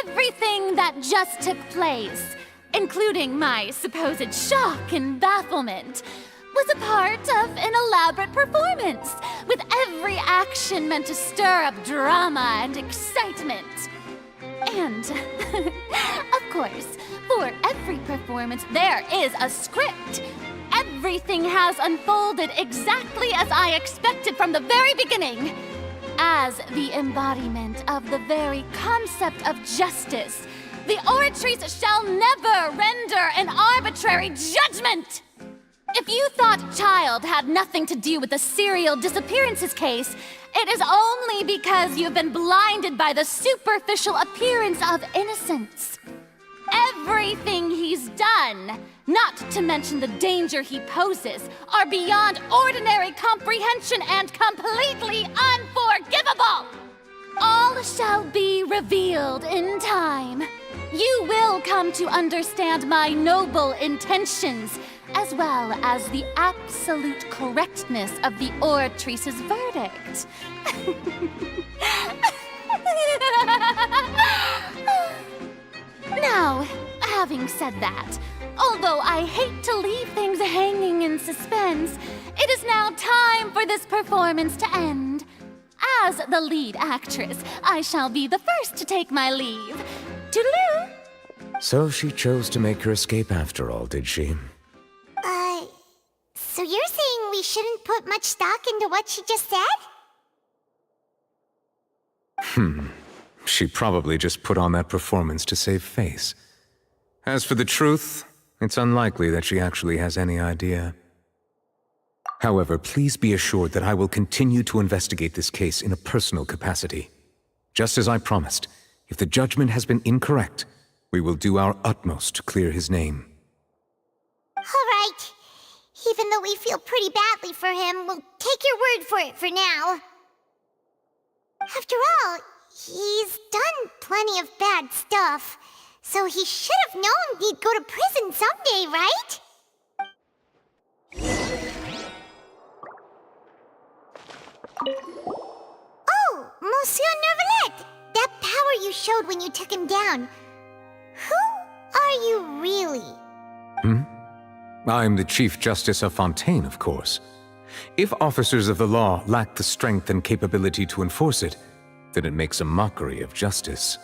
Everything that just took place, including my supposed shock and bafflement, was a part of an elaborate performance, with every action meant to stir up drama and excitement. And, of course, for every performance, there is a script. Everything has unfolded exactly as I expected from the very beginning. As the embodiment of the very concept of justice, the Oratrice shall never render an arbitrary judgment! If you thought Childe had nothing to do with the serial disappearances case, it is only because you've been blinded by the superficial appearance of innocence. Everything he's done, not to mention the danger he poses, are beyond ordinary comprehension and completely unforgivable! All shall be revealed in time. You will come to understand my noble intentions, as well as the absolute correctness of the Oratrice's verdict. Now, having said that, although I hate to leave things hanging in suspense, it is now time for this performance to end. As the lead actress, I shall be the first to take my leave. Toodaloo! So she chose to make her escape after all, did she? So you're saying we shouldn't put much stock into what she just said? She probably just put on that performance to save face. As for the truth, it's unlikely that she actually has any idea. However, please be assured that I will continue to investigate this case in a personal capacity. Just as I promised, if the judgment has been incorrect, we will do our utmost to clear his name. All right. Even though we feel pretty badly for him, we'll take your word for it for now. After all, he's done plenty of bad stuff, so he should have known he'd go to prison someday, right? Oh, Monsieur Neuvillette! That power you showed when you took him down. Who are you really? I'm the Chief Justice of Fontaine, of course. If officers of the law lack the strength and capability to enforce it, then it makes a mockery of justice.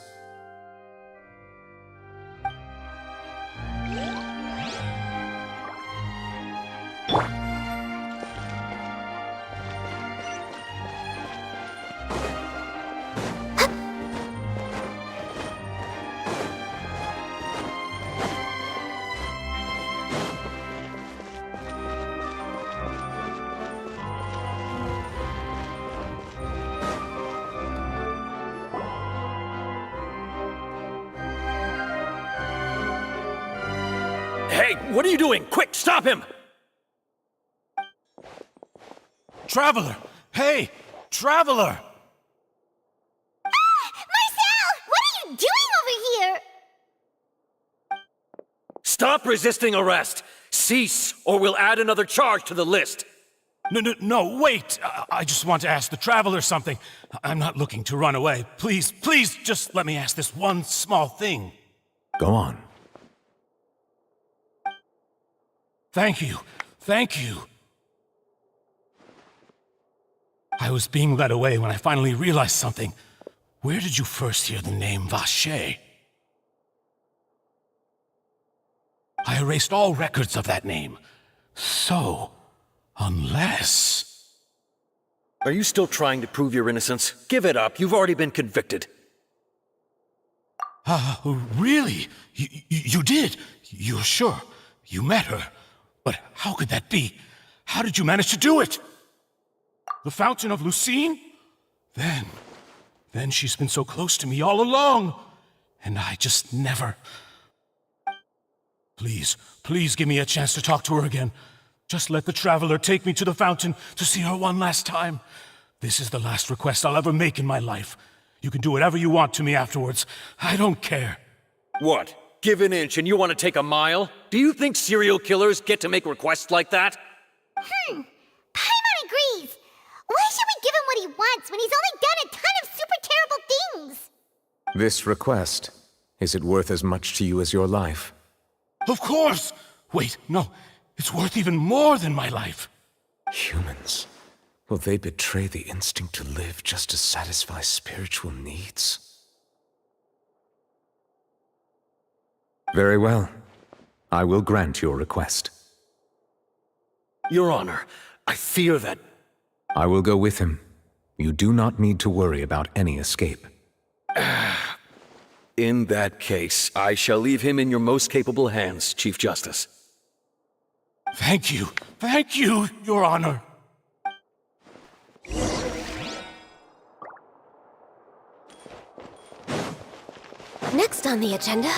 Hey, what are you doing? Quick, stop him! Traveler! Hey! Traveler! Marcel! What are you doing over here? Stop resisting arrest! Cease, or we'll add another charge to the list! No, wait! I just want to ask the Traveler something. I'm not looking to run away. Please, just let me ask this one small thing. Go on. Thank you. I was being led away when I finally realized something. Where did you first hear the name Vacher? I erased all records of that name. So, unless... Are you still trying to prove your innocence? Give it up. You've already been convicted. Really? You did? You're sure? You met her? But how could that be? How did you manage to do it? The Fountain of Lucine? Then she's been so close to me all along. And I just never... Please give me a chance to talk to her again. Just let the Traveler take me to the fountain to see her one last time. This is the last request I'll ever make in my life. You can do whatever you want to me afterwards. I don't care. What? Give an inch and you want to take a mile? Do you think serial killers get to make requests like that? Paimon agrees. Why should we give him what he wants when he's only done a ton of super terrible things? This request, is it worth as much to you as your life? Of course! Wait, no. It's worth even more than my life. Humans. Will they betray the instinct to live just to satisfy spiritual needs? Very well. I will grant your request. Your Honor, I fear that... I will go with him. You do not need to worry about any escape. In that case, I shall leave him in your most capable hands, Chief Justice. Thank you, Your Honor. Next on the agenda...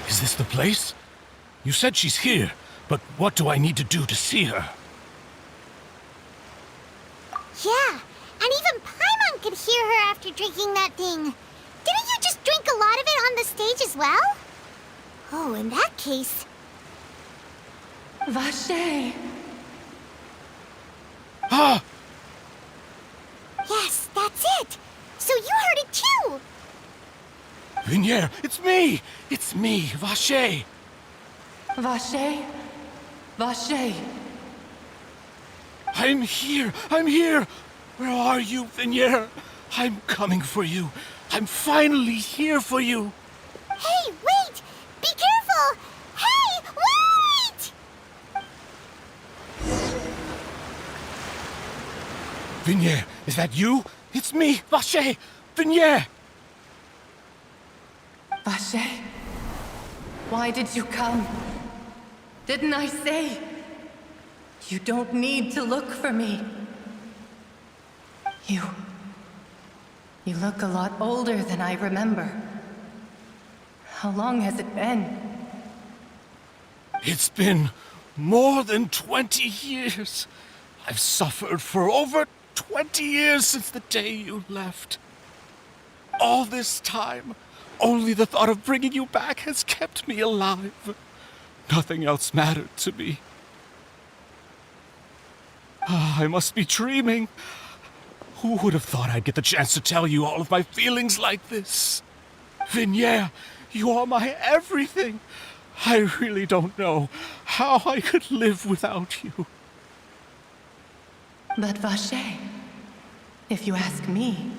Is this the place? You said she's here, but what do I need to do to see her? Yeah, and even Paimon could hear her after drinking that thing. Didn't you just drink a lot of it on the stage as well? Oh, in that case... Vache! Ah! Yes, that's it! So you heard it too! Vignier, it's me! It's me, Vache! Vache? Vache! I'm here! Where are you, Vignier? I'm coming for you. I'm finally here for you. Hey, wait! Be careful! Hey, wait! Vignier, is that you? It's me, Vache! Vignier! Vache? Why did you come? Didn't I say? You don't need to look for me. You look a lot older than I remember. How long has it been? It's been more than 20 years. I've suffered for over 20 years since the day you left. All this time, only the thought of bringing you back has kept me alive. Nothing else mattered to me. I must be dreaming. Who would have thought I'd get the chance to tell you all of my feelings like this? Vignier, you are my everything. I really don't know how I could live without you. But Vache, if you ask me,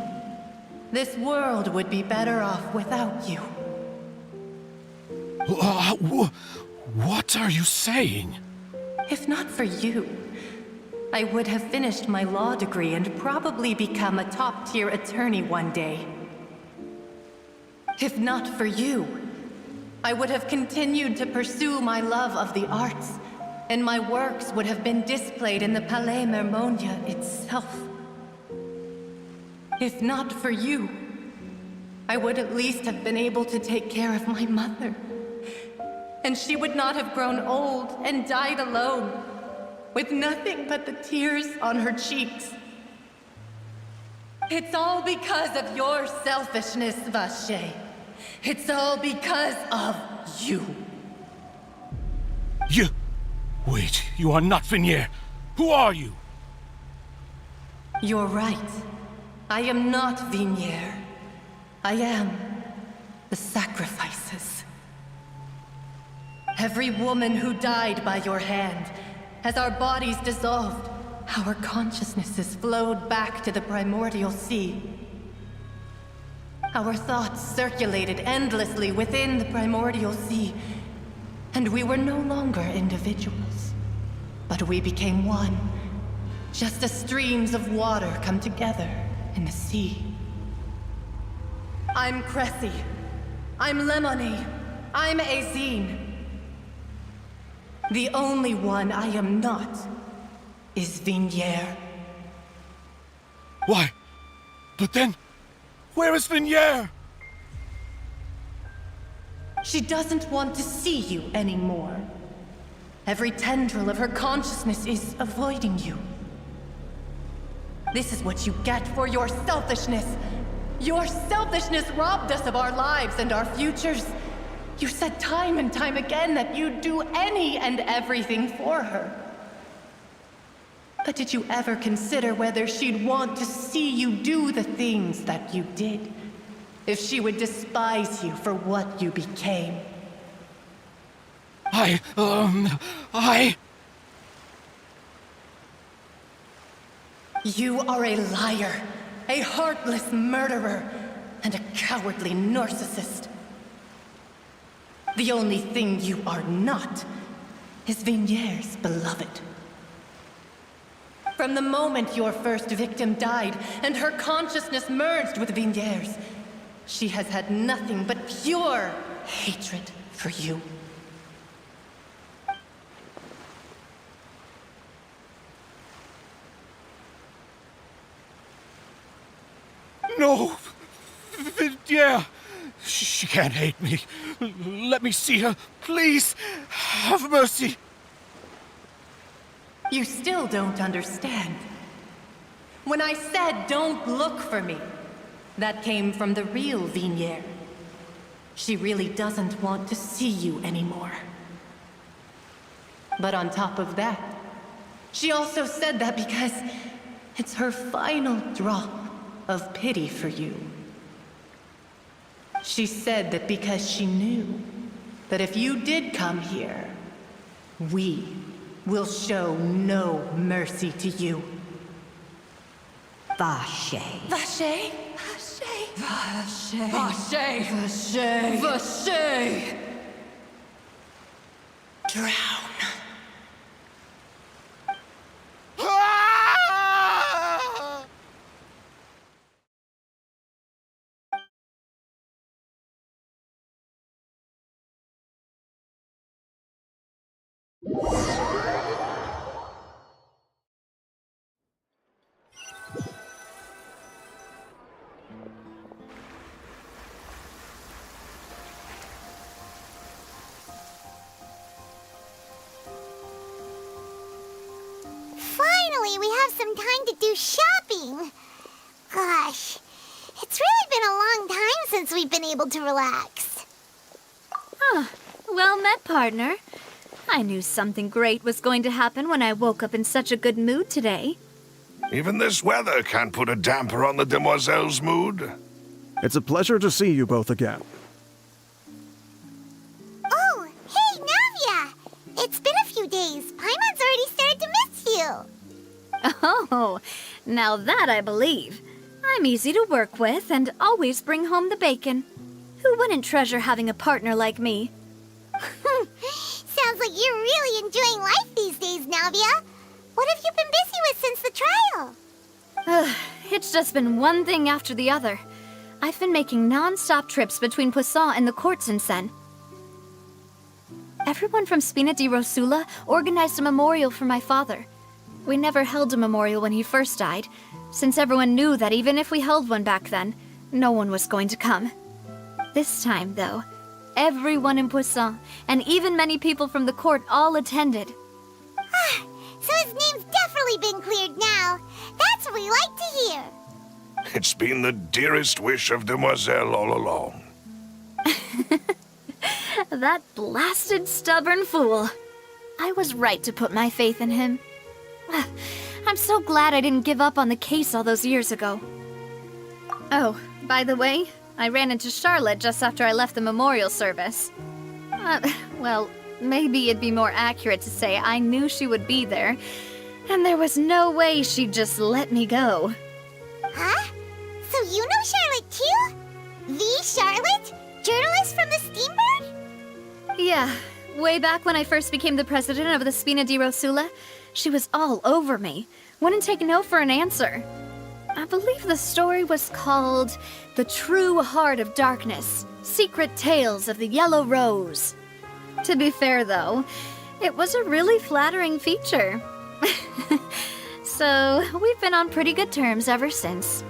this world would be better off without you. What are you saying? If not for you, I would have finished my law degree and probably become a top-tier attorney one day. If not for you, I would have continued to pursue my love of the arts, and my works would have been displayed in the Palais Mermonia itself. If not for you, I would at least have been able to take care of my mother. And she would not have grown old and died alone, with nothing but the tears on her cheeks. It's all because of your selfishness, Vache. It's all because of you. Wait, you are not Vignier. Who are you? You're right. I am not Vignier. I am the sacrifices. Every woman who died by your hand, as our bodies dissolved, our consciousnesses flowed back to the primordial sea. Our thoughts circulated endlessly within the primordial sea, and we were no longer individuals, but we became one, just as streams of water come together in the sea. I'm Cressy. I'm Lemony. I'm Azine. The only one I am not is Vignier. Why? But then, where is Vignier? She doesn't want to see you anymore. Every tendril of her consciousness is avoiding you. This is what you get for your selfishness. Your selfishness robbed us of our lives and our futures. You said time and time again that you'd do any and everything for her. But did you ever consider whether she'd want to see you do the things that you did? If she would despise you for what you became? You are a liar, a heartless murderer, and a cowardly narcissist. The only thing you are not is Vigniere's beloved. From the moment your first victim died and her consciousness merged with Vigniere's, she has had nothing but pure hatred for you. No! Vigniere! She can't hate me. Let me see her, please. Have mercy. You still don't understand. When I said don't look for me, that came from the real Vigniere. She really doesn't want to see you anymore. But on top of that, she also said that because it's her final drop of pity for you. She said that because she knew that if you did come here, we will show no mercy to you. Vache. Vache? Vache? Vache. Vache. Vache. Vache. Drown. Finally, we have some time to do shopping. Gosh, it's really been a long time since we've been able to relax. Well met, partner. I knew something great was going to happen when I woke up in such a good mood today. Even this weather can't put a damper on the demoiselle's mood. It's a pleasure to see you both again. Oh, hey, Navia! It's been a few days. Paimon's already started to miss you. Oh, now that I believe. I'm easy to work with and always bring home the bacon. Who wouldn't treasure having a partner like me? Sounds like you're really enjoying life these days, Navia. What have you been busy with since the trial? It's just been one thing after the other. I've been making non-stop trips between Poisson and the courts in Sen. Everyone from Spina di Rosula organized a memorial for my father. We never held a memorial when he first died, since everyone knew that even if we held one back then, no one was going to come. This time, though, everyone in Poisson, and even many people from the court, all attended. So his name's definitely been cleared now. That's what we like to hear. It's been the dearest wish of Demoiselle all along. That blasted stubborn fool. I was right to put my faith in him. I'm so glad I didn't give up on the case all those years ago. Oh, by the way, I ran into Charlotte just after I left the memorial service. Well, maybe it'd be more accurate to say I knew she would be there, and there was no way she'd just let me go. Huh? So you know Charlotte too? The Charlotte? Journalist from the Steambird? Yeah, way back when I first became the president of the Spina di Rosula, she was all over me. Wouldn't take no for an answer. I believe the story was called The True Heart of Darkness, Secret Tales of the Yellow Rose. To be fair, though, it was a really flattering feature. So, we've been on pretty good terms ever since.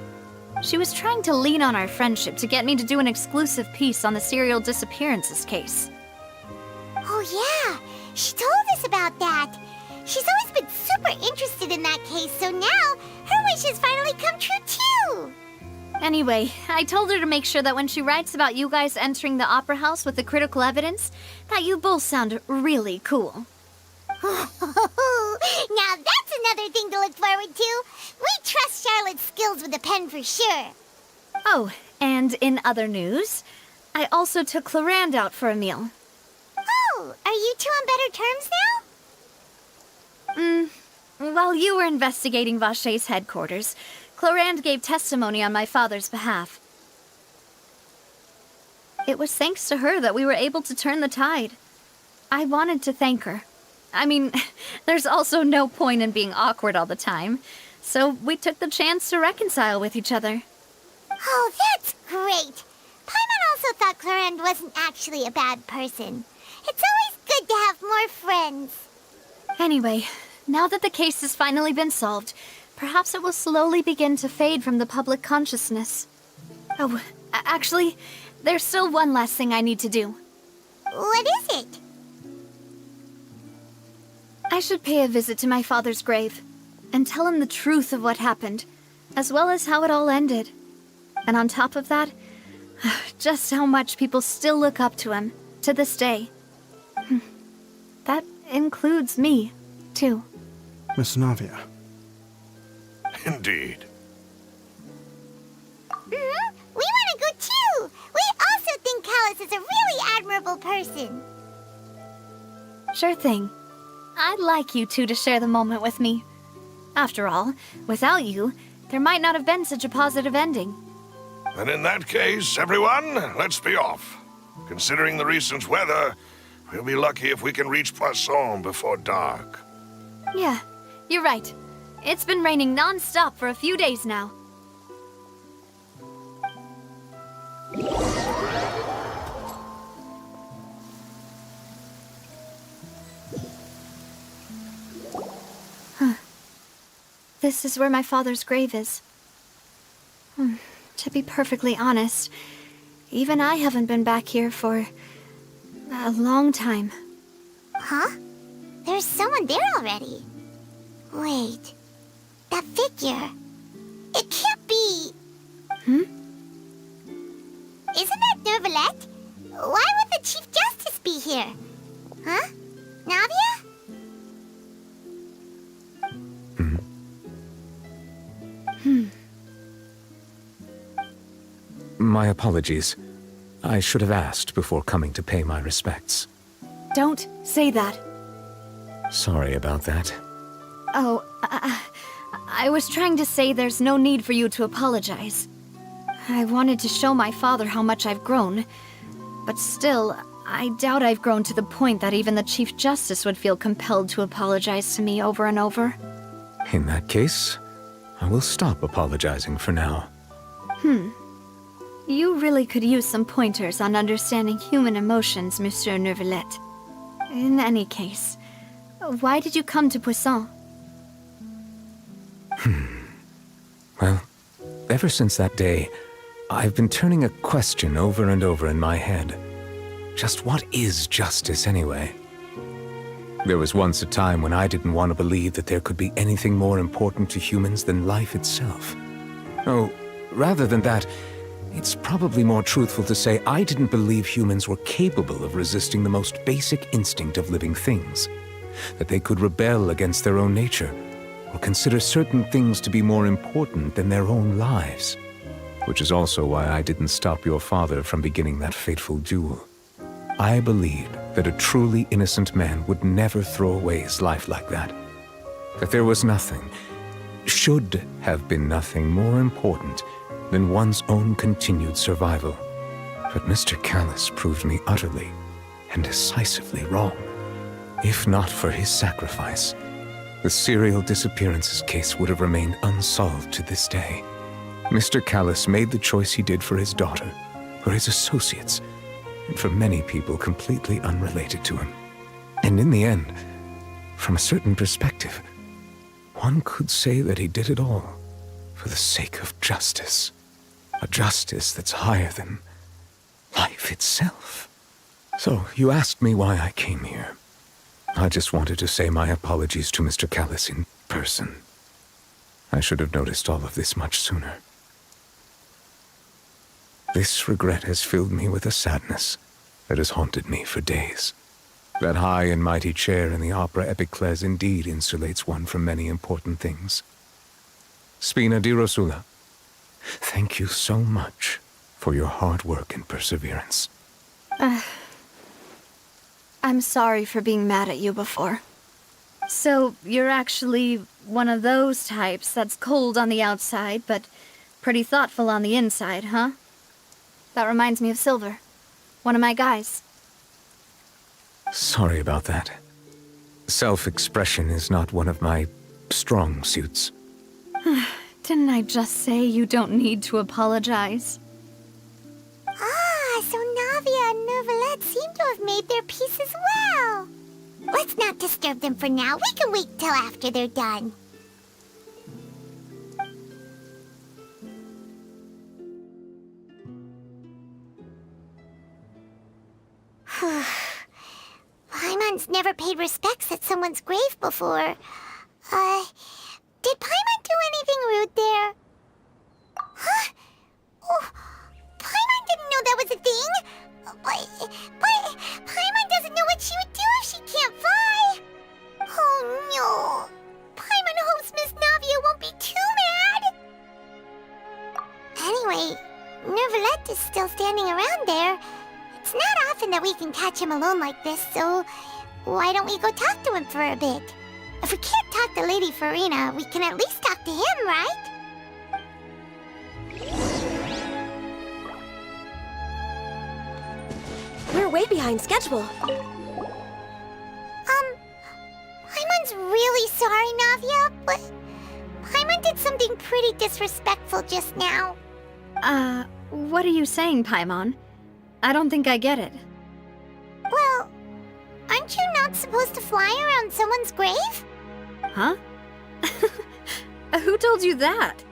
She was trying to lean on our friendship to get me to do an exclusive piece on the serial disappearances case. Oh yeah, she told us about that. She's always been super interested in that case, so now her wish has finally come true too. Anyway, I told her to make sure that when she writes about you guys entering the opera house with the critical evidence, that you both sound really cool. Now that's another thing to look forward to. We trust Charlotte's skills with a pen for sure. Oh, and in other news, I also took Clorand out for a meal. Oh, are you two on better terms now? While you were investigating Vache's headquarters, Clorand gave testimony on my father's behalf. It was thanks to her that we were able to turn the tide. I wanted to thank her. I mean, there's also no point in being awkward all the time, so we took the chance to reconcile with each other. Oh, that's great. Paimon also thought Clorand wasn't actually a bad person. It's always good to have more friends. Anyway, now that the case has finally been solved, perhaps it will slowly begin to fade from the public consciousness. Oh, actually, there's still one last thing I need to do. What is it? I should pay a visit to my father's grave, and tell him the truth of what happened, as well as how it all ended. And on top of that, just how much people still look up to him, to this day. That includes me, too. Miss Navia. Indeed. We want to go too! We also think Callus is a really admirable person. Sure thing. I'd like you two to share the moment with me. After all, without you, there might not have been such a positive ending. And in that case, everyone, let's be off. Considering the recent weather, we'll be lucky if we can reach Poisson before dark. Yeah, you're right. It's been raining non-stop for a few days now. This is where my father's grave is. To be perfectly honest, even I haven't been back here for a long time. Huh? There's someone there already. Wait. That figure. It can't be... Isn't that Nervalette? Why would the Chief Justice be here? Huh? Navia? My apologies. I should have asked before coming to pay my respects. Don't say that. Sorry about that. Oh, I was trying to say there's no need for you to apologize. I wanted to show my father how much I've grown, but still, I doubt I've grown to the point that even the Chief Justice would feel compelled to apologize to me over and over. In that case, I will stop apologizing for now. You really could use some pointers on understanding human emotions, Monsieur Nervalette. In any case, why did you come to Poisson? Well, ever since that day, I've been turning a question over and over in my head. Just what is justice, anyway? There was once a time when I didn't want to believe that there could be anything more important to humans than life itself. Oh, rather than that, it's probably more truthful to say I didn't believe humans were capable of resisting the most basic instinct of living things. That they could rebel against their own nature, or consider certain things to be more important than their own lives. Which is also why I didn't stop your father from beginning that fateful duel. I believed that a truly innocent man would never throw away his life like that. That there was nothing, should have been nothing more important than one's own continued survival. But Mr. Callus proved me utterly and decisively wrong. If not for his sacrifice, the serial disappearances case would have remained unsolved to this day. Mr. Callus made the choice he did for his daughter, for his associates, and for many people completely unrelated to him. And in the end, from a certain perspective, one could say that he did it all for the sake of justice. A justice that's higher than life itself. So, you asked me why I came here. I just wanted to say my apologies to Mr. Callus in person. I should have noticed all of this much sooner. This regret has filled me with a sadness that has haunted me for days. That high and mighty chair in the opera Epiclese indeed insulates one from many important things. Spina di Rosula, thank you so much for your hard work and perseverance. I'm sorry for being mad at you before. So, you're actually one of those types that's cold on the outside, but pretty thoughtful on the inside, huh? That reminds me of Silver, one of my guys. Sorry about that. Self-expression is not one of my strong suits. Didn't I just say you don't need to apologize? Ah, so Navia and Neuvillette seem to have made their peace as well. Let's not disturb them for now. We can wait till after they're done. Paimon's never paid respects at someone's grave before. Did Paimon do anything rude there? Huh? Oh, Paimon didn't know that was a thing. But Paimon doesn't know what she would do if she can't fly. Oh no. Paimon hopes Miss Navia won't be too mad. Anyway, Neuvillette is still standing around there. It's not often that we can catch him alone like this, so why don't we go talk to him for a bit? If we can't talk to Lady Farina, we can at least talk to him, right? We're way behind schedule. Paimon's really sorry, Navia, but Paimon did something pretty disrespectful just now. What are you saying, Paimon? I don't think I get it. Well, aren't you not supposed to fly around someone's grave? Huh? Who told you that?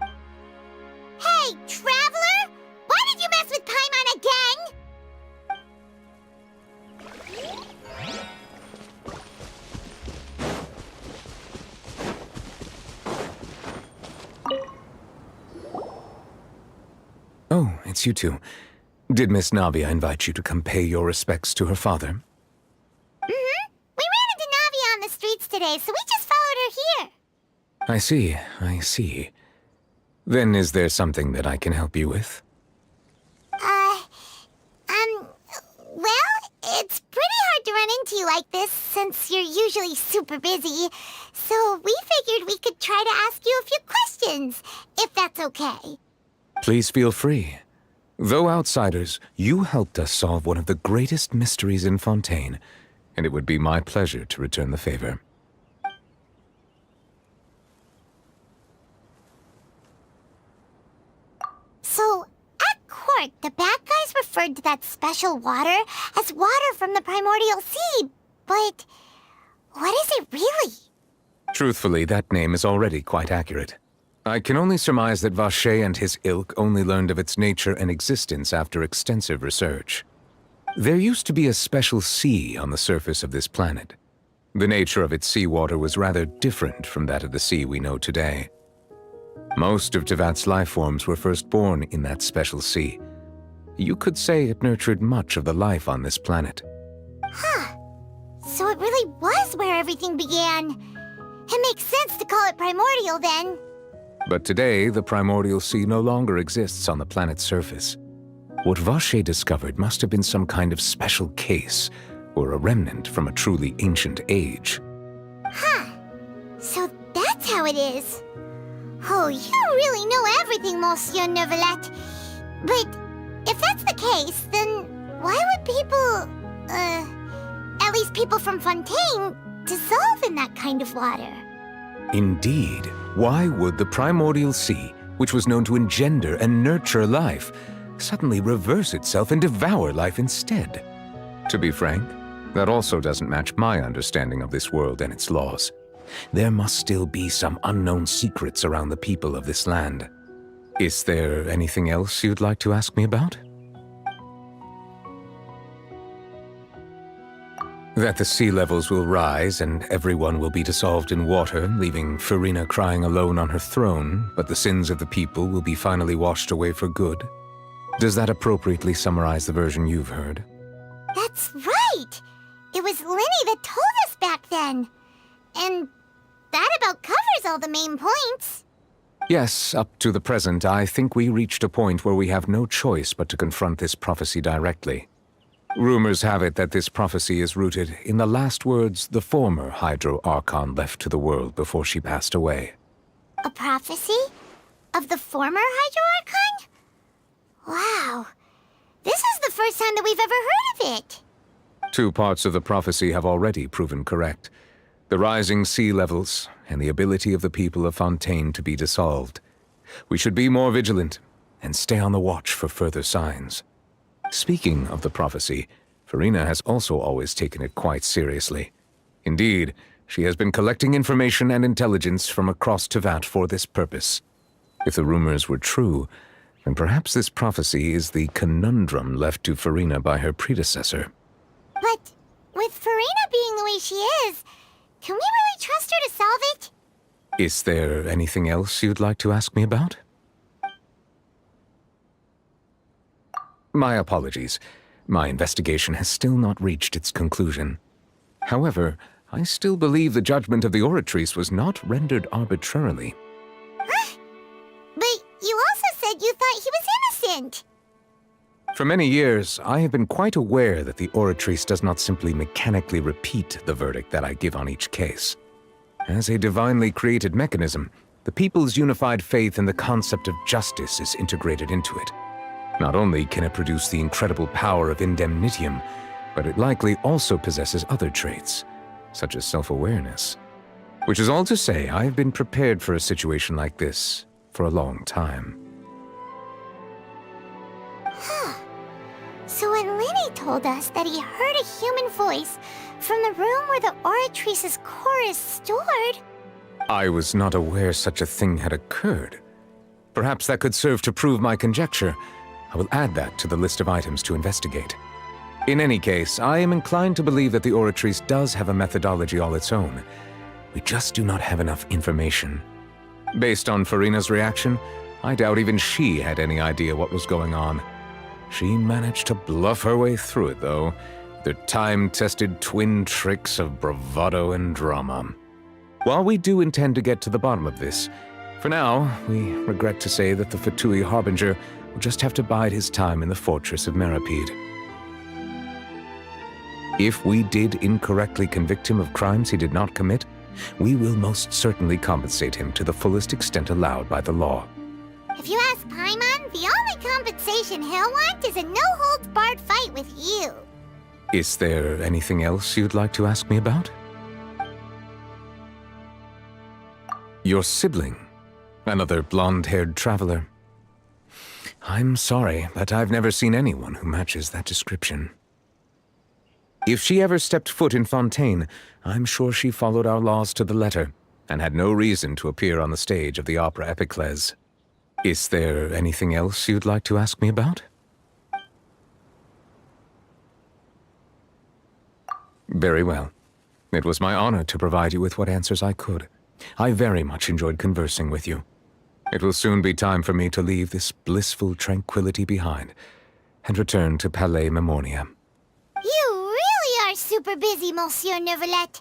Hey, Traveler! Why did you mess with Paimon again? Oh, it's you two. Did Miss Navia invite you to come pay your respects to her father? Mm-hmm. We ran into Navia on the streets today, so we just followed her here. I see. Then is there something that I can help you with? Well, it's pretty hard to run into you like this, since you're usually super busy. So we figured we could try to ask you a few questions, if that's okay. Please feel free. Though outsiders, you helped us solve one of the greatest mysteries in Fontaine, and it would be my pleasure to return the favor. So, at court, the bad guys referred to that special water as water from the primordial sea, but what is it really? Truthfully, that name is already quite accurate. I can only surmise that Vacher and his ilk only learned of its nature and existence after extensive research. There used to be a special sea on the surface of this planet. The nature of its seawater was rather different from that of the sea we know today. Most of Tevat's life forms were first born in that special sea. You could say it nurtured much of the life on this planet. Huh. So it really was where everything began. It makes sense to call it primordial then. But today, the primordial sea no longer exists on the planet's surface. What Vacher discovered must have been some kind of special case, or a remnant from a truly ancient age. Huh. So that's how it is. Oh, you really know everything, Monsieur Neuvillette. But if that's the case, then why would people, at least people from Fontaine, dissolve in that kind of water? Indeed. Why would the primordial sea, which was known to engender and nurture life, suddenly reverse itself and devour life instead? To be frank, that also doesn't match my understanding of this world and its laws. There must still be some unknown secrets around the people of this land. Is there anything else you'd like to ask me about? That the sea levels will rise and everyone will be dissolved in water, leaving Farina crying alone on her throne, but the sins of the people will be finally washed away for good. Does that appropriately summarize the version you've heard? That's right! It was Linny that told us back then. And that about covers all the main points. Yes, up to the present, I think we reached a point where we have no choice but to confront this prophecy directly. Rumors have it that this prophecy is rooted in the last words the former Hydro Archon left to the world before she passed away. A prophecy? Of the former Hydro Archon? Wow. This is the first time that we've ever heard of it. 2 parts of the prophecy have already proven correct. The rising sea levels and the ability of the people of Fontaine to be dissolved. We should be more vigilant and stay on the watch for further signs. Speaking of the prophecy, Furina has also always taken it quite seriously. Indeed, she has been collecting information and intelligence from across Tevat for this purpose. If the rumors were true, then perhaps this prophecy is the conundrum left to Furina by her predecessor. But with Furina being the way she is, can we really trust her to solve it? Is there anything else you'd like to ask me about? My apologies. My investigation has still not reached its conclusion. However, I still believe the judgment of the Oratrice was not rendered arbitrarily. Huh? But you also said you thought he was innocent. For many years, I have been quite aware that the Oratrice does not simply mechanically repeat the verdict that I give on each case. As a divinely created mechanism, the people's unified faith in the concept of justice is integrated into it. Not only can it produce the incredible power of indemnitium, but it likely also possesses other traits, such as self-awareness. Which is all to say, I have been prepared for a situation like this for a long time. Huh. So when Linny told us that he heard a human voice from the room where the Oratrice's core is stored... I was not aware such a thing had occurred. Perhaps that could serve to prove my conjecture. I will add that to the list of items to investigate. In any case, I am inclined to believe that the Oratrice does have a methodology all its own. We just do not have enough information. Based on Furina's reaction, I doubt even she had any idea what was going on. She managed to bluff her way through it, though, their time-tested twin tricks of bravado and drama. While we do intend to get to the bottom of this, for now, we regret to say that the Fatui Harbinger will just have to bide his time in the fortress of Meripede. If we did incorrectly convict him of crimes he did not commit, we will most certainly compensate him to the fullest extent allowed by the law. If you ask Paimon, the only compensation he'll want is a no-holds-barred fight with you. Is there anything else you'd like to ask me about? Your sibling, another blonde-haired traveler. I'm sorry, but I've never seen anyone who matches that description. If she ever stepped foot in Fontaine, I'm sure she followed our laws to the letter, and had no reason to appear on the stage of the opera Epiclese. Is there anything else you'd like to ask me about? Very well. It was my honor to provide you with what answers I could. I very much enjoyed conversing with you. It will soon be time for me to leave this blissful tranquility behind and return to Palais Memornia. You really are super busy, Monsieur Neuvillette.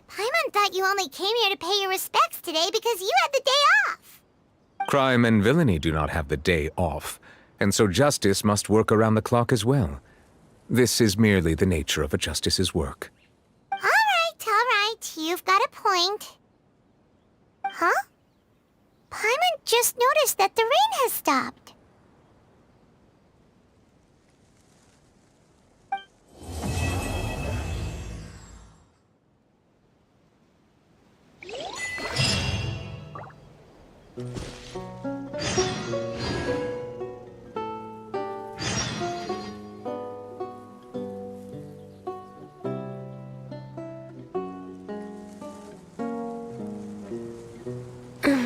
Paimon thought you only came here to pay your respects today because you had the day off. Crime and villainy do not have the day off, and so justice must work around the clock as well. This is merely the nature of a justice's work. All right. You've got a point. Huh? Paimon just noticed that the rain has stopped.